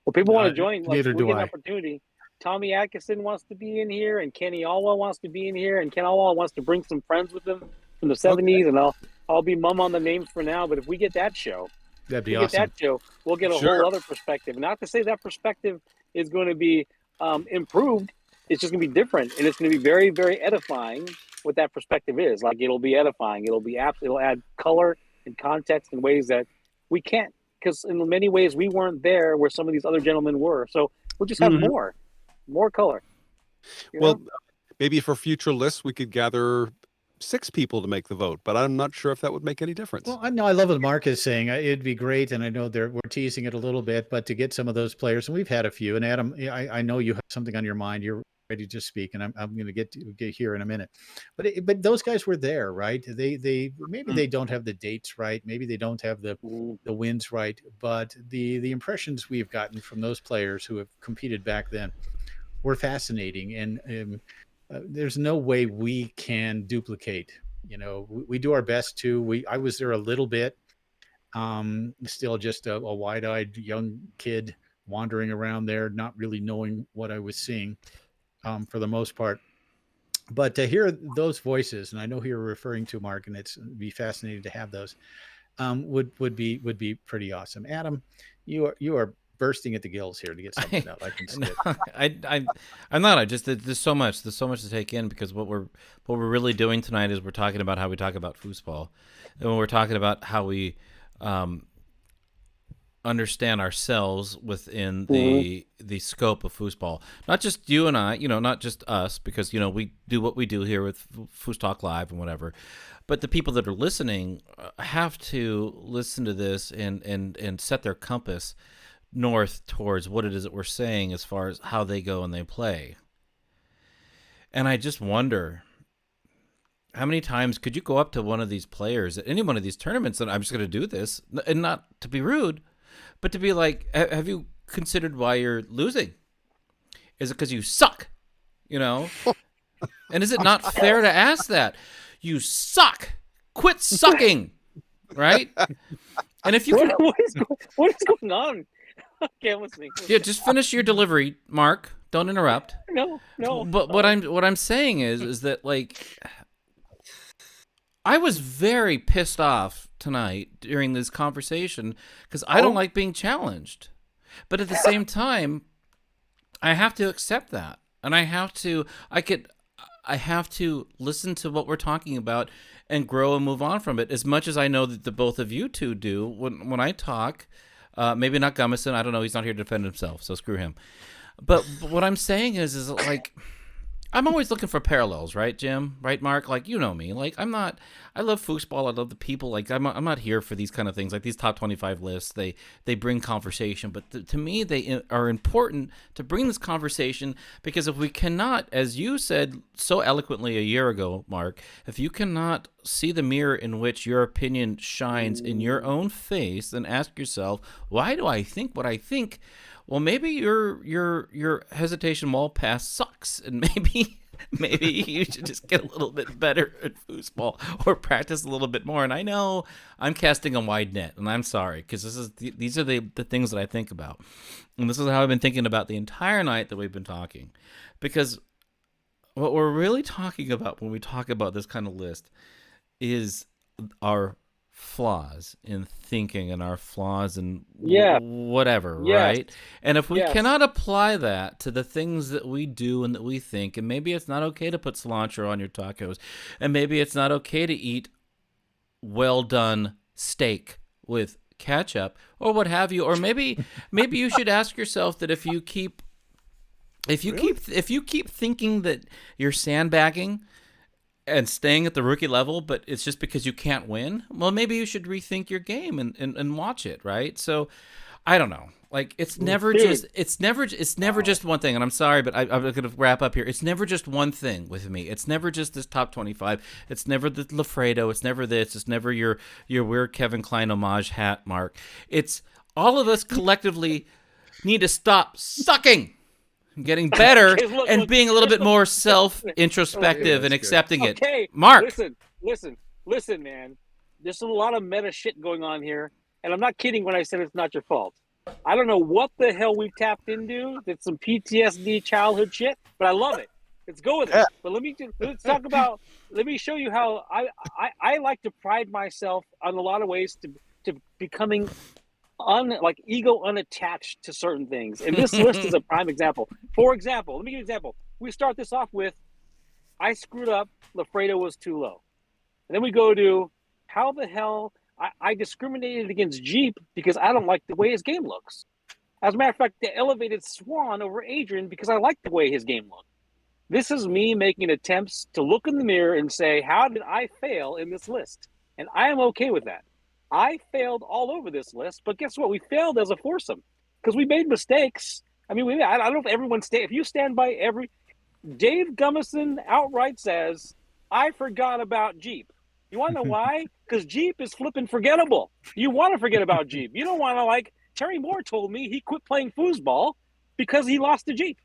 S8: Well, people want to join.
S7: Neither do
S8: we get an
S7: I.
S8: opportunity. Tommy Atkinson wants to be in here, and Kenny Alwell wants to be in here, and Ken Alwell wants to bring some friends with him from the 70s, and I'll be mum on the names for now. But if we get that show,
S7: that'd be awesome.
S8: We'll get a whole other perspective. Not to say that perspective is going to be improved. It's just going to be different, and it's going to be very, very edifying what that perspective is. Like, it'll be edifying. It'll add color and context in ways that we can't, because in many ways we weren't there where some of these other gentlemen were. So we'll just have more color.
S12: Well, maybe for future lists, we could gather 6 people to make the vote, but I'm not sure if that would make any difference.
S7: Well, I know I love what Mark is saying. It'd be great, and I know we're teasing it a little bit, but to get some of those players, and we've had a few. And Adam, I know you have something on your mind. You're ready to speak, and I'm going to get here in a minute. But those guys were there, right? They maybe they don't have the dates right, maybe they don't have the wins right, but the impressions we've gotten from those players who have competed back then were fascinating, and there's no way we can duplicate. We do our best to. I was there a little bit, still just a wide-eyed young kid wandering around there, not really knowing what I was seeing, for the most part. But to hear those voices, and I know who you're referring to, Mark, and it'd be fascinating to have those, would be pretty awesome. Adam, you are bursting at the gills here to get something out. I can see it.
S2: I'm not. There's so much to take in, because what we're really doing tonight is we're talking about how we talk about foosball, and when we're talking about how we understand ourselves within the scope of foosball. Not just you and I, not just us, because we do what we do here with FoosTalk Live and whatever, but the people that are listening have to listen to this and set their compass north towards what it is that we're saying as far as how they go and they play. And I just wonder, how many times could you go up to one of these players at any one of these tournaments, and I'm just going to do this, and not to be rude, but to be like, have you considered why you're losing? Is it because you suck? And is it not fair to ask that? You suck. Quit sucking. Right? And if you
S8: what is going on? Okay, I'm listening.
S2: Yeah, just finish your delivery, Mark. Don't interrupt.
S8: No.
S2: But what I'm saying is that, like, I was very pissed off tonight during this conversation because I don't like being challenged. But at the same time, I have to accept that, and I have to listen to what we're talking about and grow and move on from it. As much as I know that the both of you two do when I talk, maybe not Gummison. I don't know. He's not here to defend himself, so screw him. But what I'm saying is like, I'm always looking for parallels, right, Jim? Right, Mark? Like, you know me. Like, I love foosball. I love the people. Like, I'm not here for these kind of things. Like, these top 25 lists, they bring conversation. But to me, they are important to bring this conversation because if we cannot, as you said so eloquently a year ago, Mark, if you cannot see the mirror in which your opinion shines in your own face, then ask yourself, why do I think what I think? Well, maybe your hesitation wall pass sucks, and maybe you should just get a little bit better at foosball or practice a little bit more. And I know I'm casting a wide net, and I'm sorry because these are the things that I think about, and this is how I've been thinking about the entire night that we've been talking, because what we're really talking about when we talk about this kind of list is our flaws in thinking and our flaws in whatever, right? And if we cannot apply that to the things that we do and that we think, and maybe it's not okay to put cilantro on your tacos, and maybe it's not okay to eat well done steak with ketchup or what have you, or maybe you should ask yourself that if you keep thinking that you're sandbagging and staying at the rookie level, but it's just because you can't win, well, maybe you should rethink your game and watch it, right? So, I don't know. Like, it's never just one thing. And I'm sorry, but I'm going to wrap up here. It's never just one thing with me. It's never just this top 25. It's never the Lafredo. It's never this. It's never your weird Kevin Klein homage hat, Mark. It's all of us collectively need to stop sucking. Getting better and being a little bit more self-introspective and accepting it.
S8: Okay,
S2: Mark.
S8: Listen, man. There's a lot of meta shit going on here, and I'm not kidding when I said it's not your fault. I don't know what the hell we've tapped into. It's some PTSD childhood shit, but I love it. Let's go with it. But let's talk about. Let me show you how I like to pride myself on a lot of ways to becoming ego unattached to certain things. And this list is a prime example. For example, let me give you an example. We start this off with, I screwed up, Lafredo was too low. And then we go to, how the hell, I discriminated against Jeep because I don't like the way his game looks. As a matter of fact, they elevated Swan over Adrian because I like the way his game looked. This is me making attempts to look in the mirror and say, how did I fail in this list? And I am okay with that. I failed all over this list, but guess what? We failed as a foursome because we made mistakes. I mean, I don't know if everyone if you stand by Dave Gummison outright says, I forgot about Jeep. You want to know why? Because Jeep is flipping forgettable. You want to forget about Jeep. You don't want to Terry Moore told me he quit playing foosball because he lost to Jeep.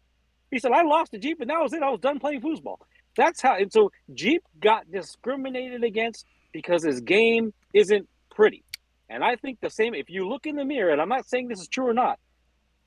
S8: He said, I lost to Jeep and that was it. I was done playing foosball. That's how, and so Jeep got discriminated against because his game isn't pretty. And I think the same, if you look in the mirror, and I'm not saying this is true or not,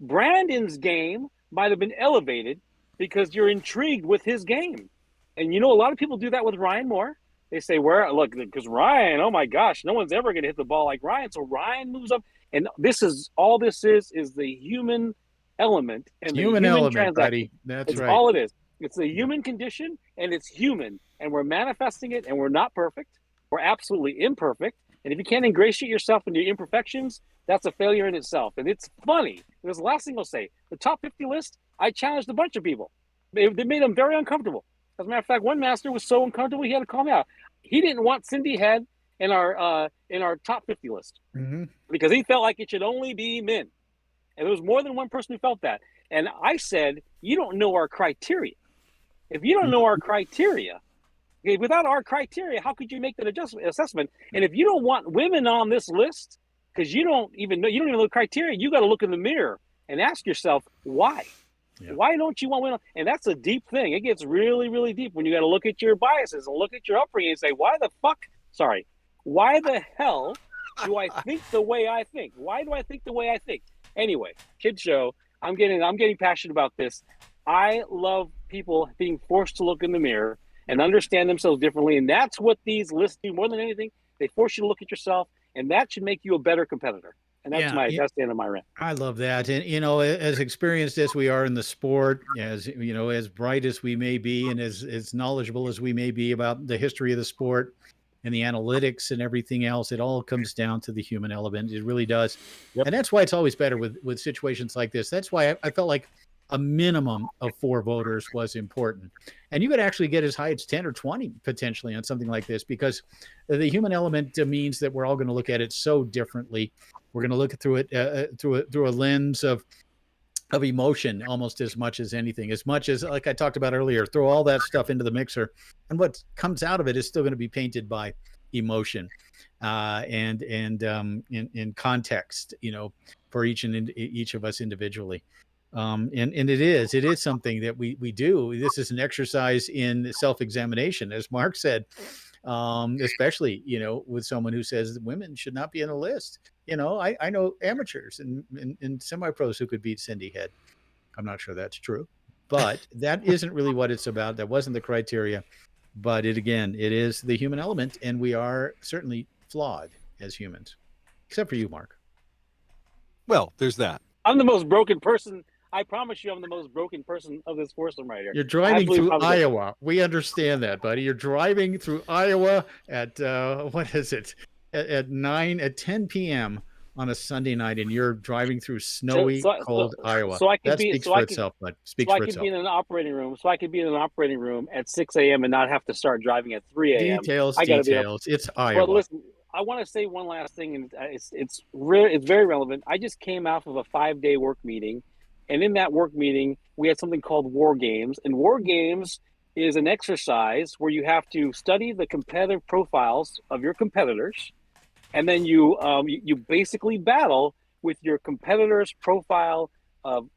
S8: Brandon's game might have been elevated because you're intrigued with his game. And a lot of people do that with Ryan Moore. They say, because Ryan, oh my gosh, no one's ever going to hit the ball like Ryan. So Ryan moves up. And this is the human element. And the human element, buddy. That's right. All it is. It's the human condition, and it's human. And we're manifesting it, and we're not perfect. We're absolutely imperfect. And if you can't ingratiate yourself into your imperfections, that's a failure in itself. And it's funny. This is the last thing I'll say. The top 50 list, I challenged a bunch of people. They made them very uncomfortable. As a matter of fact, one master was so uncomfortable, he had to call me out. He didn't want Cindy Head in our top 50 list because he felt like it should only be men. And there was more than one person who felt that. And I said, you don't know our criteria. If you don't know our criteria, okay, without our criteria, how could you make that assessment? And if you don't want women on this list, because you don't even know the criteria, you got to look in the mirror and ask yourself, why? Yeah. Why don't you want women? And that's a deep thing. It gets really, really deep when you got to look at your biases and look at your upbringing and say, why the hell do I think the way I think? Why do I think the way I think? Anyway, kid show. I'm getting passionate about this. I love people being forced to look in the mirror and understand themselves differently, and that's what these lists do more than anything. They force you to look at yourself, and that should make you a better competitor. And that's that's the end of my rant.
S7: I love that. And, as experienced as we are in the sport, as, as bright as we may be and as knowledgeable as we may be about the history of the sport and the analytics and everything else, it all comes down to the human element. It really does. Yep. And that's why it's always better with situations like this. That's why I felt like a minimum of 4 voters was important. And you could actually get as high as 10 or 20 potentially on something like this, because the human element means that we're all going to look at it so differently. We're going to look through it through a lens of emotion almost as much as anything, as much as, like I talked about earlier, throw all that stuff into the mixer, and what comes out of it is still going to be painted by emotion and in context, for each of us individually. And it is something that we do. This is an exercise in self-examination, as Mark said, especially, with someone who says that women should not be on a list. I know amateurs and semi-pros who could beat Cindy Head. I'm not sure that's true, but that isn't really what it's about. That wasn't the criteria, but it is the human element, and we are certainly flawed as humans, except for you, Mark.
S12: Well, there's that.
S8: I'm the most broken person. I promise you, I'm the most broken person of this foursome right here.
S7: You're driving through Iowa. We understand that, buddy. You're driving through Iowa at what is it? At 10 p.m. on a Sunday night, and you're driving through snowy, cold Iowa.
S8: So I could
S7: that speaks for itself, bud. Speaks for itself.
S8: I could be in an operating room. So I could be in an operating room at 6 a.m. and not have to start driving at 3 a.m.
S7: Details. It's Iowa.
S8: But listen, I want to say one last thing, and it's very relevant. I just came off of a 5-day work meeting, and in that work meeting, we had something called War Games. And War Games is an exercise where you have to study the competitive profiles of your competitors, and then you basically battle with your competitor's profile of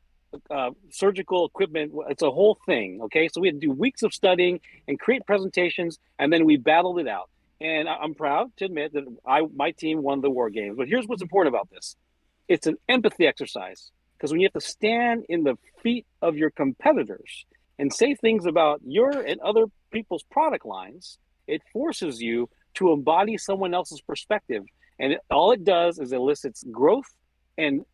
S8: surgical equipment. It's a whole thing, okay? So we had to do weeks of studying and create presentations, and then we battled it out. And I'm proud to admit that my team won the War Games. But here's what's important about this. It's an empathy exercise, because when you have to stand in the feet of your competitors and say things about your and other people's product lines, it forces you to embody someone else's perspective. And all it does is elicits growth and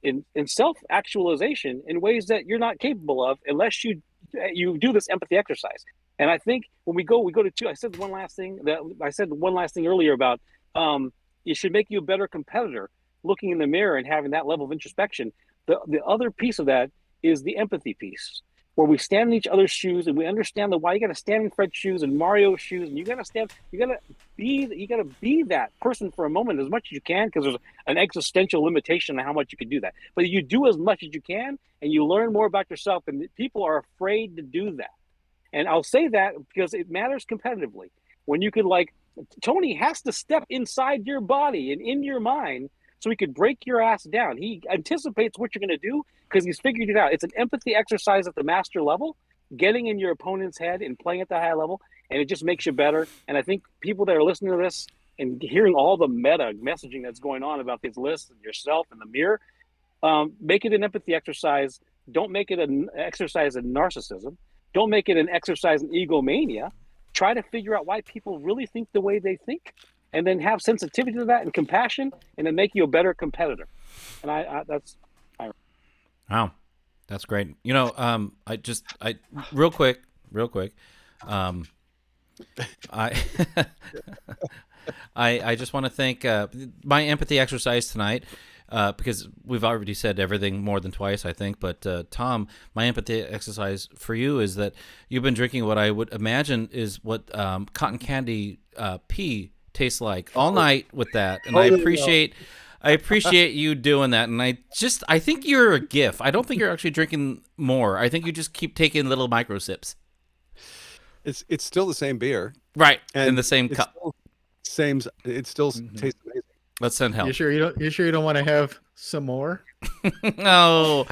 S8: self-actualization in ways that you're not capable of unless you do this empathy exercise. And I think when we go to 2, I said one last thing earlier about it should make you a better competitor, looking in the mirror and having that level of introspection. The other piece of that is the empathy piece, where we stand in each other's shoes and we understand why you got to stand in Fred's shoes and Mario's shoes, and you got to be that person for a moment as much as you can, because there's an existential limitation on how much you can do that. But you do as much as you can, and you learn more about yourself, and people are afraid to do that. And I'll say that because it matters competitively. When you could, Tony has to step inside your body and in your mind so he could break your ass down. He anticipates what you're going to do because he's figured it out. It's an empathy exercise at the master level, getting in your opponent's head and playing at the high level, and it just makes you better. And I think people that are listening to this and hearing all the meta messaging that's going on about these lists and yourself in the mirror, make it an empathy exercise. Don't make it an exercise in narcissism. Don't make it an exercise in egomania. Try to figure out why people really think the way they think, and then have sensitivity to that and compassion, and then make you a better competitor. And
S2: Wow, that's great. Real quick. I just want to thank my empathy exercise tonight, because we've already said everything more than twice, I think. But Tom, my empathy exercise for you is that you've been drinking what I would imagine is what cotton candy pea tastes like all night with that, and I appreciate you doing that. And I think you're a gift. I don't think you're actually drinking more. I think you just keep taking little micro sips.
S12: It's still the same beer,
S2: right? And in the same cup.
S12: It still tastes amazing.
S2: Let's send help.
S7: You sure you don't want to have some more?
S2: No.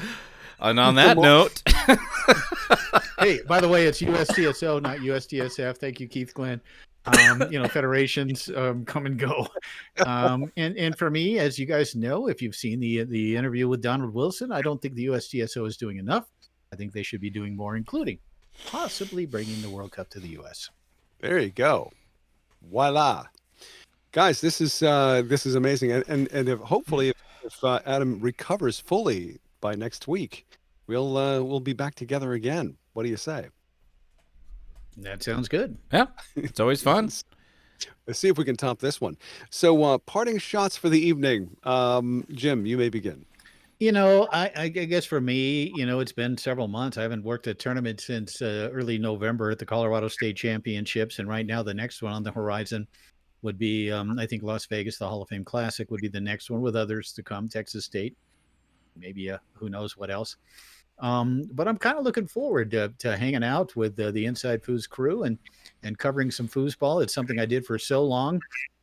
S2: And on that note,
S7: hey, by the way, it's USTSO, not USDSF. Thank you, Keith Glenn. Federations come and go. And for me, as you guys know, if you've seen the interview with Donald Wilson, I don't think the USGSO is doing enough. I think they should be doing more, including possibly bringing the World Cup to the U.S.
S12: There you go. Voila. Guys, this is amazing. And if, hopefully if Adam recovers fully by next week, we'll be back together again. What do you say?
S7: That sounds good.
S2: Yeah, it's always fun.
S12: Let's see if we can top this one. So, parting shots for the evening. Jim, you may begin.
S7: I guess for me, it's been several months. I haven't worked a tournament since early November at the Colorado State Championships. And right now, the next one on the horizon would be, I think, Las Vegas, the Hall of Fame Classic would be the next one, with others to come, Texas State, maybe who knows what else. But I'm kind of looking forward to hanging out with the Inside Foos crew and covering some foosball. It's something I did for so long,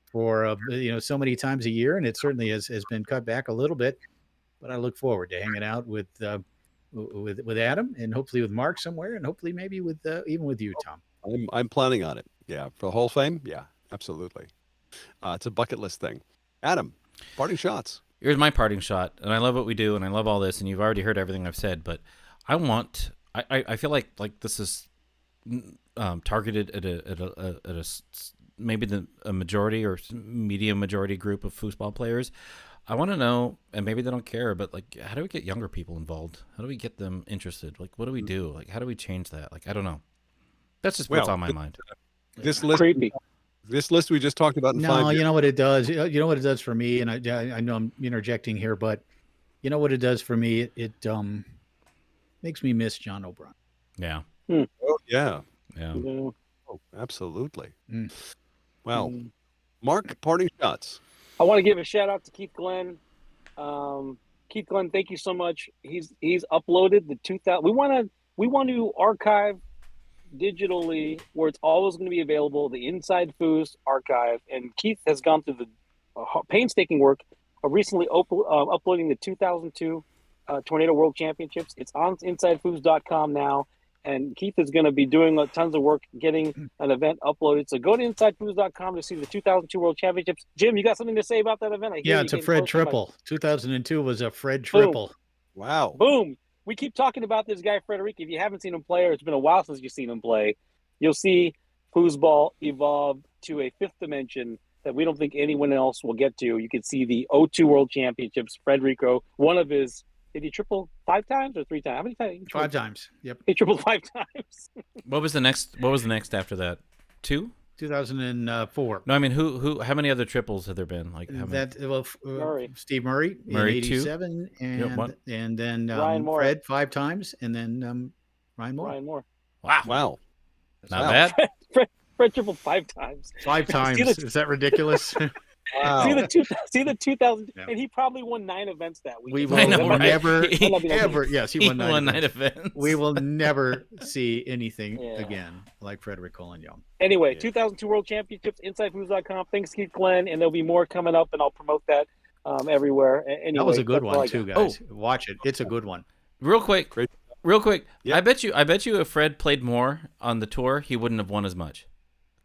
S7: for so many times a year, and it certainly has been cut back a little bit. But I look forward to hanging out with Adam, and hopefully with Mark somewhere, and hopefully maybe with even with you, Tom.
S12: I'm planning on it. Yeah, for the Hall of Fame. Yeah, absolutely. It's a bucket list thing. Adam, parting shots.
S2: Here's my parting shot, and I love what we do, and I love all this, and you've already heard everything I've said, but I feel like this is targeted at maybe a majority or medium majority group of foosball players. I want to know, and maybe they don't care, but like, how do we get younger people involved? How do we get them interested? Like, what do we do? Like, how do we change that? Like, I don't know. That's just what's on my mind.
S12: This list, this list we just talked about.
S7: You know what it does. You know what it does for me, and I know I'm interjecting here, but you know what it does for me. It makes me miss John O'Brien.
S2: Yeah.
S12: Oh yeah.
S2: Yeah.
S12: Oh, absolutely. Wow. Mark, parting shots.
S8: I want to give a shout out to Keith Glenn. Keith Glenn, thank you so much. He's uploaded the 2000. We want to archive digitally where it's always going to be available, the Inside Foos archive. And Keith has gone through the painstaking work of recently uploading the 2002 Tornado World Championships. It's on InsideFoos.com now. And Keith is going to be doing tons of work getting an event uploaded. So go to InsideFoos.com to see the 2002 World Championships. Jim, you got something to say about that event?
S7: Yeah, it's a Fred triple. 2002 was a Fred triple.
S12: Wow.
S8: Boom. We keep talking about this guy, Frederic. If you haven't seen him play, or it's been a while since you've seen him play, you'll see foosball evolve to a fifth dimension that we don't think anyone else will get to. You can see the 02 World Championships. Frederico, one of his... Did he triple 5 times or 3 times? How many times?
S7: 5 times. Yep.
S8: He tripled 5 times.
S2: What was the next after that? 2?
S7: 2004.
S2: No, I mean how many other triples have there been? Like how many?
S8: Murray.
S7: Steve Murray in 87, and then
S8: Ryan Moore.
S7: Fred 5 times, and then Ryan Moore.
S2: Wow. Not bad.
S8: Fred tripled 5 times.
S7: 5 times. Is that ridiculous?
S12: Wow.
S8: See the 2000, and he probably won 9 events that week.
S7: We will never, ever. Yes, he won 9 events. We will never see anything again like Frederic Collignon.
S8: Anyway, 2002 World Championships, InsideFoos.com. Thanks, Keith Glenn, and there'll be more coming up, and I'll promote that everywhere. Anyway,
S7: that was a good one too, guys. Watch it; it's a good one.
S2: Real quick. Yep. I bet you if Fred played more on the tour, he wouldn't have won as much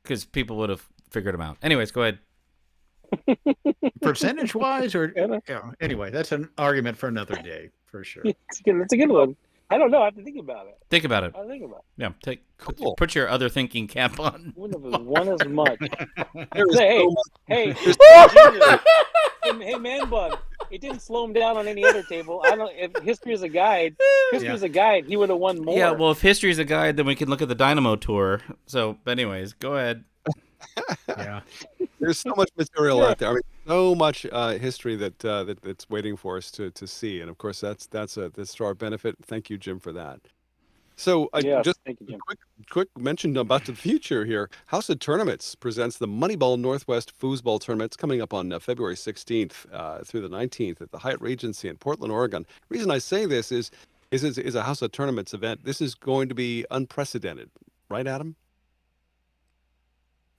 S2: because people would have figured him out. Anyways, go ahead.
S7: Percentage wise, or anyway, that's an argument for another day for sure.
S8: It's a good one. I don't know. I have to think about it.
S2: Think about it.
S8: I think about
S2: it. Yeah, put your other thinking cap on.
S8: Wouldn't have won as much. Hey, man, bud. It didn't slow him down on any other table. I don't. If history is a guide, he would have won more.
S2: Yeah, well, if history is a guide, then we can look at the Dynamo Tour. So, anyways, go ahead.
S7: Yeah,
S12: there's so much material out there. I mean, so much history that's waiting for us to see, and of course, that's to our benefit. Thank you, Jim, for that. So, just
S8: thank you, Jim.
S12: Quick mention about the future here. House of Tournaments presents the Moneyball Northwest Foosball Tournament. It's coming up on February 16th through the 19th at the Hyatt Regency in Portland, Oregon. The reason I say this is a House of Tournaments event. This is going to be unprecedented, right, Adam?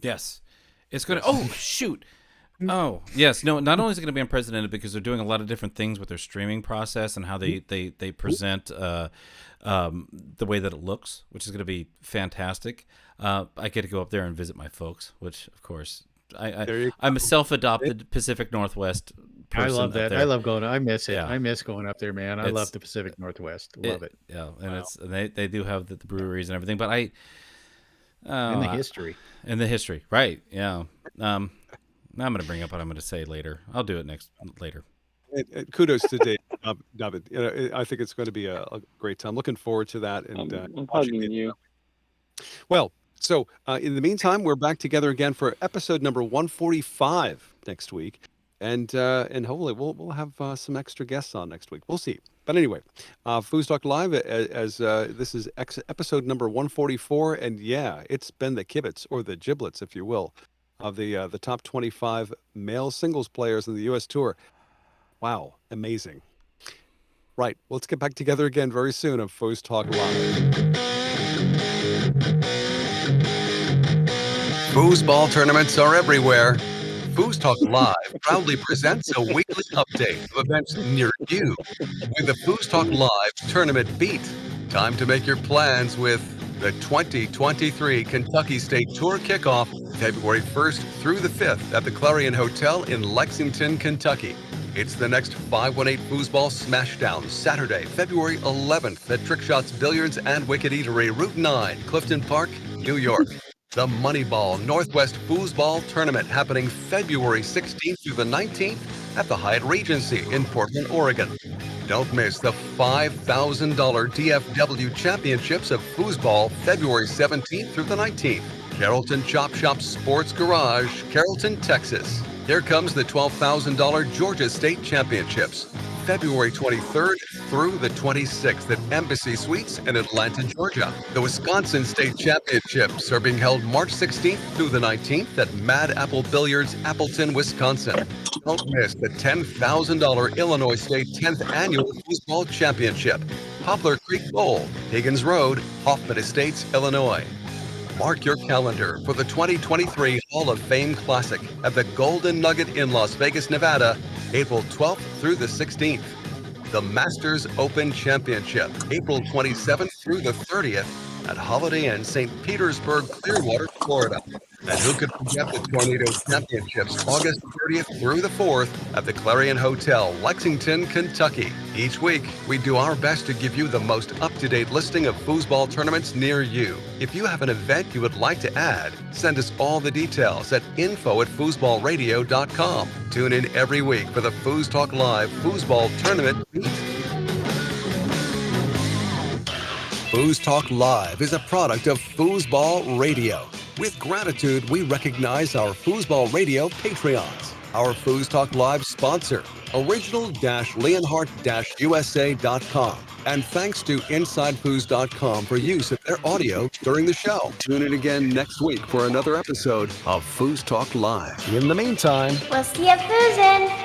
S2: Yes. It's going to... Oh, shoot. Oh, yes. No, not only is it going to be unprecedented because they're doing a lot of different things with their streaming process and how they present the way that it looks, which is going to be fantastic. I get to go up there and visit my folks, which, of course, I'm a self-adopted Pacific Northwest person.
S7: I love that. I love going. I miss it.
S2: Yeah.
S7: I miss going up there, man. I love the Pacific Northwest. Love it.
S2: Yeah, and they do have the breweries and everything, but
S7: and the history.
S2: And the history, right? Yeah. I'm going to bring up what I'm going to say later. I'll do it later.
S12: Kudos to David. I think it's going to be a great time. Looking forward to that. And
S8: I'm hugging you.
S12: Well, so in the meantime, we're back together again for episode number 145 next week, and hopefully we'll have some extra guests on next week. We'll see. But anyway, FoosTalk Live, as this is episode number 144, and yeah, it's been the kibitz, or the giblets, if you will, of the top 25 male singles players in the U.S. Tour. Wow, amazing. Right, let's get back together again very soon on FoosTalk Live.
S1: Foosball tournaments are everywhere. FoosTalk Live proudly presents a weekly update of events near you with the FoosTalk Live Tournament Beat. Time to make your plans with the 2023 Kentucky State Tour kickoff February 1st through the 5th at the Clarion Hotel in Lexington, Kentucky. It's the next 518 Foosball Smashdown, Saturday, February 11th at Trick Shots Billiards and Wicked Eatery, Route 9, Clifton Park, New York. The Moneyball Northwest Foosball Tournament happening February 16th through the 19th at the Hyatt Regency in Portland, Oregon. Don't miss the $5,000 DFW Championships of Foosball February 17th through the 19th. Carrollton Chop Shop Sports Garage, Carrollton, Texas. Here comes the $12,000 Georgia State Championships, February 23rd through the 26th at Embassy Suites in Atlanta, Georgia. The Wisconsin State Championships are being held March 16th through the 19th at Mad Apple Billiards, Appleton, Wisconsin. Don't miss the $10,000 Illinois State 10th Annual Foosball Championship, Poplar Creek Bowl, Higgins Road, Hoffman Estates, Illinois. Mark your calendar for the 2023 Hall of Fame Classic at the Golden Nugget in Las Vegas, Nevada, April 12th through the 16th. The Masters Open Championship, April 27th through the 30th at Holiday Inn, St. Petersburg, Clearwater, Florida. And who could forget the Tornado Championships, August 30th through the 4th at the Clarion Hotel, Lexington, Kentucky. Each week, we do our best to give you the most up-to-date listing of foosball tournaments near you. If you have an event you would like to add, send us all the details at info@foosballradio.com. Tune in every week for the FoosTalk Live Foosball Tournament Beat. FoosTalk Live is a product of Foosball Radio. With gratitude, we recognize our Foosball Radio Patreons. Our FoosTalk Live sponsor, original-leonhardt-usa.com. And thanks to InsideFoos.com for use of their audio during the show. Tune in again next week for another episode of FoosTalk Live. In the meantime,
S13: we'll see you foozin'.